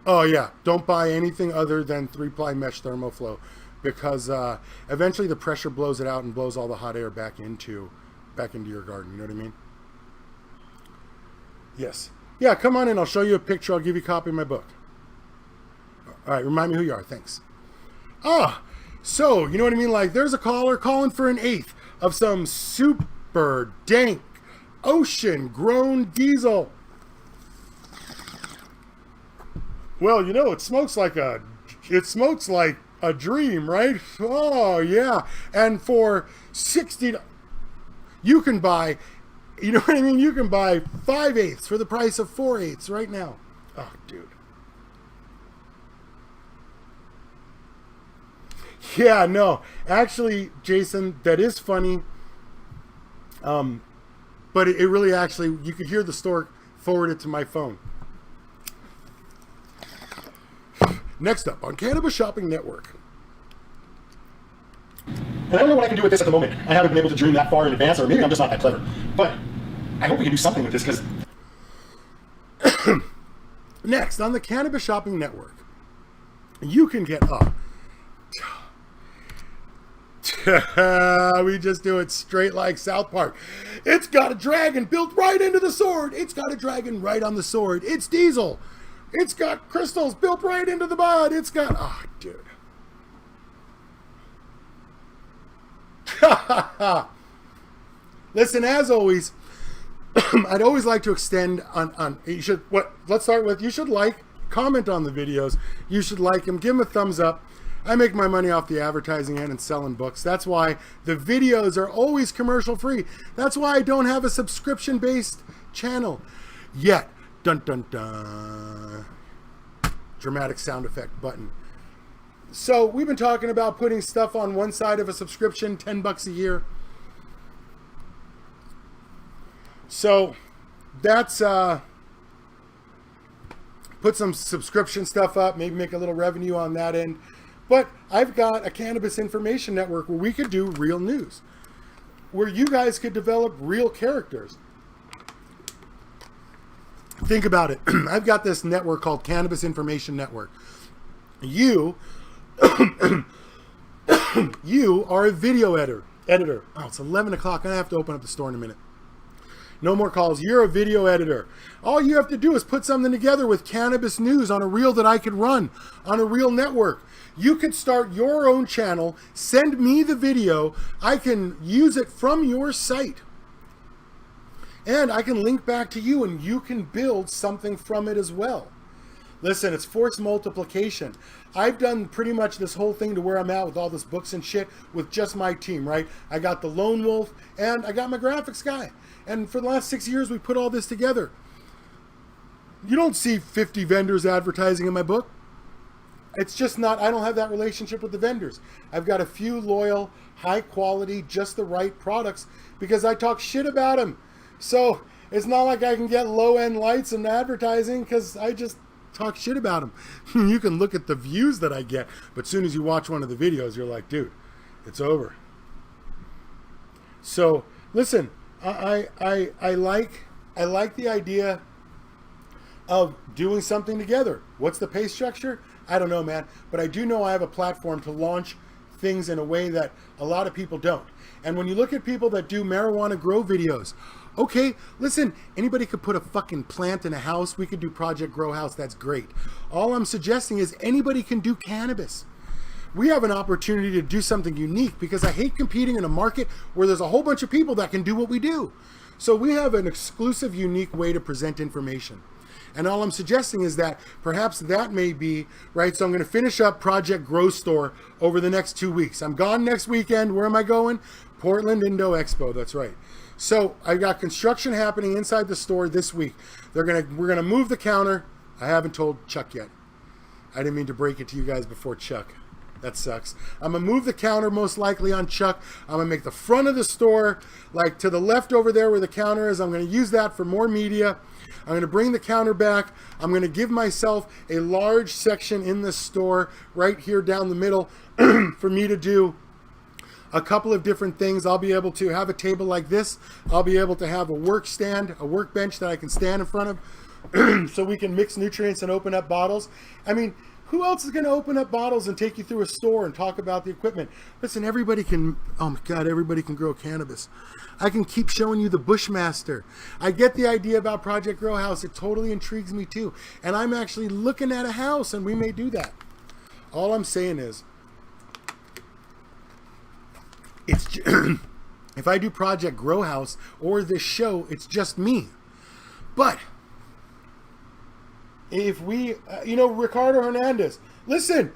Oh yeah, don't buy anything other than 3-ply mesh thermoflow because eventually the pressure blows it out and blows all the hot air back into your garden. You know what I mean? Yes. Yeah, come on in. I'll show you a picture. I'll give you a copy of my book. All right, remind me who you are. Thanks. So, you know what I mean? Like, there's a caller calling for an eighth of some super dank ocean-grown diesel. Well, you know, it smokes like a dream, right? Oh, yeah. And for $60, you can buy, you know what I mean? You can buy 5/8 for the price of 4/8 right now. Oh, dude. Yeah, no. Actually, Jason, that is funny. But it really actually, you could hear the store forwarded to my phone. Next up on Cannabis Shopping Network. And I don't know what I can do with this at the moment. I haven't been able to dream that far in advance, or maybe I'm just not that clever. But I hope we can do something with this, because... Next, on the Cannabis Shopping Network, you can get up. We just do it straight like South Park. It's got a dragon built right into the sword. It's got a dragon right on the sword. It's diesel. It's got crystals built right into the bud. It's got... Oh, dude. Listen, as always, I'd always like to extend on you should, let's start with, you should like, comment on the videos. You should like them, give them a thumbs up. I make my money off the advertising end and selling books. That's why the videos are always commercial free. That's why I don't have a subscription based channel yet. Dun dun dun. Dramatic sound effect button. So we've been talking about putting stuff on one side of a subscription, $10 a year. So that's put some subscription stuff up, maybe make a little revenue on that end. But I've got a Cannabis Information Network where we could do real news, where you guys could develop real characters. Think about it. I've got this network called Cannabis Information Network. You are a video editor. Oh, it's 11 o'clock. I have to open up the store in a minute. No more calls. You're a video editor. All you have to do is put something together with cannabis news on a reel that I could run on a real network. You could start your own channel, send me the video. I can use it from your site. And I can link back to you, and you can build something from it as well. Listen, it's force multiplication. I've done pretty much this whole thing to where I'm at with all this books and shit with just my team, right? I got the lone wolf, and I got my graphics guy. And for the last 6 years, we put all this together. You don't see 50 vendors advertising in my book. It's just not, I don't have that relationship with the vendors. I've got a few loyal, high quality, just the right products because I talk shit about them. So it's not like I can get low-end lights and advertising because I just talk shit about them. You can look at the views that I get, but as soon as you watch one of the videos, you're like, dude, it's over. So listen, I like the idea of doing something together. What's the pay structure? I don't know, man, but I do know I have a platform to launch things in a way that a lot of people don't. And when you look at people that do marijuana grow videos, okay, listen, anybody could put a fucking plant in a house. We could do Project Grow House. That's great. All I'm suggesting is anybody can do cannabis. We have an opportunity to do something unique because I hate competing in a market where there's a whole bunch of people that can do what we do. So we have an exclusive, unique way to present information. And all I'm suggesting is that perhaps that may be, right, so I'm going to finish up Project Grow Store over the next 2 weeks. I'm gone next weekend. Where am I going? Portland Indo Expo, that's right. So I've got construction happening inside the store this week. We're gonna move the counter. I haven't told Chuck yet. I didn't mean to break it to you guys before Chuck. That sucks. I'm gonna move the counter most likely on Chuck. I'm gonna make the front of the store like to the left over there where the counter is. I'm gonna use that for more media. I'm gonna bring the counter back. I'm gonna give myself a large section in the store right here down the middle for me to do a couple of different things. I'll be able to have a table like this. I'll be able to have a workbench that I can stand in front of so we can mix nutrients and open up bottles. I mean, who else is going to open up bottles and take you through a store and talk about the equipment? Listen, everybody can, oh my God, everybody can grow cannabis. I can keep showing you the Bushmaster. I get the idea about Project Grow House. It totally intrigues me too. And I'm actually looking at a house, and we may do that. All I'm saying is, it's if I do Project Grow House or this show, it's just me. But if we, Ricardo Hernandez, listen,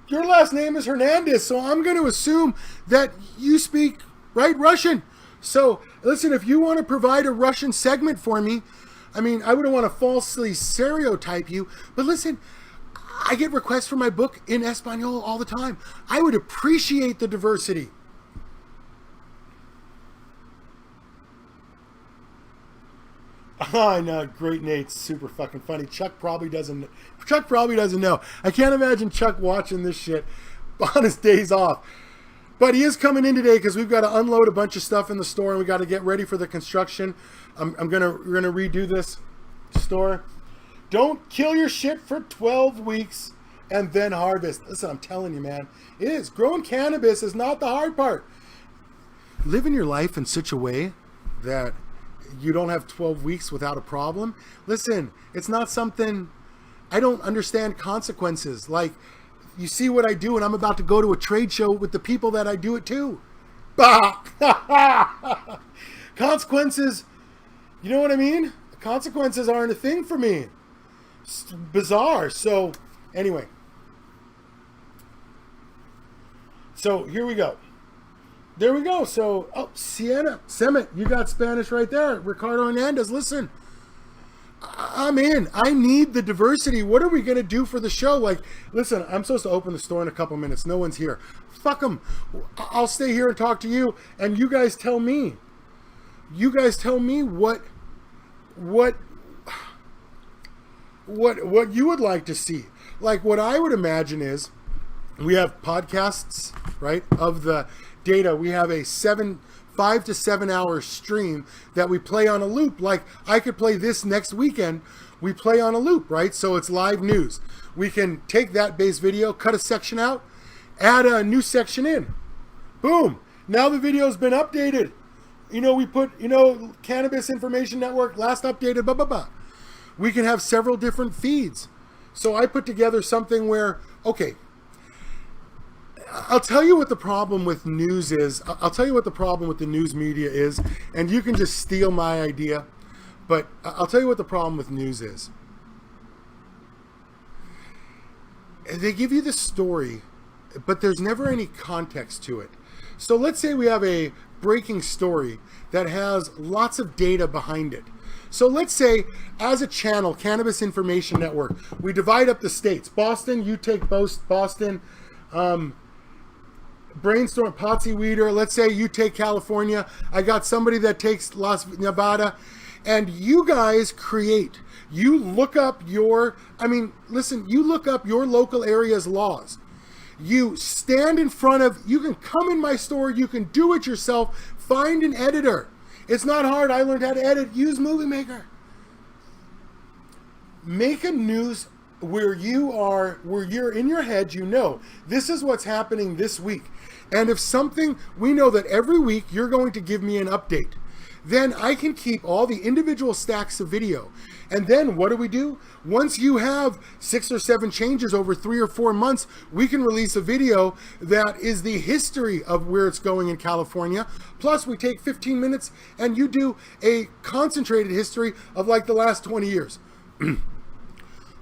your last name is Hernandez, so I'm going to assume that you speak, right, Russian. So, listen, if you want to provide a Russian segment for me, I mean, I wouldn't want to falsely stereotype you, but listen, I get requests for my book in Espanol all the time. I would appreciate the diversity. I know, great Nate, super fucking funny. Chuck probably doesn't know. I can't imagine Chuck watching this shit on his days off. But he is coming in today because we've got to unload a bunch of stuff in the store and we got to get ready for the construction. We're gonna redo this store. Don't kill your shit for 12 weeks and then harvest. Listen, I'm telling you, man, it is. Growing cannabis is not the hard part. Living your life in such a way that you don't have 12 weeks without a problem. Listen, it's not something, I don't understand consequences. Like, you see what I do and I'm about to go to a trade show with the people that I do it to. Bah! Consequences, you know what I mean? Consequences aren't a thing for me. It's bizarre. So, anyway. So, here we go. There we go. So, Sienna, Semet, you got Spanish right there. Ricardo Hernandez, listen. I'm in. I need the diversity. What are we going to do for the show? Like, listen, I'm supposed to open the store in a couple minutes. No one's here. Fuck them. I'll stay here and talk to you, and you guys tell me. You guys tell me what you would like to see. Like, what I would imagine is we have podcasts, right, of the data. We have a 5 to 7 hour stream that we play on a loop. Like, I could play this next weekend. We play on a loop, right? So it's live news. We can take that base video, cut a section out, add a new section in. Boom. Now the video's been updated. We put, Cannabis Information Network, last updated, blah, blah, blah. We can have several different feeds. So I put together something where, okay, I'll tell you what the problem with news is. I'll tell you what the problem with the news media is, and you can just steal my idea. But I'll tell you what the problem with news is. They give you the story, but there's never any context to it. So let's say we have a breaking story that has lots of data behind it. So let's say, as a channel, Cannabis Information Network, we divide up the states. Boston, you take Boston. Brainstorm, Potsy Weeder, let's say you take California. I got somebody that takes Nevada. And you guys create. You look up you look up your local area's laws. You stand in front of, you can come in my store, you can do it yourself, find an editor. It's not hard, I learned how to edit, use Movie Maker. Make a news where you're in your head, this is what's happening this week. And if something, we know that every week you're going to give me an update. Then I can keep all the individual stacks of video. And then what do? Once you have 6 or 7 changes over 3 or 4 months, we can release a video that is the history of where it's going in California. Plus we take 15 minutes and you do a concentrated history of like the last 20 years.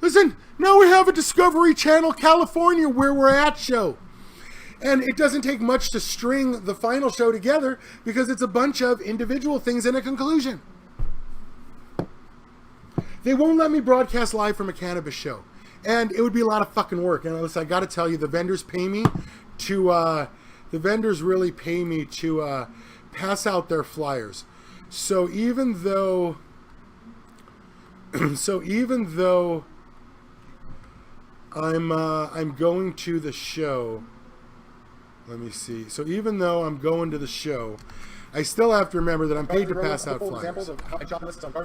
Listen, now we have a Discovery Channel California where we're at show. And it doesn't take much to string the final show together because it's a bunch of individual things in a conclusion. They won't let me broadcast live from a cannabis show. And it would be a lot of fucking work. And listen, I got to tell you, the vendors really pay me to pass out their flyers. So even though I'm going to the show. Let me see. So even though I'm going to the show, I still have to remember that I'm paid to pass out flyers.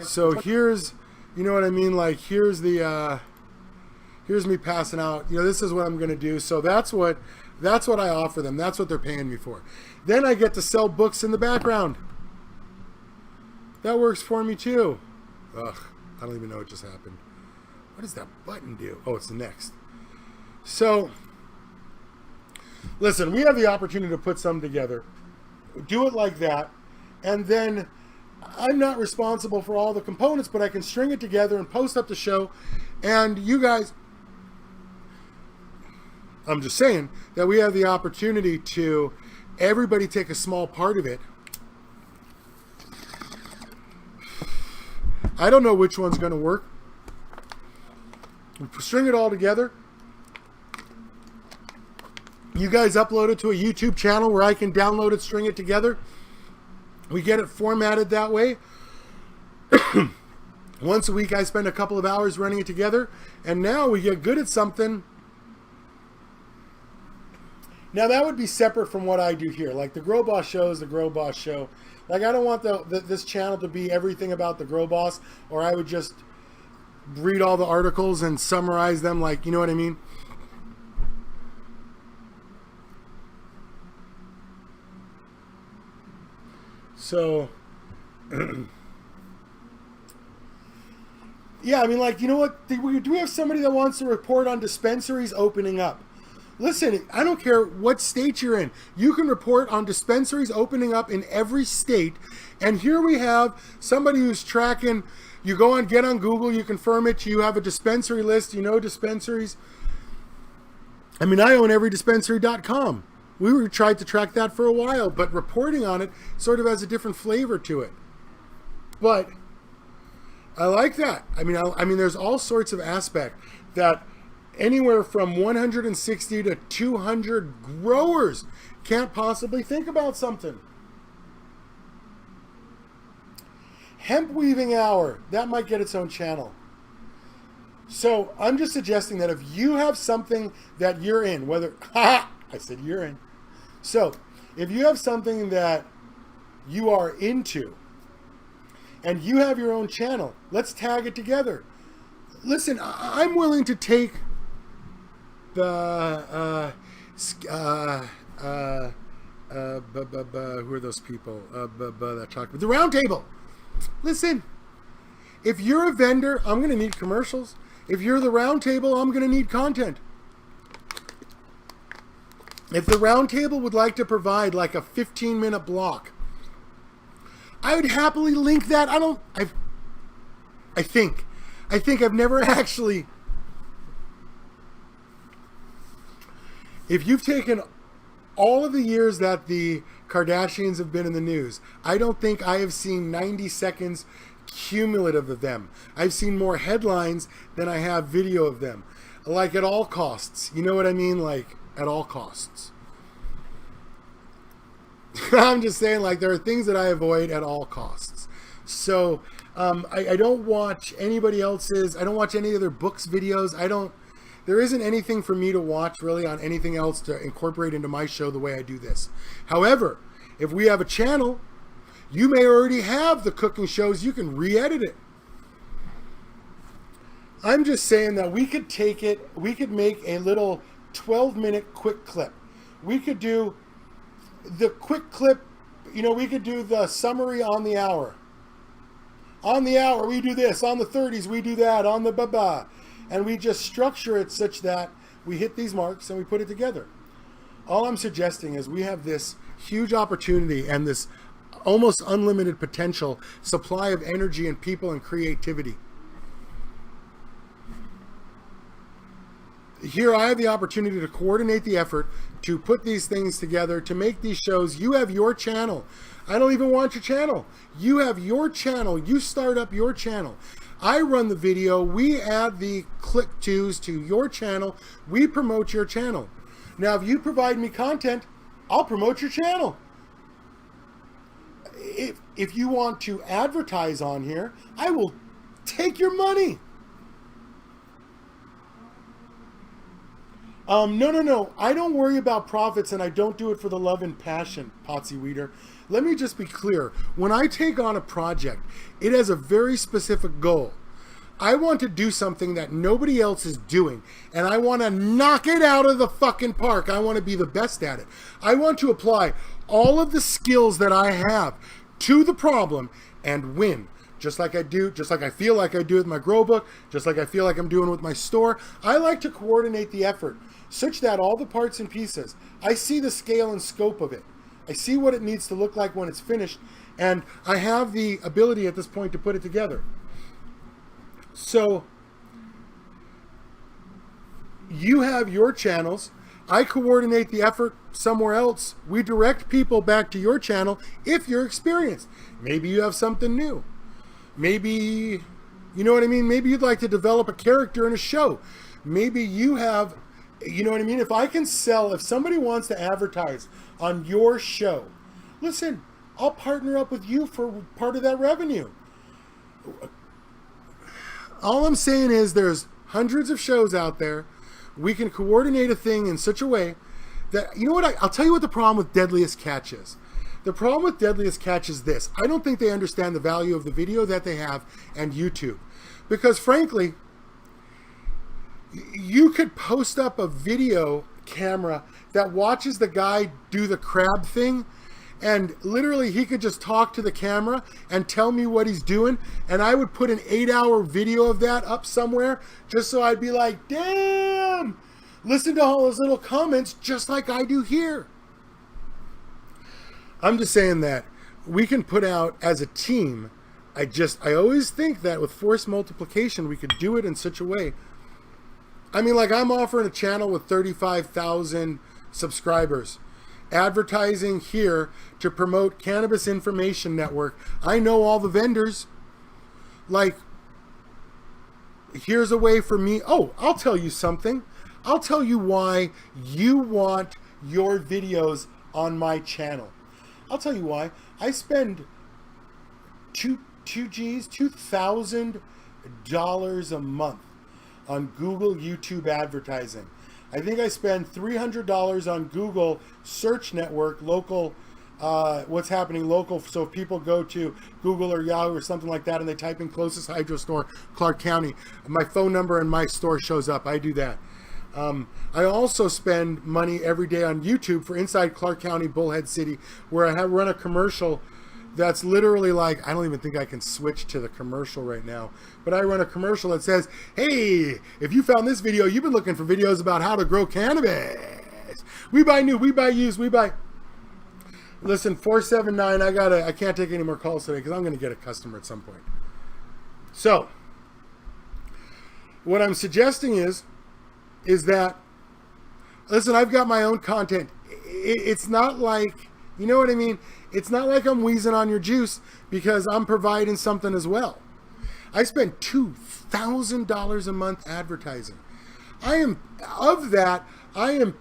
So here's, you know what I mean? Like here's me passing out. This is what I'm going to do. So that's what I offer them. That's what they're paying me for. Then I get to sell books in the background. That works for me too. Ugh, I don't even know what just happened. What does that button do? Oh, it's the next. So, listen, we have the opportunity to put some together. Do it like that. And then I'm not responsible for all the components, but I can string it together and post up the show. And you guys, I'm just saying that we have the opportunity to everybody take a small part of it. I don't know which one's going to work. We string it all together. You guys upload it to a YouTube channel where I can download it, string it together. We get it formatted that way. Once a week I spend a couple of hours running it together, and now we get good at something. Now that would be separate from what I do here. Like the Grow Boss show is the Grow Boss show. Like I don't want this channel to be everything about the Grow Boss, or I would just read all the articles and summarize them, like, you know what I mean? So, yeah, I mean, like, you know what? Do we have somebody that wants to report on dispensaries opening up? Listen, I don't care what state you're in. You can report on dispensaries opening up in every state. And here we have somebody who's tracking. You go on, get on Google, you confirm it. You have a dispensary list. You know dispensaries. I mean, I own everydispensary.com. We tried to track that for a while, but reporting on it sort of has a different flavor to it. But I like that. I mean, there's all sorts of aspect that anywhere from 160 to 200 growers can't possibly think about something. Hemp weaving hour, that might get its own channel. So I'm just suggesting that if you have something that you're in, whether, I said you're in. So if you have something that you are into and you have your own channel, let's tag it together. Listen, I'm willing to take the, who are those people? That talk about the round table. Listen, if you're a vendor, I'm going to need commercials. If you're the round table, I'm going to need content. If the round table would like to provide like a 15-minute block, I would happily link that. I think I've never actually. If you've taken all of the years that the Kardashians have been in the news, I don't think I have seen 90 seconds cumulative of them. I've seen more headlines than I have video of them. Like at all costs. You know what I mean? Like at all costs. I'm just saying, like, there are things that I avoid at all costs. So I don't watch anybody else's. I don't watch any other books videos. There isn't anything for me to watch really on anything else to incorporate into my show the way I do this. However, if we have a channel, you may already have the cooking shows. You can re-edit it. I'm just saying that we could take it, we could make a little 12-minute quick clip. We could do the quick clip, you know, we could do the summary on the hour. On the hour, we do this. On the 30s, we do that. On the blah-blah. And we just structure it such that we hit these marks and we put it together. All I'm suggesting is we have this huge opportunity and this almost unlimited potential supply of energy and people and creativity. Here I have the opportunity to coordinate the effort, to put these things together, to make these shows. You have your channel. I don't even want your channel. You have your channel. You start up your channel. I run the video. We add the click-tos to your channel. We promote your channel. Now, if you provide me content, I'll promote your channel. If you want to advertise on here, I will take your money. No. I don't worry about profits, and I don't do it for the love and passion, Potsy Weeder. Let me just be clear. When I take on a project, it has a very specific goal. I want to do something that nobody else is doing, and I want to knock it out of the fucking park. I want to be the best at it. I want to apply all of the skills that I have to the problem and win. Just like I feel like I do with my grow book, just like I feel like I'm doing with my store. I like to coordinate the effort. Search that, all the parts and pieces. I see the scale and scope of it. I see what it needs to look like when it's finished, and I have the ability at this point to put it together. So you have your channels. I coordinate the effort somewhere else. We direct people back to your channel if you're experienced. Maybe you have something new. Maybe, you know what I mean? Maybe you'd like to develop a character in a show. Maybe you have, you know what I mean? If I can sell, if somebody wants to advertise on your show, listen, I'll partner up with you for part of that revenue. All I'm saying is there's hundreds of shows out there. We can coordinate a thing in such a way that, you know what, I'll tell you what the problem with Deadliest Catch is. The problem with Deadliest Catch is this. I don't think they understand the value of the video that they have and YouTube. Because frankly, you could post up a video camera that watches the guy do the crab thing, and literally he could just talk to the camera and tell me what he's doing, and I would put an 8-hour video of that up somewhere just so I'd be like, damn, listen to all those little comments just like I do here. I'm just saying that we can put out as a team. I always think that with force multiplication we could do it in such a way. I mean, like, I'm offering a channel with 35,000 subscribers, advertising here to promote Cannabis Information Network. I know all the vendors. Like, here's a way for me. Oh, I'll tell you something. I'll tell you why you want your videos on my channel. I'll tell you why. I spend $2,000 a month on Google YouTube advertising. I think I spend $300 on Google Search Network, local, what's happening local. So if people go to Google or Yahoo or something like that and they type in closest hydro store, Clark County, my phone number and my store shows up. I do that. I also spend money every day on YouTube for Inside Clark County, Bullhead City, where I run a commercial that's literally like, I don't even think I can switch to the commercial right now, but I run a commercial that says, hey, if you found this video, you've been looking for videos about how to grow cannabis. We buy new, we buy used, we buy... Listen, 479, I can't take any more calls today because I'm going to get a customer at some point. So, what I'm suggesting is that, listen, I've got my own content. It's not like, you know what I mean? It's not like I'm wheezing on your juice because I'm providing something as well. I spend $2,000 a month advertising. I am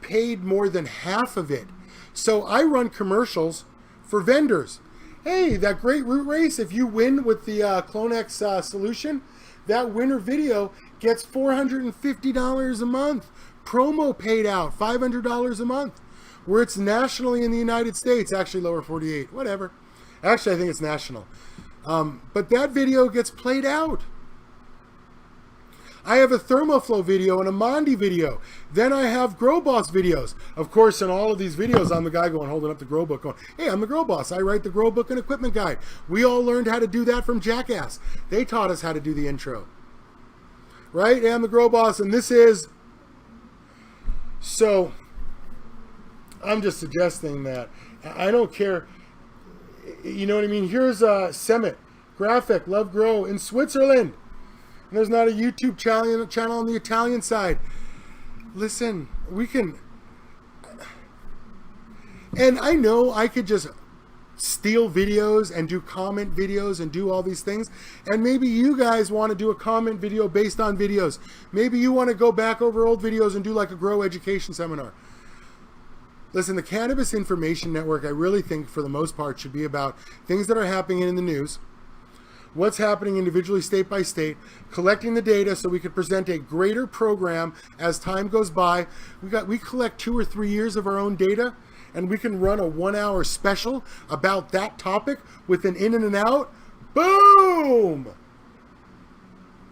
paid more than half of it. So I run commercials for vendors. Hey, that great root race, if you win with the Clonex solution, that winner video gets $450 a month. Promo paid out, $500 a month. Where it's nationally in the United States, actually lower 48, whatever. Actually, I think it's national. But that video gets played out. I have a Thermoflow video and a Mondi video. Then I have Grow Boss videos. Of course, in all of these videos, I'm the guy holding up the Grow Book going, hey, I'm the Grow Boss. I write the Grow Book and Equipment Guide. We all learned how to do that from Jackass. They taught us how to do the intro. Right? Hey, I'm the Grow Boss, and this is... So... I'm just suggesting that. I don't care. You know what I mean? Here's Semet, Graphic, Love Grow in Switzerland. And there's not a YouTube channel on the Italian side. Listen, we can... And I know I could just steal videos and do comment videos and do all these things. And maybe you guys want to do a comment video based on videos. Maybe you want to go back over old videos and do like a grow education seminar. Listen, the Cannabis Information Network, I really think, for the most part, should be about things that are happening in the news, what's happening individually state by state, collecting the data so we could present a greater program as time goes by. We collect 2 or 3 years of our own data, and we can run a 1-hour special about that topic with an in and an out. Boom!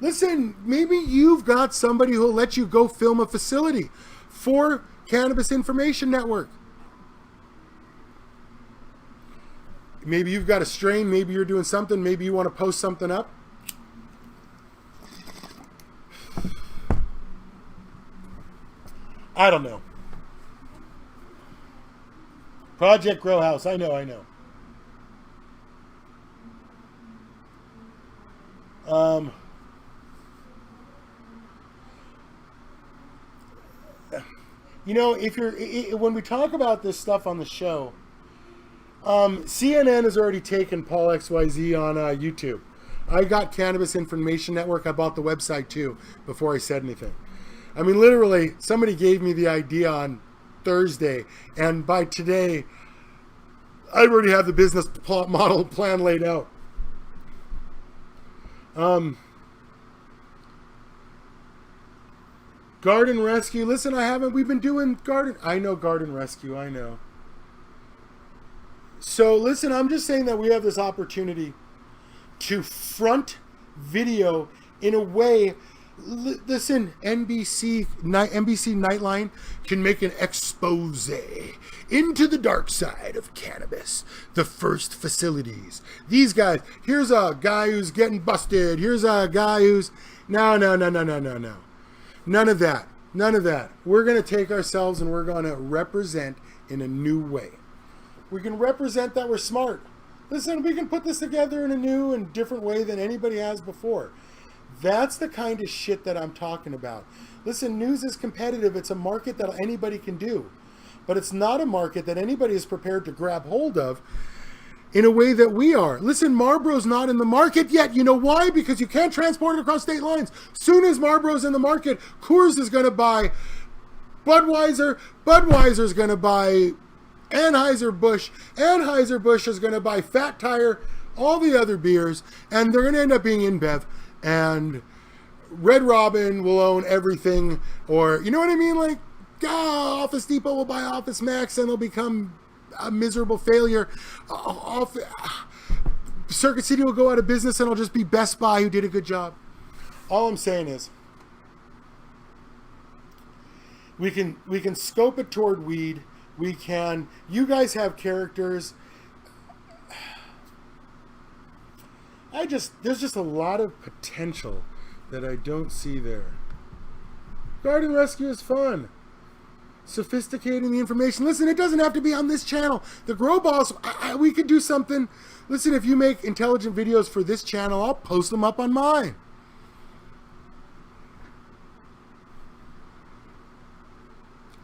Listen, maybe you've got somebody who'll let you go film a facility for Cannabis Information Network. Maybe you've got a strain, maybe you're doing something, maybe you want to post something up. I don't know. Project Grow House. I know. You know, when we talk about this stuff on the show, CNN has already taken Paul XYZ on YouTube. I got Cannabis Information Network. I bought the website too before I said anything. I mean, literally, somebody gave me the idea on Thursday, and by today, I already have the business model plan laid out. Garden Rescue. Listen, we've been doing Garden. I know Garden Rescue. I know. So listen, I'm just saying that we have this opportunity to front video in a way. Listen, NBC Nightline can make an expose into the dark side of cannabis. The first facilities. These guys. Here's a guy who's getting busted. Here's a guy who's no. None of that. We're going to take ourselves and we're going to represent in a new way. We can represent that we're smart. Listen, we can put this together in a new and different way than anybody has before. That's the kind of shit that I'm talking about. Listen, news is competitive. It's a market that anybody can do. But it's not a market that anybody is prepared to grab hold of in a way that we are. Listen, Marlboro's not in the market yet. You know why? Because you can't transport it across state lines. Soon as Marlboro's in the market, Coors is going to buy Budweiser. Budweiser's going to buy Anheuser-Busch. Anheuser-Busch is going to buy Fat Tire, all the other beers, and they're going to end up being InBev. And Red Robin will own everything, or, you know what I mean? Like, Office Depot will buy Office Max, and they'll become a miserable failure. Circuit City will go out of business, and it'll just be Best Buy, who did a good job. All I'm saying is, we can scope it toward weed. You guys have characters. There's just a lot of potential that I don't see there. Garden Rescue is fun. Sophisticating the information. Listen, it doesn't have to be on this channel. The Grow Boss, we could do something. Listen, if you make intelligent videos for this channel, I'll post them up on mine.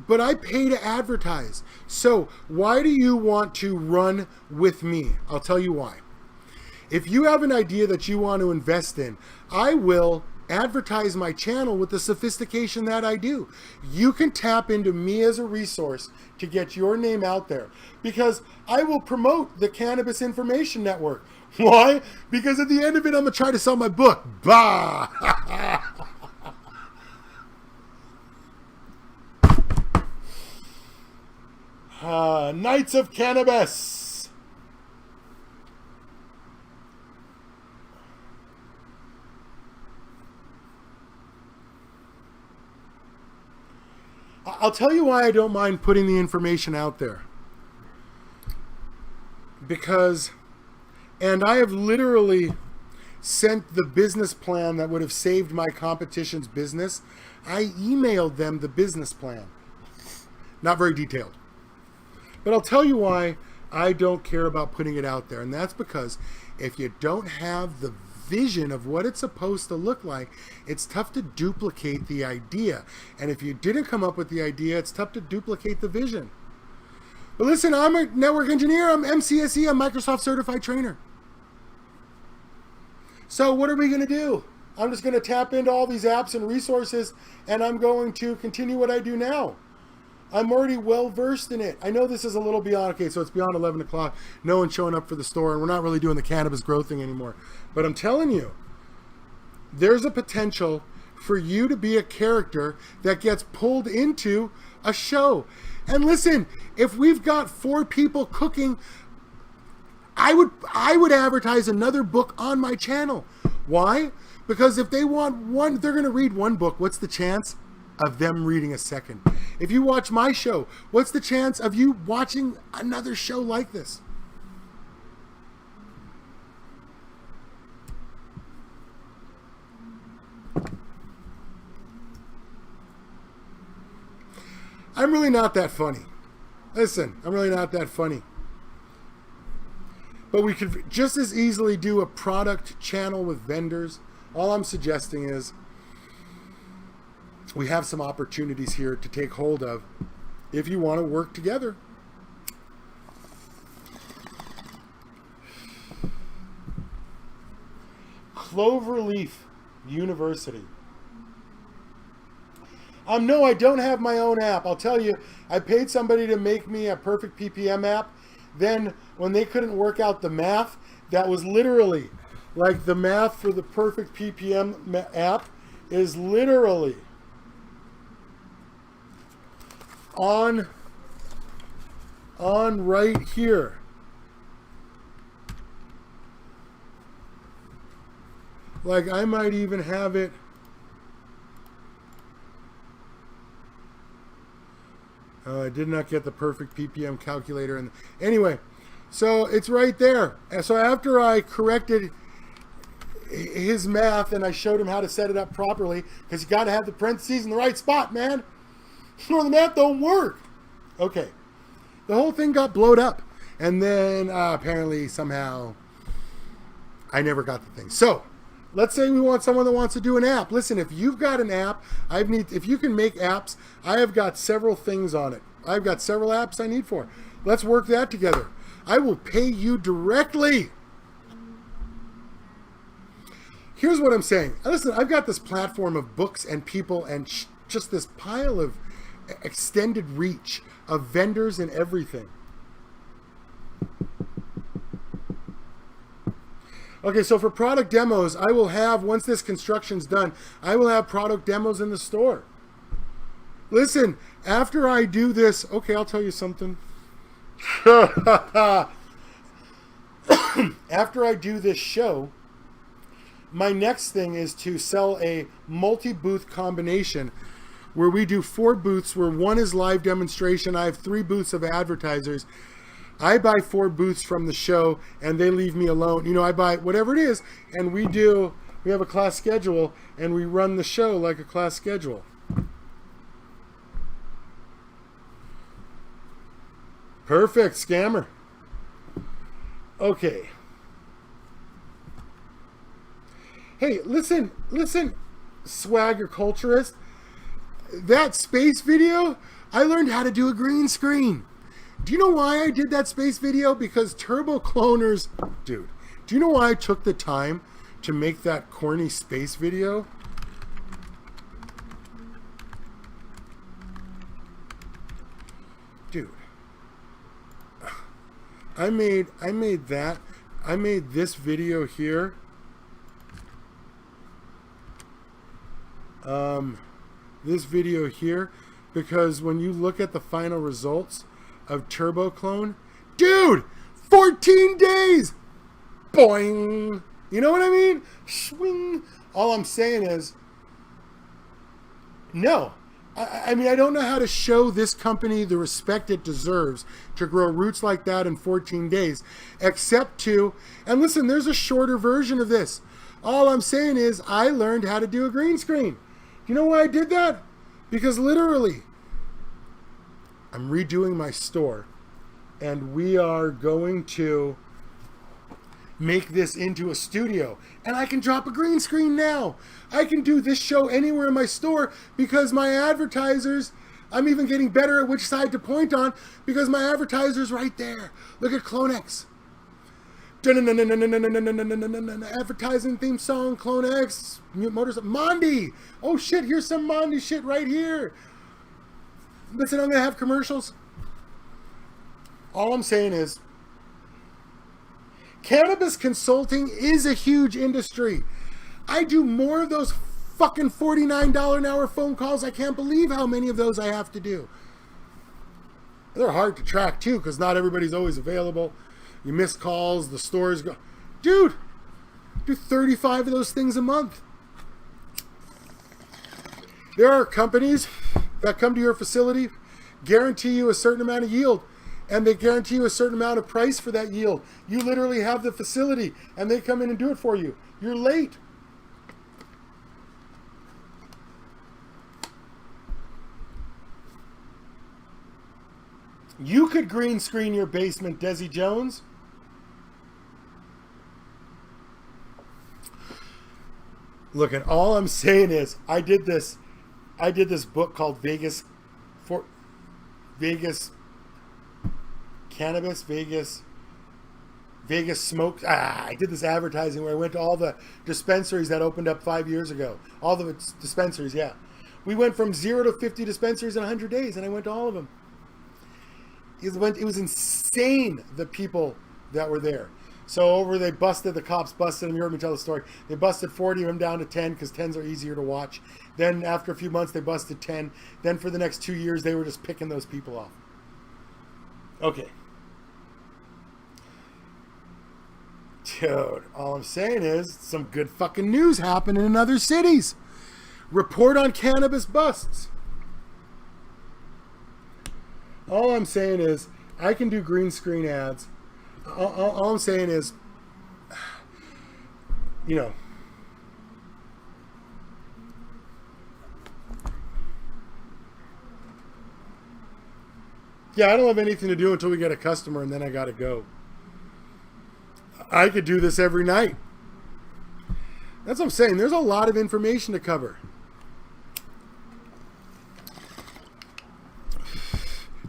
But I pay to advertise. So why do you want to run with me? I'll tell you why. If you have an idea that you want to invest in, I will advertise my channel with the sophistication that I do. You can tap into me as a resource to get your name out there, because I will promote the Cannabis Information Network. Why? Because at the end of it, I'm going to try to sell my book. Bah! Knights of Cannabis. I'll tell you why I don't mind putting the information out there. Because, and I have literally sent the business plan that would have saved my competition's business. I emailed them the business plan. Not very detailed. But I'll tell you why I don't care about putting it out there. And that's because if you don't have the vision of what it's supposed to look like, it's tough to duplicate the idea. And if you didn't come up with the idea, it's tough to duplicate the vision. But listen, I'm a network engineer. I'm MCSE. I'm Microsoft certified trainer. So what are we going to do? I'm just going to tap into all these apps and resources, and I'm going to continue what I do now. I'm already well versed in it. I know this is a little beyond, okay, so it's beyond 11 o'clock. No one's showing up for the store, and we're not really doing the cannabis grow thing anymore. But I'm telling you, there's a potential for you to be a character that gets pulled into a show. And listen, if we've got 4 people cooking, I would advertise another book on my channel. Why? Because if they want one, they're going to read one book. What's the chance of them reading a second? If you watch my show, what's the chance of you watching another show like this? I'm really not that funny. Listen, I'm really not that funny. But we could just as easily do a product channel with vendors. All I'm suggesting is we have some opportunities here to take hold of if you want to work together. Cloverleaf University. No, I don't have my own app. I'll tell you, I paid somebody to make me a perfect PPM app. Then when they couldn't work out the math, that was literally like the math for the perfect PPM app is literally on right here. Like I might even have it. I did not get the perfect PPM calculator. And anyway, so it's right there. And so after I corrected his math and I showed him how to set it up properly, because you got to have the parentheses in the right spot, man, or the math don't work. Okay. The whole thing got blowed up. And then apparently somehow I never got the thing. So let's say we want someone that wants to do an app. Listen, if you've got an app, if you can make apps, I have got several things on it. I've got several apps I need for. Let's work that together. I will pay you directly. Here's what I'm saying. Listen, I've got this platform of books and people and just this pile of extended reach of vendors and everything. Okay, so for product demos, I will have, once this construction's done, I will have product demos in the store. Listen, after I do this, okay, I'll tell you something. After I do this show, my next thing is to sell a multi-booth combination where we do 4 booths where one is live demonstration. I have 3 booths of advertisers. I buy 4 booths from the show and they leave me alone. You know, I buy whatever it is and we have a class schedule and we run the show like a class schedule. Perfect, scammer. Okay. Hey, listen, swagger culturist. That space video, I learned how to do a green screen. Do you know why I did that space video? Because turbo cloners, dude, do you know why I took the time to make that corny space video? Dude, I made this video here. This video here, because when you look at the final results of Turbo Clone, dude, 14 days, boing. You know what I mean? Swing. All I'm saying is, no. I mean, I don't know how to show this company the respect it deserves to grow roots like that in 14 days, except to, and listen, there's a shorter version of this. All I'm saying is I learned how to do a green screen. You know why I did that? Because literally, I'm redoing my store, and we are going to make this into a studio. And I can drop a green screen now. I can do this show anywhere in my store because my advertisers, I'm even getting better at which side to point on because my advertiser's right there. Look at CloneX. Advertising theme song, CloneX, Motors, Mondi. Oh shit, here's some Mondi shit right here. Listen, I'm gonna have commercials. All I'm saying is, cannabis consulting is a huge industry. I do more of those fucking $49 an hour phone calls. I can't believe how many of those I have to do. They're hard to track too, because not everybody's always available. You miss calls, the stores go. Dude, do 35 of those things a month. There are companies that come to your facility, guarantee you a certain amount of yield, and they guarantee you a certain amount of price for that yield. You literally have the facility, and they come in and do it for you. You're late. You could green screen your basement, Desi Jones. Look, and all I'm saying is, I did this book called Vegas Cannabis, Vegas Smoke. I did this advertising where I went to all the dispensaries that opened up 5 years ago. All the dispensaries, yeah. We went from 0 to 50 dispensaries in 100 days, and I went to all of them. It was insane, the people that were there. So the cops busted them. You heard me tell the story. They busted 40 of them down to 10 because 10s are easier to watch. Then after a few months, they busted 10. Then for the next 2 years, they were just picking those people off. Okay. Dude, all I'm saying is some good fucking news happening in other cities. Report on cannabis busts. All I'm saying is I can do green screen ads. All I'm saying is, you know, yeah, I don't have anything to do until we get a customer, and then I gotta go. I could do this every night. That's what I'm saying. There's a lot of information to cover.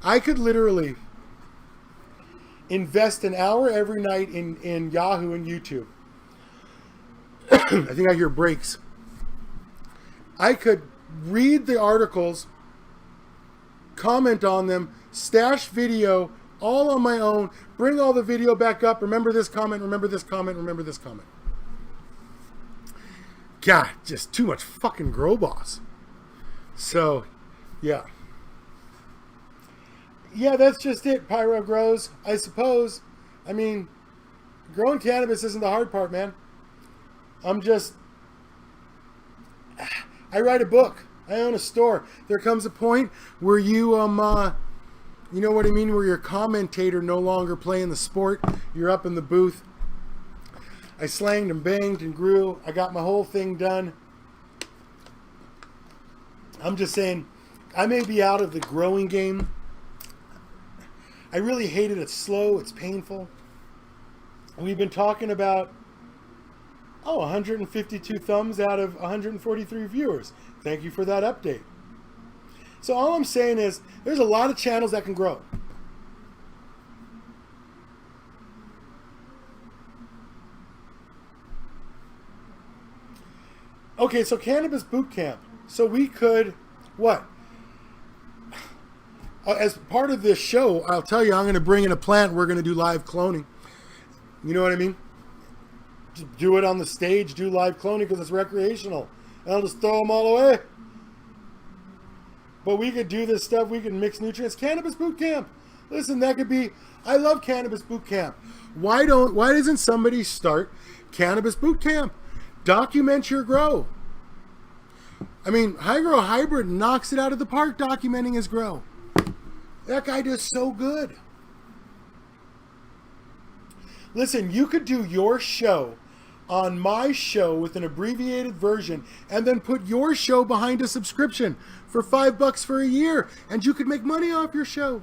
I could literally invest an hour every night in Yahoo and YouTube. I think I hear breaks. I could read the articles, comment on them, stash video all on my own, bring all the video back up, remember this comment, remember this comment, remember this comment. God, just too much fucking grow boss. So, yeah. Yeah, that's just it, Pyro Grows, I suppose. I mean, growing cannabis isn't the hard part, man. I write a book. I own a store. There comes a point where you know what I mean, where you're a commentator no longer playing the sport. You're up in the booth. I slanged and banged and grew. I got my whole thing done. I'm just saying, I may be out of the growing game. I really hate it. It's slow. It's painful. We've been talking about, 152 thumbs out of 143 viewers. Thank you for that update. So all I'm saying is, there's a lot of channels that can grow. Okay, so Cannabis Boot Camp. So we could, what? As part of this show, I'll tell you, I'm going to bring in a plant. We're going to do live cloning. You know what I mean? Just do it on the stage, do live cloning because it's recreational. And I'll just throw them all away. But we could do this stuff. We could mix nutrients. Cannabis Boot Camp. Listen, that could be, I love Cannabis Boot Camp. Why doesn't somebody start Cannabis Boot Camp? Document your grow. I mean, High Grow Hybrid knocks it out of the park documenting his grow. That guy does so good. Listen, you could do your show on my show with an abbreviated version and then put your show behind a subscription for $5 for a year, and you could make money off your show.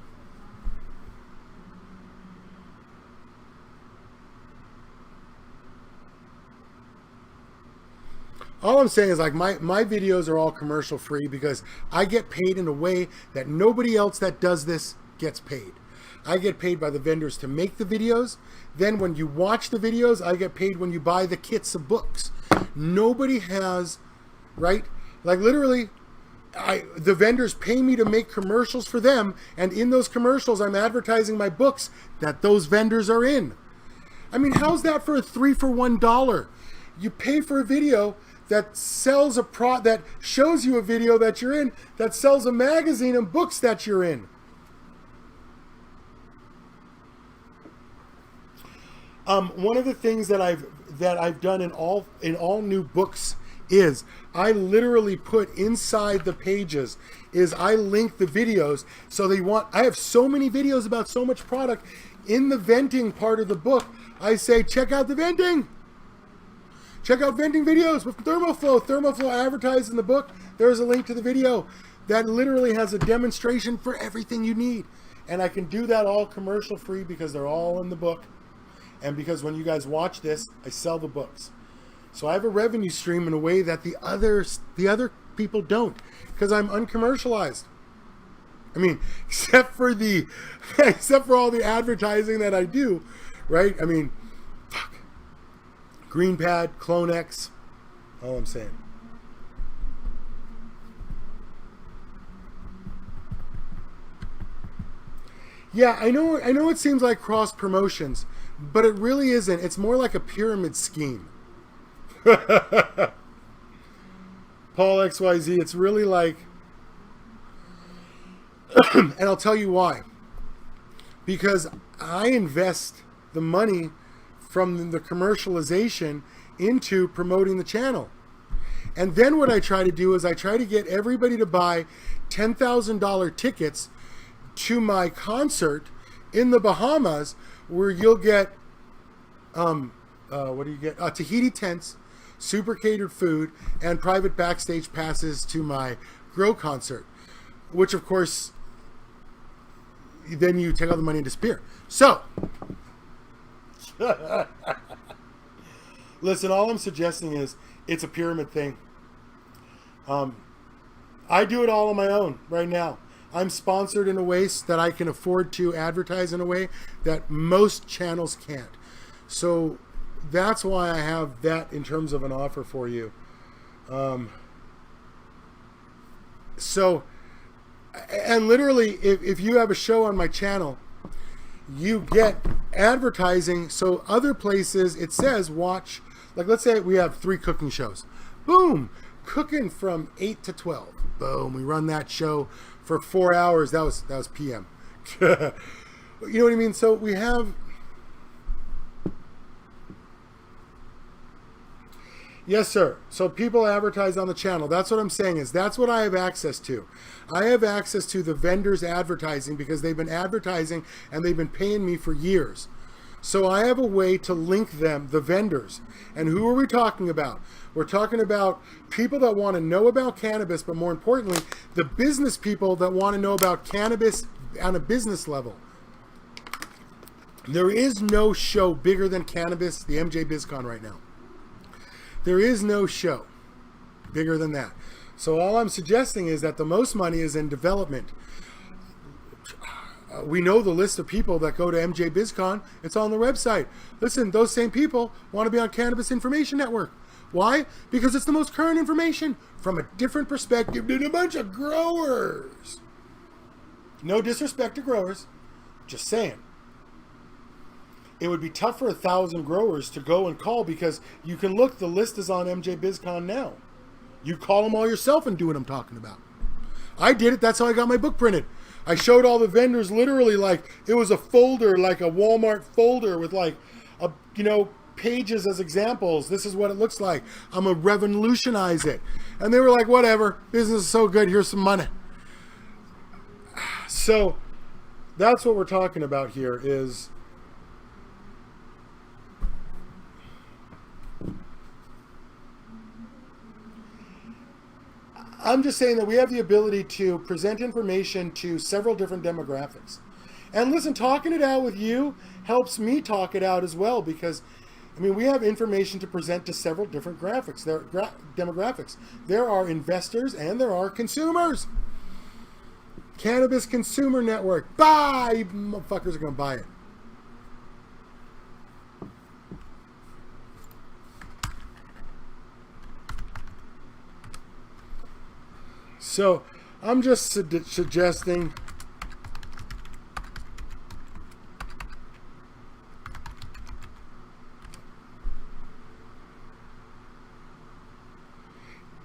All I'm saying is, like, my videos are all commercial free because I get paid in a way that nobody else that does this gets paid. I get paid by the vendors to make the videos. Then when you watch the videos, I get paid when you buy the kits of books. Nobody has, right? Like, literally, the vendors pay me to make commercials for them, and in those commercials, I'm advertising my books that those vendors are in. I mean, how's that for a 3 for $1? You pay for a video that sells that shows you a video that you're in, that sells a magazine and books that you're in. One of the things that I've done in all new books is I literally put inside the pages is I link the videos. So I have so many videos about so much product. In the venting part of the book, I say, check out the venting. Check out venting videos with ThermoFlow. ThermoFlow advertised in the book. There's a link to the video that literally has a demonstration for everything you need. And I can do that all commercial free because they're all in the book. And because when you guys watch this, I sell the books. So I have a revenue stream in a way that the other people don't, because I'm uncommercialized. I mean, except for all the advertising that I do, right? I mean, fuck. GreenPad, CloneX, all I'm saying. Yeah, I know it seems like cross promotions, but it really isn't. It's more like a pyramid scheme. Paul XYZ, it's really like, and I'll tell you why. Because I invest the money from the commercialization into promoting the channel. And then what I try to do is I try to get everybody to buy $10,000 tickets to my concert in the Bahamas, where you'll get what do you get? Tahiti tents, super catered food, and private backstage passes to my Grow concert, which of course then you take all the money into Spear. So listen, all I'm suggesting is it's a pyramid thing. I do it all on my own right now. I'm sponsored in a way that I can afford to advertise in a way that most channels can't. So that's why I have that in terms of an offer for you. And literally, if you have a show on my channel, you get advertising. So other places, it says watch, like let's say we have 3 cooking shows. Boom, cooking from 8 to 12. Boom, we run that show for 4 hours. That was PM. You know what I mean? So we have... Yes, sir. So people advertise on the channel. That's what I'm saying is that's what I have access to. I have access to the vendors advertising because they've been advertising and they've been paying me for years. So I have a way to link them, the vendors. And who are we talking about? We're talking about people that want to know about cannabis, but more importantly, the business people that want to know about cannabis on a business level. There is no show bigger than cannabis, the MJ BizCon right now. There is no show bigger than that. So all I'm suggesting is that the most money is in development. We know the list of people that go to MJ BizCon. It's on the website. Listen, those same people want to be on Cannabis Information Network. Why? Because it's the most current information from a different perspective than a bunch of growers. No disrespect to growers. Just saying. It would be tough for 1,000 growers to go and call because you can look, the list is on MJ BizCon now. You call them all yourself and do what I'm talking about. I did it. That's how I got my book printed. I showed all the vendors literally like it was a folder, like a Walmart folder with like, pages as examples. This is what it looks like. I'm going to revolutionize it. And they were like, whatever. Business is so good. Here's some money. So that's what we're talking about here is... I'm just saying that we have the ability to present information to several different demographics. And listen, talking it out with you helps me talk it out as well because, we have information to present to several different demographics. There are investors and there are consumers. Cannabis Consumer Network. Buy! You motherfuckers are going to buy it. So, I'm just suggesting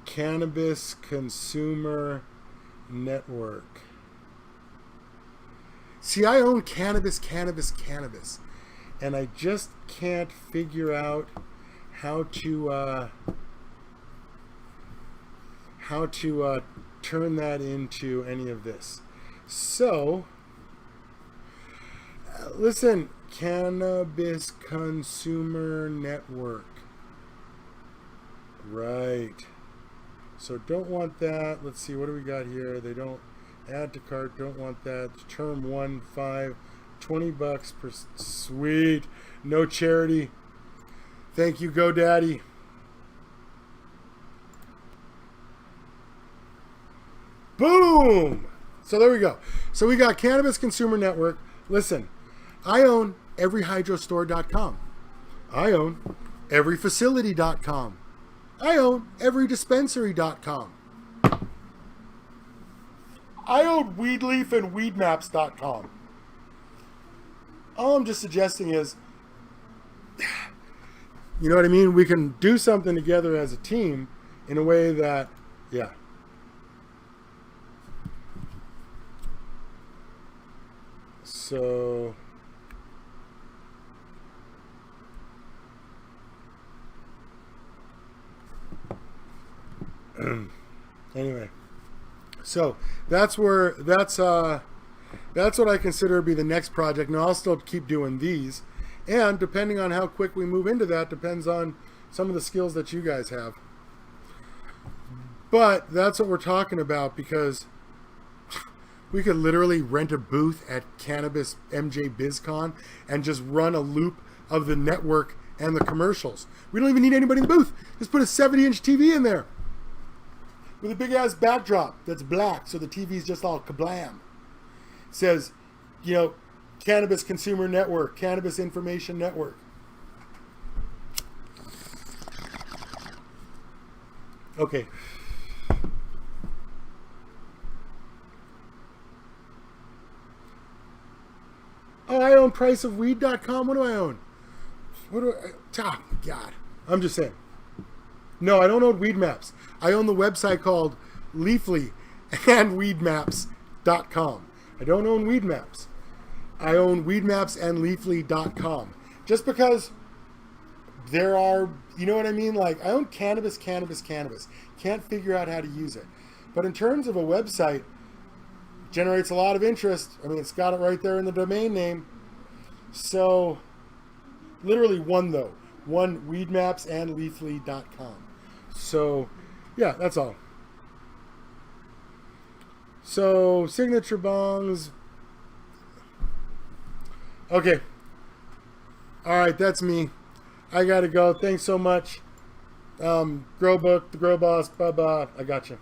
Cannabis Consumer Network. See, I own cannabis, and I just can't figure out how to turn that into any of this. So, listen, Cannabis Consumer Network. Right. So don't want that. Let's see, what do we got here? They don't, Add to cart. Don't want that. Term 1.5. $20 per. Sweet. No charity. Thank you, GoDaddy. Boom! So there we go. So we got Cannabis Consumer Network. Listen, I own everyhydrostore.com. I own everyfacility.com. I own everydispensary.com. I own Weedleaf and Weedmaps.com. All I'm just suggesting is, you know what I mean? We can do something together as a team in a way that, yeah. So, anyway, so that's what I consider to be the next project. Now I'll still keep doing these, and depending on how quick we move into that depends on some of the skills that you guys have. But that's what we're talking about, because we could literally rent a booth at Cannabis MJ BizCon and just run a loop of the network and the commercials. We don't even need anybody in the booth. Just put a 70-inch TV in there with a big-ass backdrop that's black, so the TV's just all kablam. It says, you know, Cannabis Consumer Network, Cannabis Information Network. Okay. Oh, I own priceofweed.com. What do I own? Oh, God. I'm just saying. No, I don't own Weed Maps. I own the website called Leafly and Weedmaps.com. I don't own Weed Maps. I own Weedmaps and Leafly.com. Just because there are, you know what I mean? Like, I own cannabis. Can't figure out how to use it. But in terms of a website, generates a lot of interest. I mean, it's got it right there in the domain name. So, literally one, though. One, Weedmaps and Leafly.com. So, yeah, that's all. So, signature bongs. Okay. All right, that's me. I got to go. Thanks so much. Grow Book, the Grow Boss, bye-bye. I got you.